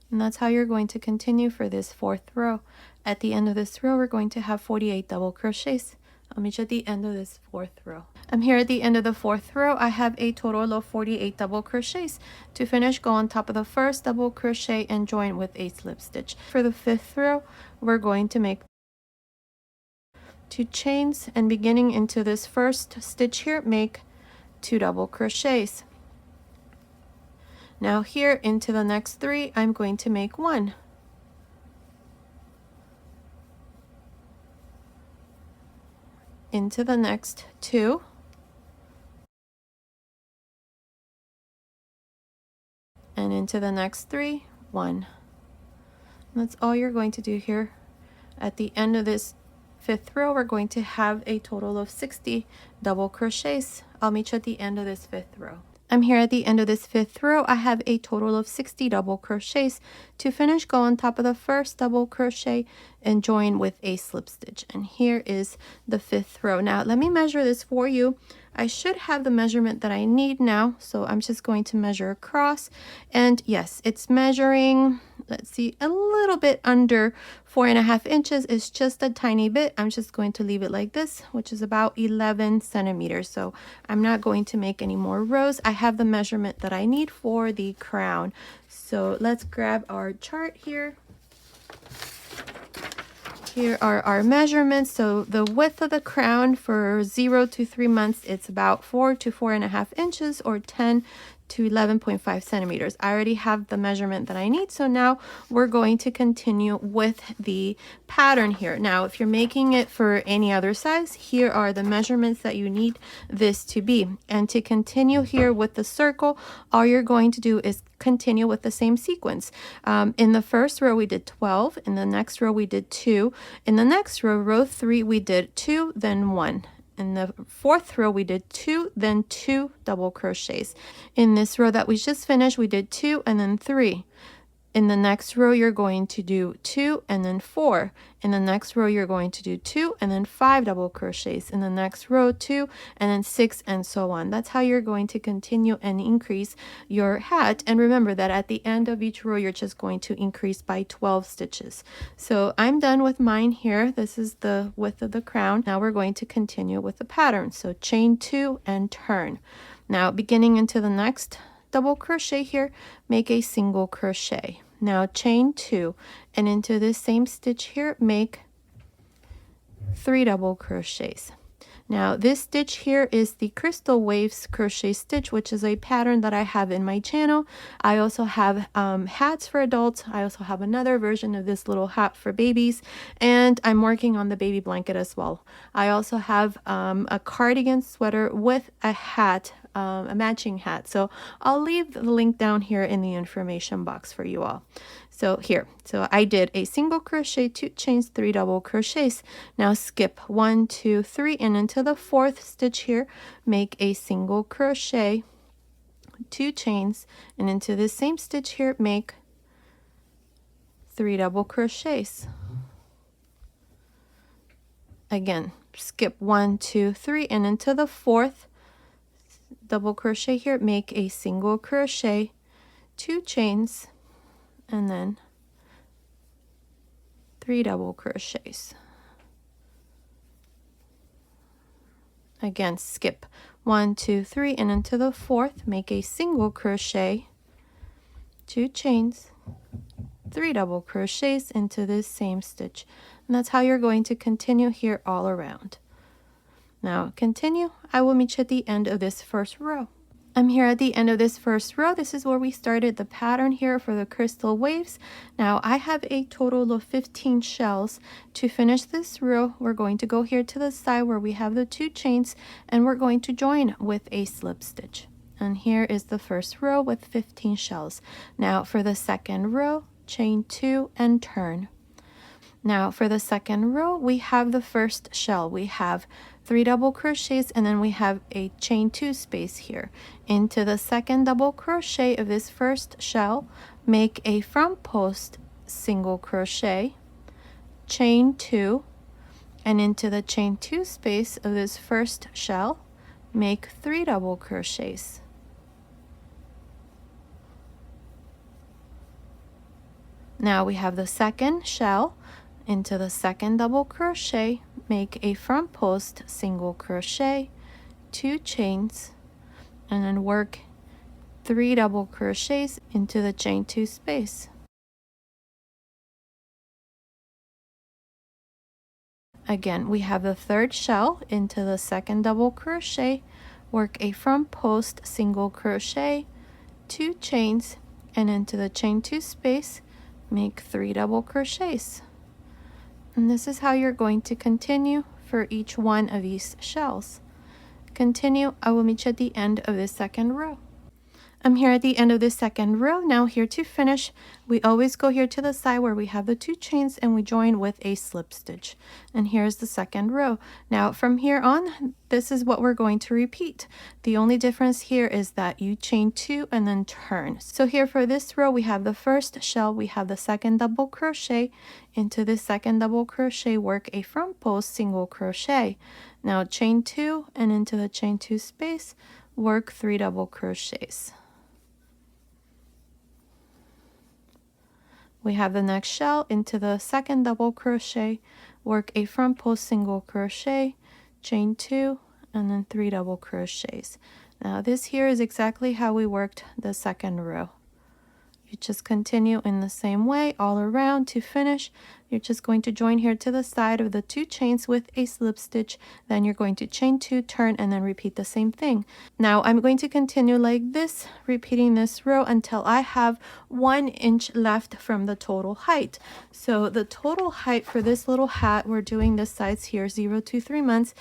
And that's how you're going to continue for this fourth row. At the end of this row, we're going to have 48 double crochets. I'll meet you at the end of this fourth row. I'm here at the end of the fourth row. I have a total of 48 double crochets. To finish, go on top of the first double crochet and join with a slip stitch. For the fifth row, we're going to make 2 chains, and beginning into this first stitch here, make 2 double crochets. Now here into the next 3, I'm going to make 1. Into the next 2. And into the next 3, 1. That's all you're going to do here. At the end of this fifth row, we're going to have a total of 60 double crochets. I'll meet you at the end of this fifth row. I'm here at the end of this fifth row. I have a total of 60 double crochets. To finish, go on top of the first double crochet and join with a slip stitch. And here is the fifth row. Now let me measure this for you. I should have the measurement that I need now, so I'm just going to measure across. And yes, it's measuring, let's see, a little bit under 4.5 inches. It's just a tiny bit. I'm just going to leave it like this, which is about 11 centimeters. So I'm not going to make any more rows. I have the measurement that I need for the crown. So let's grab our chart here. Here are our measurements. So the width of the crown for 0 to 3 months, it's about 4 to 4.5 inches, or 10 to 11.5 centimeters. I already have the measurement that I need. So now we're going to continue with the pattern here. Now, if you're making it for any other size, here are the measurements that you need this to be. And to continue here with the circle, all you're going to do is continue with the same sequence. In the first row, we did 12. In the next row, we did 2. In the next row, row 3, we did 2, then 1. In the fourth row, we did 2, then 2 double crochets. In this row that we just finished, we did 2 and then 3. In the next row, you're going to do 2 and then 4. In the next row, you're going to do 2 and then 5 double crochets. In the next row, 2 and then 6, and so on. That's how you're going to continue and increase your hat. And remember that at the end of each row, you're just going to increase by 12 stitches. So I'm done with mine here. This is the width of the crown. Now we're going to continue with the pattern. So chain 2 and turn. Now beginning into the next double crochet here, make a single crochet. Now chain 2, and into this same stitch here, make 3 double crochets. Now this stitch here is the Crystal Waves crochet stitch, which is a pattern that I have in my channel. I also have hats for adults. I also have another version of this little hat for babies, and I'm working on the baby blanket as well. I also have a cardigan sweater with a hat, a matching hat. So I'll leave the link down here in the information box for you all. So here, so I did a single crochet, 2 chains, 3 double crochets. Now skip 1, 2, 3, and into the 4th stitch here, make a single crochet, 2 chains, and into this same stitch here, make 3 double crochets. Again, skip 1, 2, 3, and into the 4th double crochet here, make a single crochet, 2 chains, and then 3 double crochets. Again, skip 1, 2, 3, and into the 4th, make a single crochet, 2 chains, 3 double crochets into this same stitch. And that's how you're going to continue here all around. Now continue. I will meet you at the end of this first row. I'm here at the end of this first row. This is where we started the pattern here for the Crystal Waves. Now I have a total of 15 shells. To finish this row, we're going to go here to the side where we have the 2 chains, and we're going to join with a slip stitch. And here is the first row with 15 shells. Now for the second row, chain 2 and turn. Now for the second row, we have the first shell. We have 3 double crochets, and then we have a chain 2 space here. Into the second double crochet of this first shell, make a front post single crochet, chain 2, and into the chain 2 space of this first shell, make 3 double crochets. Now we have the second shell. Into the second double crochet, make a front post single crochet, 2 chains, and then work 3 double crochets into the chain 2 space. Again, we have the third shell. Into the second double crochet, work a front post single crochet, 2 chains, and into the chain 2 space, make 3 double crochets. And this is how you're going to continue for each one of these shells. Continue. I will meet you at the end of this second row. I'm here at the end of this second row. Now here to finish, we always go here to the side where we have the 2 chains, and we join with a slip stitch. And here's the second row. Now from here on, this is what we're going to repeat. The only difference here is that you chain 2 and then turn. So here for this row, we have the first shell, we have the second double crochet. Into the second double crochet, work a front post single crochet. Now chain 2, and into the chain 2 space, work 3 double crochets. We have the next shell. Into the second double crochet, work a front post single crochet, chain 2, and then 3 double crochets. Now this here is exactly how we worked the second row. You just continue in the same way all around. To finish, you're just going to join here to the side of the 2 chains with a slip stitch. Then you're going to chain 2, turn, and then repeat the same thing. Now I'm going to continue like this, repeating this row until I have 1 inch left from the total height. So the total height for this little hat, we're doing this size here, 0 to 3 months.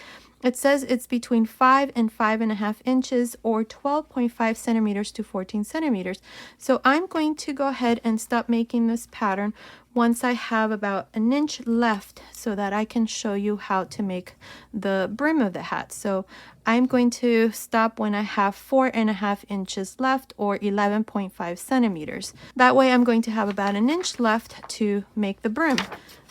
It says it's between 5 and 5.5 inches, or 12.5 centimeters to 14 centimeters. So I'm going to go ahead and stop making this pattern once I have about an inch left, so that I can show you how to make the brim of the hat. So I'm going to stop when I have 4.5 inches left, or 11.5 centimeters. That way I'm going to have about an inch left to make the brim.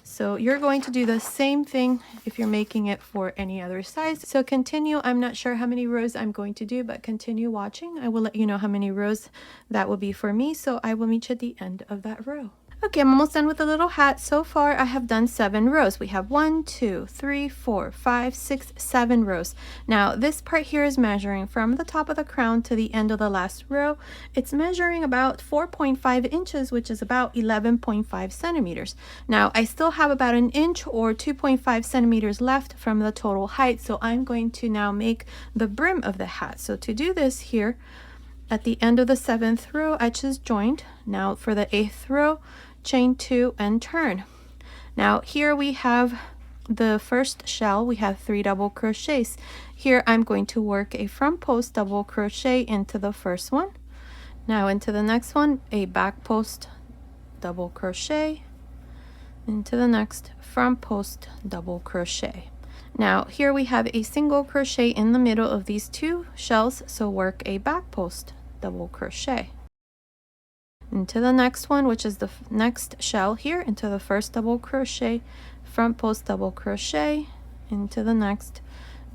So you're going to do the same thing if you're making it for any other size. So continue. I'm not sure how many rows I'm going to do, but continue watching. I will let you know how many rows that will be for me. So I will meet you at the end of that row. Okay, I'm almost done with the little hat. So far, I have done 7 rows. We have 1, 2, 3, 4, 5, 6, 7 rows. Now, this part here is measuring from the top of the crown to the end of the last row. It's measuring about 4.5 inches, which is about 11.5 centimeters. Now, I still have about an inch or 2.5 centimeters left from the total height, so I'm going to now make the brim of the hat. So to do this here, at the end of the 7th row, I just joined. Now for the 8th row, chain 2 and turn. Now here we have the first shell. We have 3 double crochets. Here I'm going to work a front post double crochet into the first one. Now into the next one, a back post double crochet, into the next front post double crochet. Now here we have a single crochet in the middle of these 2 shells, so work a back post double crochet into the next one, which is the next shell here, into the first double crochet, front post double crochet, into the next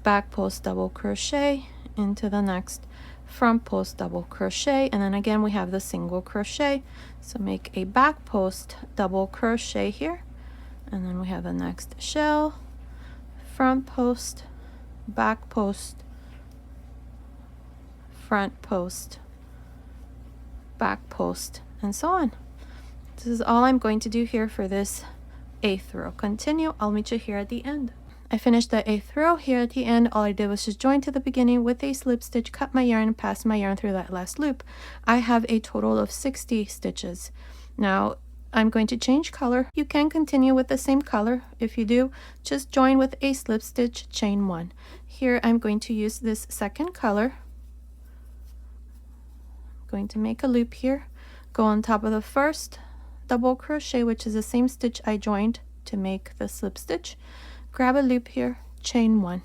back post double crochet, into the next front post double crochet, and then again we have the single crochet, so make a back post double crochet here, and then we have the next shell, front post, back post, front post, back post, and so on. This is all I'm going to do here for this 8th row. Continue. I'll meet you here at the end. I finished the 8th row. Here at the end, all I did was just join to the beginning with a slip stitch, cut my yarn, and pass my yarn through that last loop. I have a total of 60 stitches. Now I'm going to change color. You can continue with the same color. If you do, just join with a slip stitch, chain 1. Here I'm going to use this second color. Going to make a loop here, go on top of the first double crochet, which is the same stitch I joined to make the slip stitch, grab a loop here, chain 1.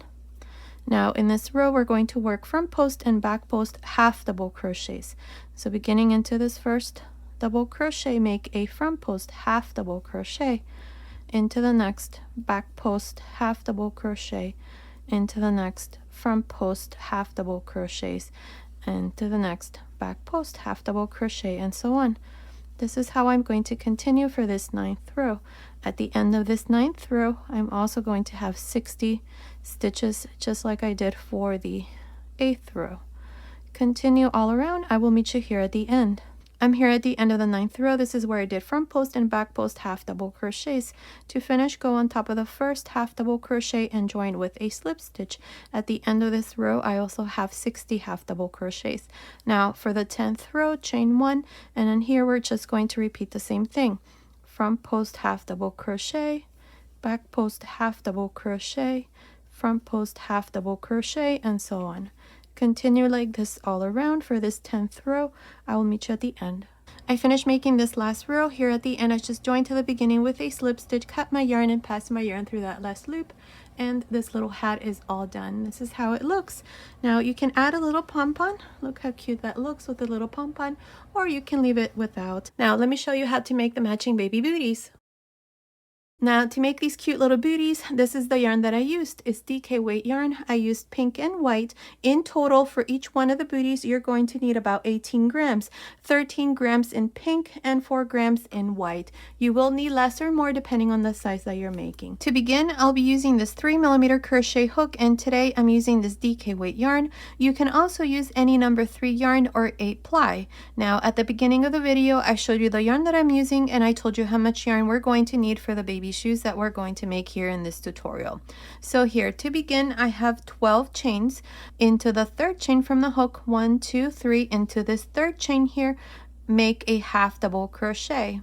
Now in this row we're going to work front post and back post half double crochets. So beginning into this first double crochet, make a front post half double crochet, into the next back post half double crochet, into the next front post half double crochets, and to the next back post half double crochet, and so on. This is how I'm going to continue for this 9th row. At the end of this 9th row, I'm also going to have 60 stitches, just like I did for the 8th row. Continue all around. I will meet you here at the end. I'm here at the end of the 9th row. This is where I did front post and back post half double crochets. To finish, go on top of the first half double crochet and join with a slip stitch. At the end of this row, I also have 60 half double crochets. Now for the 10th row, chain 1, and then here we're just going to repeat the same thing. Front post half double crochet, back post half double crochet, front post half double crochet, and so on. Continue like this all around for this 10th row. I will meet you at the end. I finished making this last row. Here at the end, I just joined to the beginning with a slip stitch, cut my yarn, and passed my yarn through that last loop, and this little hat is all done. This is how it looks. Now you can add a little pom-pom. Look how cute that looks with a little pom-pom, or you can leave it without. Now let me show you how to make the matching baby booties. Now to make these cute little booties, this is the yarn that I used. It's DK weight yarn. I used pink and white. In total, for each one of the booties, you're going to need about 18 grams. 13 grams in pink and 4 grams in white. You will need less or more depending on the size that you're making. To begin, I'll be using this 3mm crochet hook, and today I'm using this DK weight yarn. You can also use any number 3 yarn or 8 ply. Now at the beginning of the video, I showed you the yarn that I'm using, and I told you how much yarn we're going to need for the baby shoes that we're going to make here in this tutorial. So here to begin, I have 12 chains. Into the 3rd chain from the hook, 1, 2, 3, into this 3rd chain here, make a half double crochet,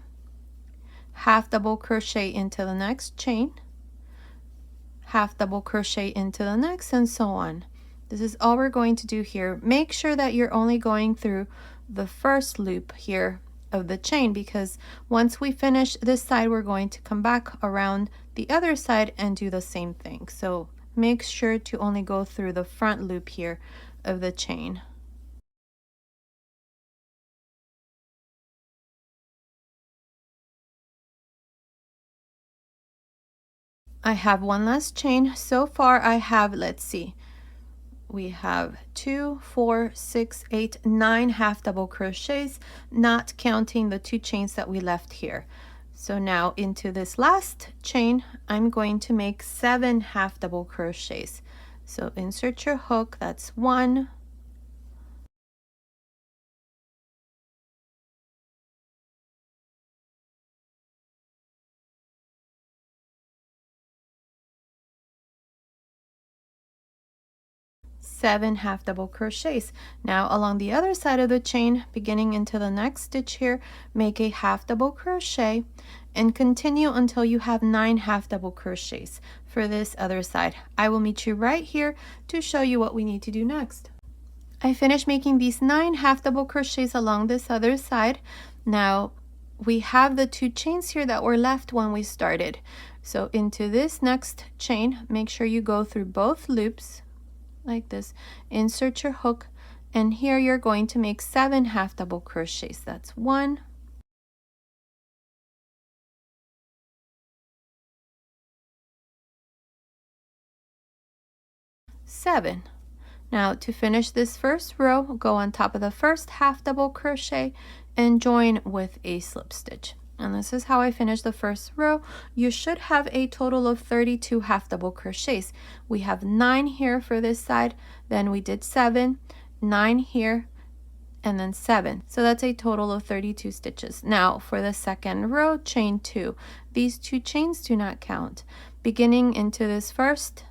half double crochet into the next chain, half double crochet into the next, and so on. This is all we're going to do here. Make sure that you're only going through the first loop here of the chain, because once we finish this side, we're going to come back around the other side and do the same thing. So make sure to only go through the front loop here of the chain. I have one last chain. So far I have, let's see, we have 2, 4, 6, 8, 9 half double crochets, not counting the 2 chains that we left here. So now into this last chain, I'm going to make 7 half double crochets. So insert your hook, that's 1, 7 half double crochets. Now along the other side of the chain, beginning into the next stitch here, make a half double crochet and continue until you have 9 half double crochets for this other side. I will meet you right here to show you what we need to do next. I finished making these 9 half double crochets along this other side. Now we have the 2 chains here that were left when we started. So into this next chain, make sure you go through both loops like this, insert your hook, and here you're going to make 7 half double crochets. That's 1, 7. Now to finish this first row, go on top of the first half double crochet and join with a slip stitch. And this is how I finished the first row. You should have a total of 32 half double crochets. We have 9 here for this side, then we did 7, 9 here, and then 7. So that's a total of 32 stitches. Now for the second row, chain 2. These 2 chains do not count. Beginning into this first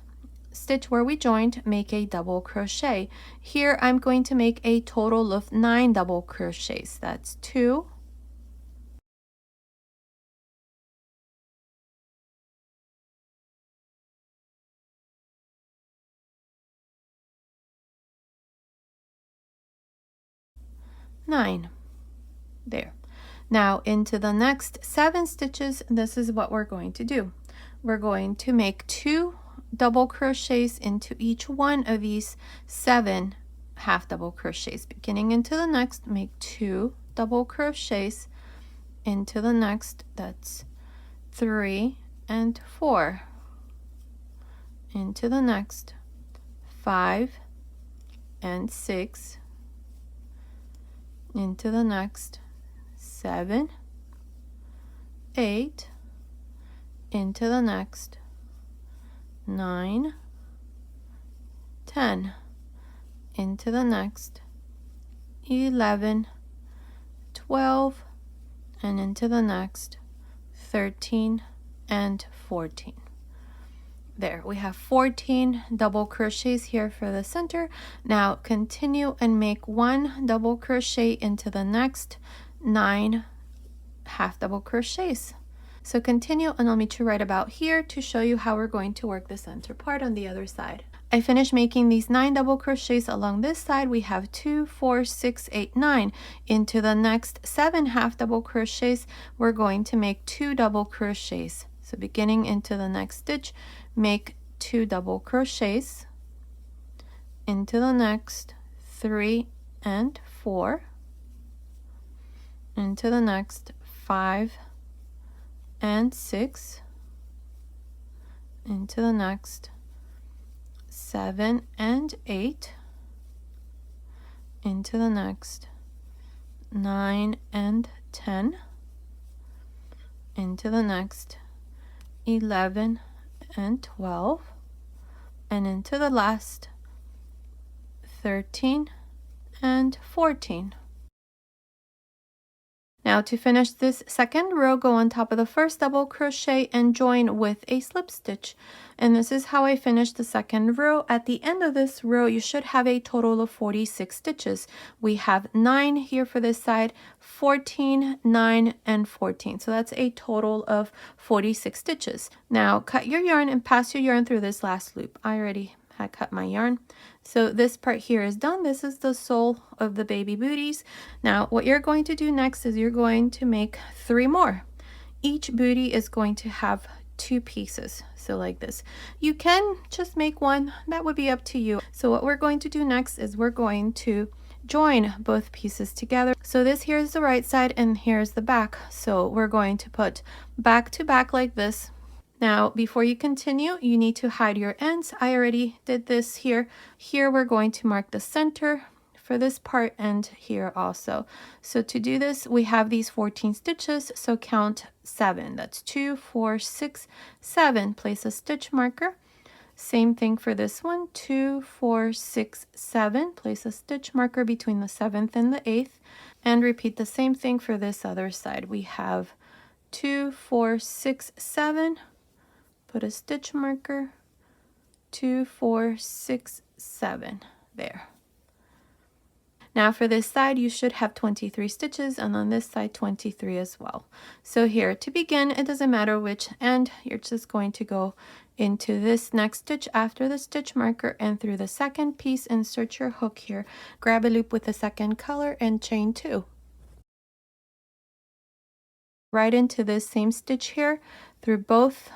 stitch where we joined, make a double crochet. Here I'm going to make a total of 9 double crochets. That's 2, 9. There. Now into the next 7 stitches, this is what we're going to do. We're going to make 2 double crochets into each one of these 7 half double crochets. Beginning into the next, make 2 double crochets into the next, that's 3 and 4. Into the next, 5 and 6. Into the next, 7, 8, into the next, 9, 10, into the next, 11, 12, and into the next, 13 and 14. There, we have 14 double crochets here for the center. Now continue and make 1 double crochet into the next 9 half double crochets. So continue and I'll meet you right about here to show you how we're going to work the center part on the other side. I finished making these 9 double crochets along this side. We have 2, 4, 6, 8, 9. Into the next 7 half double crochets, we're going to make 2 double crochets. So beginning into the next stitch, make 2 double crochets into the next, 3 and 4, into the next, 5 and 6, into the next, 7 and 8, into the next, 9 and 10, into the next, 11 and 12, and into the last, 13 and 14. Now to finish this second row, go on top of the first double crochet and join with a slip stitch. And this is how I finished the second row. At the end of this row, you should have a total of 46 stitches. We have 9 here for this side, 14, 9, and 14. So that's a total of 46 stitches. Now cut your yarn and pass your yarn through this last loop. I already had cut my yarn. So this part here is done. This is the sole of the baby booties. Now what you're going to do next is you're going to make 3 more. Each booty is going to have 2 pieces. So like this. You can just make 1. That would be up to you. So what we're going to do next is we're going to join both pieces together. So this here is the right side and here's the back. So we're going to put back to back like this. Now, before you continue, you need to hide your ends. I already did this here. Here we're going to mark the center for this part and here also. So to do this, we have these 14 stitches, so count 7. That's 2, 4, 6, 7. Place a stitch marker. Same thing for this one, 2, 4, 6, 7. Place a stitch marker between the 7th and the 8th, and repeat the same thing for this other side. We have 2, 4, 6, 7. Put a stitch marker, 2, 4, 6, 7. There. Now for this side, you should have 23 stitches, and on this side 23 as well. So here, to begin, it doesn't matter which end, you're just going to go into this next stitch after the stitch marker and through the second piece, insert your hook here, grab a loop with the second color and chain 2. Right into this same stitch here through both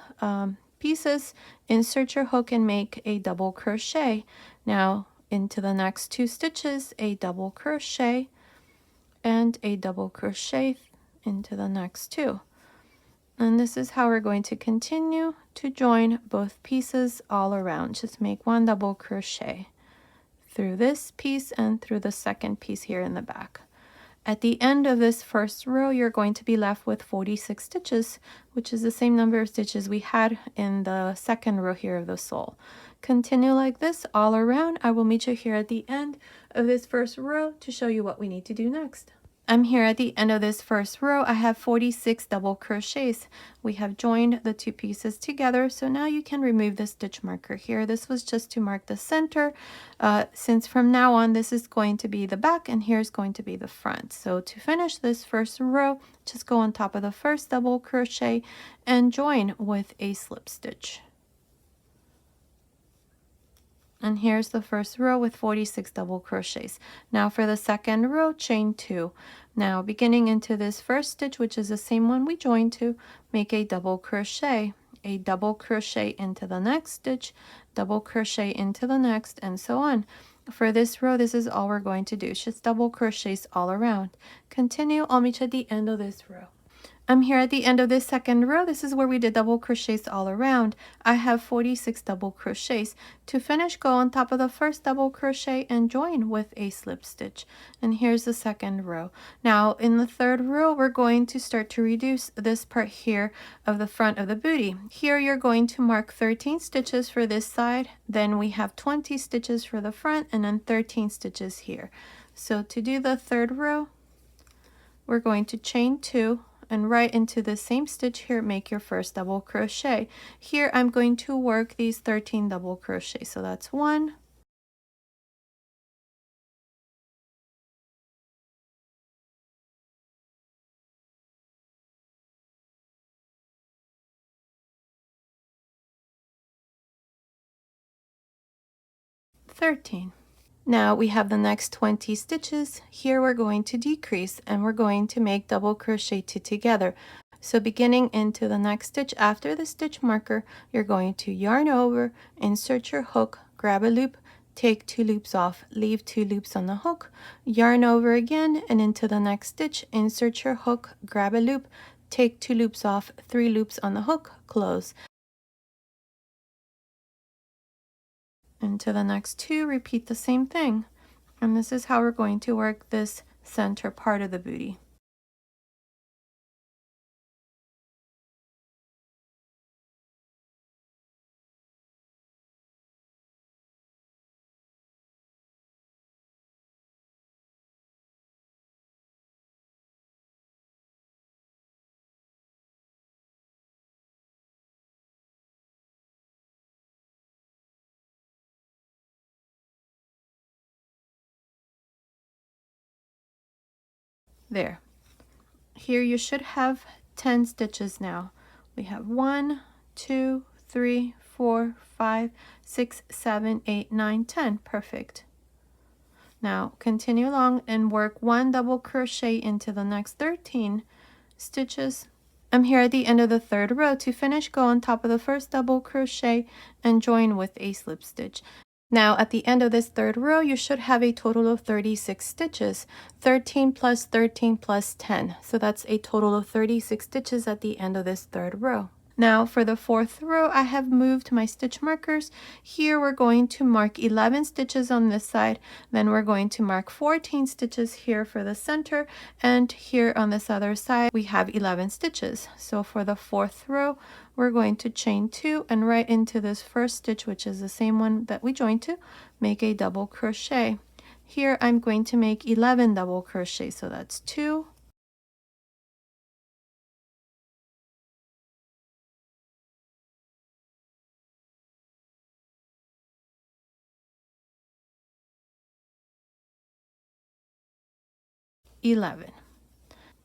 pieces, insert your hook and make a double crochet. Now into the next 2 stitches, a double crochet and a double crochet into the next 2. And this is how we're going to continue to join both pieces all around. Just make 1 double crochet through this piece and through the second piece here in the back. At the end of this first row, you're going to be left with 46 stitches, which is the same number of stitches we had in the second row here of the sole. Continue like this all around. I will meet you here at the end of this first row to show you what we need to do next. I'm here at the end of this first row. I have 46 double crochets. We have joined the 2 pieces together, so now you can remove the stitch marker here. This was just to mark the center, since from now on this is going to be the back and here's going to be the front. So to finish this first row, just go on top of the first double crochet and join with a slip stitch. And here's the first row with 46 double crochets. Now for the second row, chain 2. Now beginning into this first stitch, which is the same one we joined to, make a double crochet into the next stitch, double crochet into the next, and so on. For this row, this is all we're going to do. It's just double crochets all around. Continue. I'll meet you at the end of this row. I'm here at the end of this second row. This is where we did double crochets all around. I have 46 double crochets. To finish, go on top of the first double crochet and join with a slip stitch. And here's the second row. Now in the third row, we're going to start to reduce this part here of the front of the booty. Here you're going to mark 13 stitches for this side. Then we have 20 stitches for the front and then 13 stitches here. So to do the third row, we're going to chain 2. And right into the same stitch here, make your first double crochet. Here I'm going to work these 13 double crochets. So that's 1, 13. Now we have the next 20 stitches. Here we're going to decrease and we're going to make double crochet 2 together. So beginning into the next stitch after the stitch marker, you're going to yarn over, insert your hook, grab a loop, take 2 loops off, leave 2 loops on the hook, yarn over again, and into the next stitch, insert your hook, grab a loop, take 2 loops off, 3 loops on the hook, close. Into the next 2, repeat the same thing. And this is how we're going to work this center part of the booty. There. Here you should have 10 stitches now. We have 1, 2, 3, 4, 5, 6, 7, 8, 9, 10. Perfect. Now continue along and work 1 double crochet into the next 13 stitches. I'm here at the end of the third row. To finish, go on top of the first double crochet and join with a slip stitch. Now at the end of this third row, you should have a total of 36 stitches, 13 plus 13 plus 10. So that's a total of 36 stitches at the end of this third row. Now for the fourth row, I have moved my stitch markers. Here we're going to mark 11 stitches on this side, then we're going to mark 14 stitches here for the center, and here on this other side we have 11 stitches. So for the fourth row, we're going to chain 2 and right into this first stitch, which is the same one that we joined to, make a double crochet. Here I'm going to make 11 double crochets, so that's 2, 11.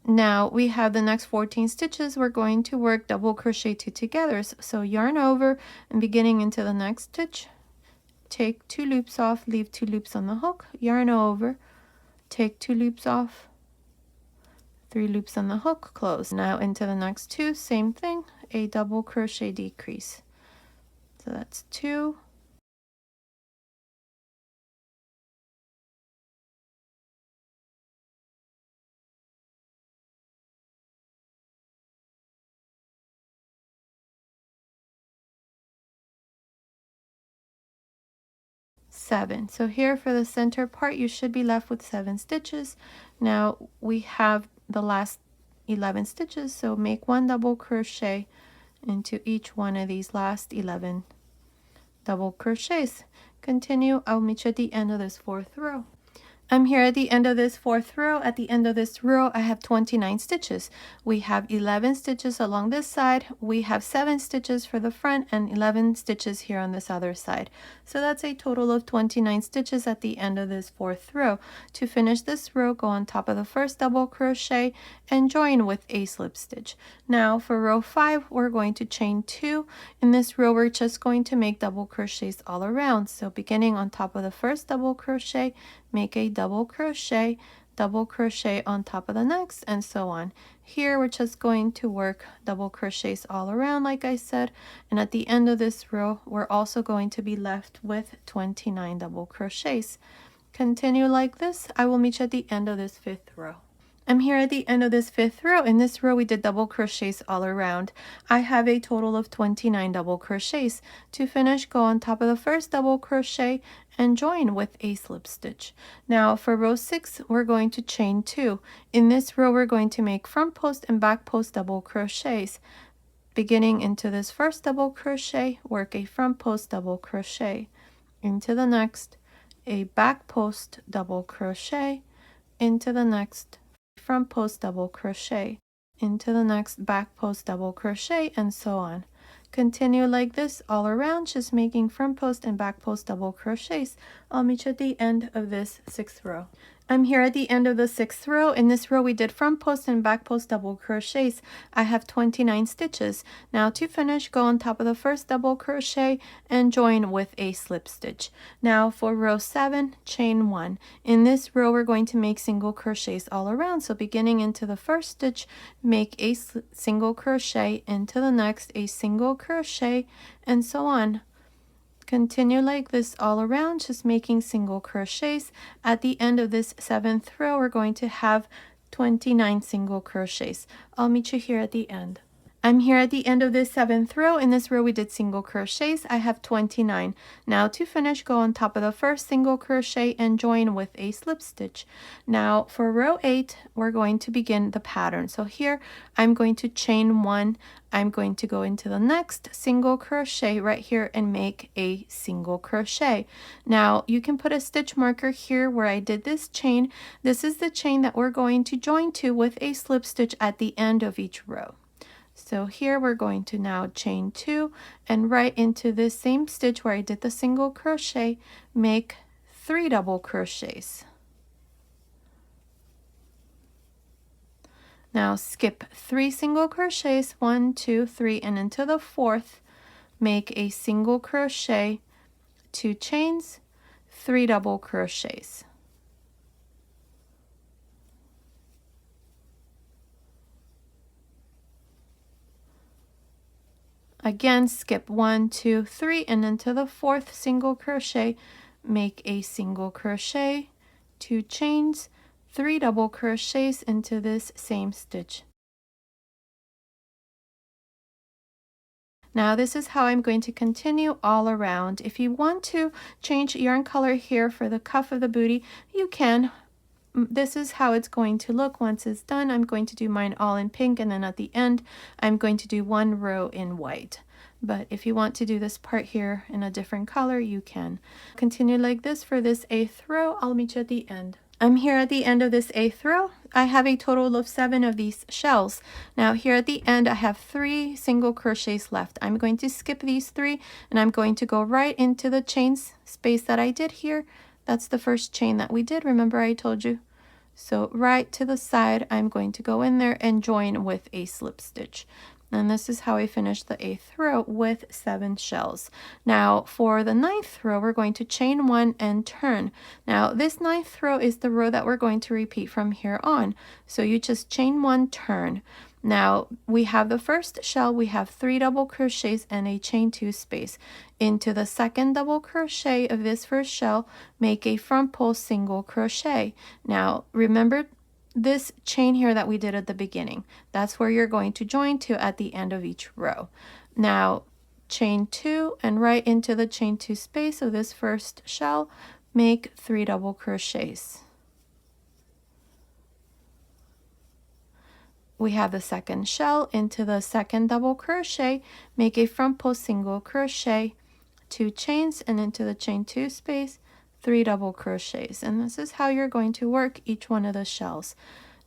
Now we have the next 14 stitches. We're going to work double crochet 2 togethers. So yarn over and beginning into the next stitch, take 2 loops off, leave 2 loops on the hook, yarn over, take 2 loops off, 3 loops on the hook, close. Now into the next 2, same thing, a double crochet decrease. So that's 2, 7. So here for the center part, you should be left with 7 stitches. Now we have the last 11 stitches, so make 1 double crochet into each one of these last 11 double crochets. Continue. I'll meet you at the end of this fourth row. I'm here at the end of this fourth row. At the end of this row, I have 29 stitches. We have 11 stitches along this side. We have 7 stitches for the front and 11 stitches here on this other side. So that's a total of 29 stitches at the end of this fourth row. To finish this row, go on top of the first double crochet and join with a slip stitch. Now for row 5, we're going to chain 2. In this row, we're just going to make double crochets all around. So beginning on top of the first double crochet, make a double crochet on top of the next, and so on. Here we're just going to work double crochets all around, like I said, and at the end of this row we're also going to be left with 29 double crochets. Continue like this. I will meet you at the end of this fifth row. I'm here at the end of this fifth row. In this row, we did double crochets all around. I have a total of 29 double crochets. To finish, go on top of the first double crochet and join with a slip stitch. Now for row 6, we're going to chain 2. In this row, we're going to make front post and back post double crochets. Beginning into this first double crochet, work a front post double crochet. Into the next, a back post double crochet. Into the next, front post double crochet, into the next back post double crochet, and so on. Continue like this all around, just making front post and back post double crochets. I'll meet you at the end of this 6th row. I'm here at the end of the 6th row. In this row, we did front post and back post double crochets. I have 29 stitches. Now to finish, go on top of the first double crochet and join with a slip stitch. Now for row 7, chain 1. In this row, we're going to make single crochets all around. So beginning into the first stitch, make a single crochet, into the next, a single crochet, and so on. Continue like this all around, just making single crochets. At the end of this 7th row, we're going to have 29 single crochets. I'll meet you here at the end. I'm here at the end of this 7th row. In this row, we did single crochets. I have 29. Now to finish, go on top of the first single crochet and join with a slip stitch. Now for row 8, we're going to begin the pattern. So here, I'm going to chain 1. I'm going to go into the next single crochet right here and make a single crochet. Now you can put a stitch marker here where I did this chain. This is the chain that we're going to join to with a slip stitch at the end of each row. So here we're going to now chain 2 and right into this same stitch where I did the single crochet, make 3 double crochets. Now skip 3 single crochets, 1, 2, 3, and into the 4th, make a single crochet, 2 chains, 3 double crochets. Again, skip 1, 2, 3, and into the 4th single crochet, make a single crochet, 2 chains, 3 double crochets into this same stitch. Now this is how I'm going to continue all around. If you want to change yarn color here for the cuff of the booty, you can. This is how it's going to look once it's done. I'm going to do mine all in pink, and then at the end I'm going to do one row in white. But if you want to do this part here in a different color, you can. Continue like this for this 8th row. I'll meet you at the end. I'm here at the end of this 8th row. I have a total of 7 of these shells. Now here at the end I have 3 single crochets left. I'm going to skip these 3 and I'm going to go right into the chains space that I did here. That's the first chain that we did, remember I told you. So right to the side I'm going to go in there and join with a slip stitch. And this is how I finished the 8th row with 7 shells. Now for the 9th row, we're going to chain 1 and turn. Now this 9th row is the row that we're going to repeat from here on. So you just chain 1, turn. Now we have the first shell, we have 3 double crochets and a chain 2 space. Into the second double crochet of this first shell, make a front post single crochet. Now remember this chain here that we did at the beginning, that's where you're going to join to at the end of each row. Now chain 2 and right into the chain 2 space of this first shell, make 3 double crochets. We have the second shell, into the second double crochet, make a front post single crochet, 2 chains, and into the chain 2 space, 3 double crochets. And this is how you're going to work each one of the shells.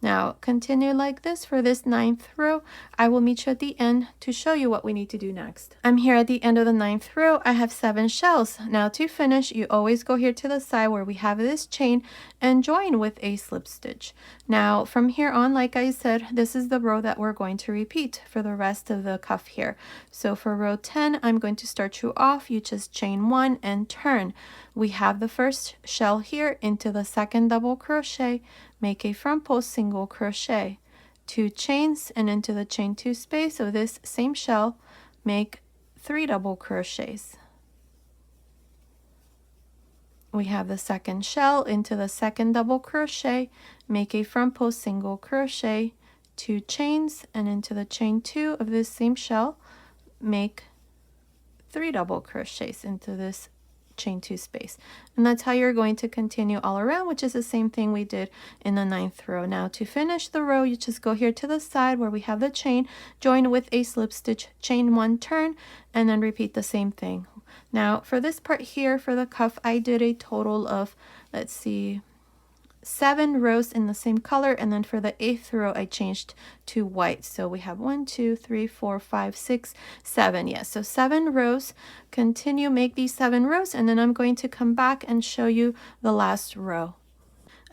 Now continue like this for this 9th row. I will meet you at the end to show you what we need to do next. I'm here at the end of the 9th row. I have 7 shells. Now to finish, you always go here to the side where we have this chain and join with a slip stitch. Now from here on, like I said, this is the row that we're going to repeat for the rest of the cuff here. So for row 10, I'm going to start you off. You just chain 1 and turn. We have the first shell here, into the second double crochet, make a front post single crochet, 2 chains, and into the chain 2 space of this same shell, make 3 double crochets. We have the second shell, into the second double crochet, make a front post single crochet, 2 chains, and into the chain 2 of this same shell, make 3 double crochets into this chain 2 space. And that's how you're going to continue all around, which is the same thing we did in the 9th row. Now to finish the row, you just go here to the side where we have the chain, join with a slip stitch, chain 1, turn, and then repeat the same thing. Now for this part here, for the cuff, I did a total of, let's see, 7 rows in the same color, and then for the 8th row I changed to white. So we have 1, 2, 3, 4, 5, 6, 7. Yes, so 7 rows. Continue, make these 7 rows, and then I'm going to come back and show you the last row.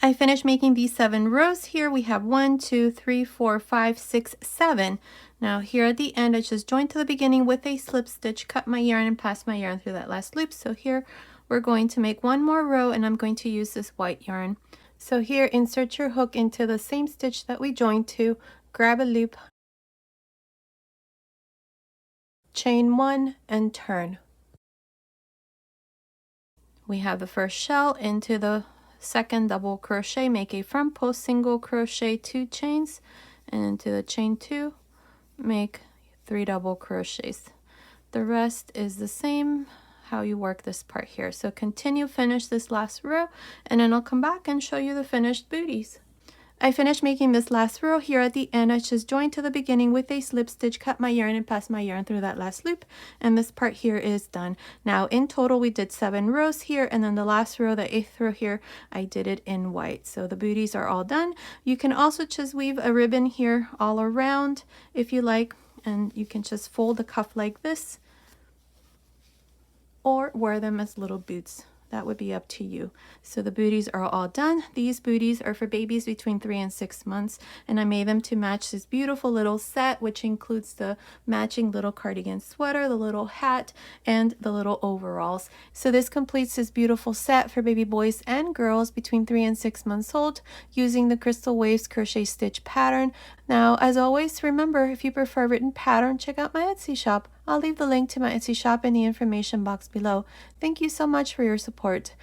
I finished making these 7 rows. Here we have 1, 2, 3, 4, 5, 6, 7. Now here at the end, I just joined to the beginning with a slip stitch, cut my yarn, and pass my yarn through that last loop. So here we're going to make 1 more row, and I'm going to use this white yarn. So here, insert your hook into the same stitch that we joined to, grab a loop, chain 1, and turn. We have the first shell, into the second double crochet, make a front post single crochet, 2 chains, and into the chain 2, make 3 double crochets. The rest is the same how you work this part here. So continue, finish this last row, and then I'll come back and show you the finished booties. I finished making this last row. Here at the end, I just joined to the beginning with a slip stitch, cut my yarn, and pass my yarn through that last loop, and this part here is done. Now in total we did 7 rows here, and then the last row, the 8th row here, I did it in white. So the booties are all done. You can also just weave a ribbon here all around if you like, and you can just fold the cuff like this, or wear them as little boots. That would be up to you. So the booties are all done. These booties are for babies between 3 and 6 months, and I made them to match this beautiful little set, which includes the matching little cardigan sweater, the little hat, and the little overalls. So this completes this beautiful set for baby boys and girls between 3 and 6 months old, using the Crystal Waves crochet stitch pattern. Now, as always, remember, if you prefer written pattern, check out my Etsy shop. I'll leave the link to my Etsy shop in the information box below. Thank you so much for your support.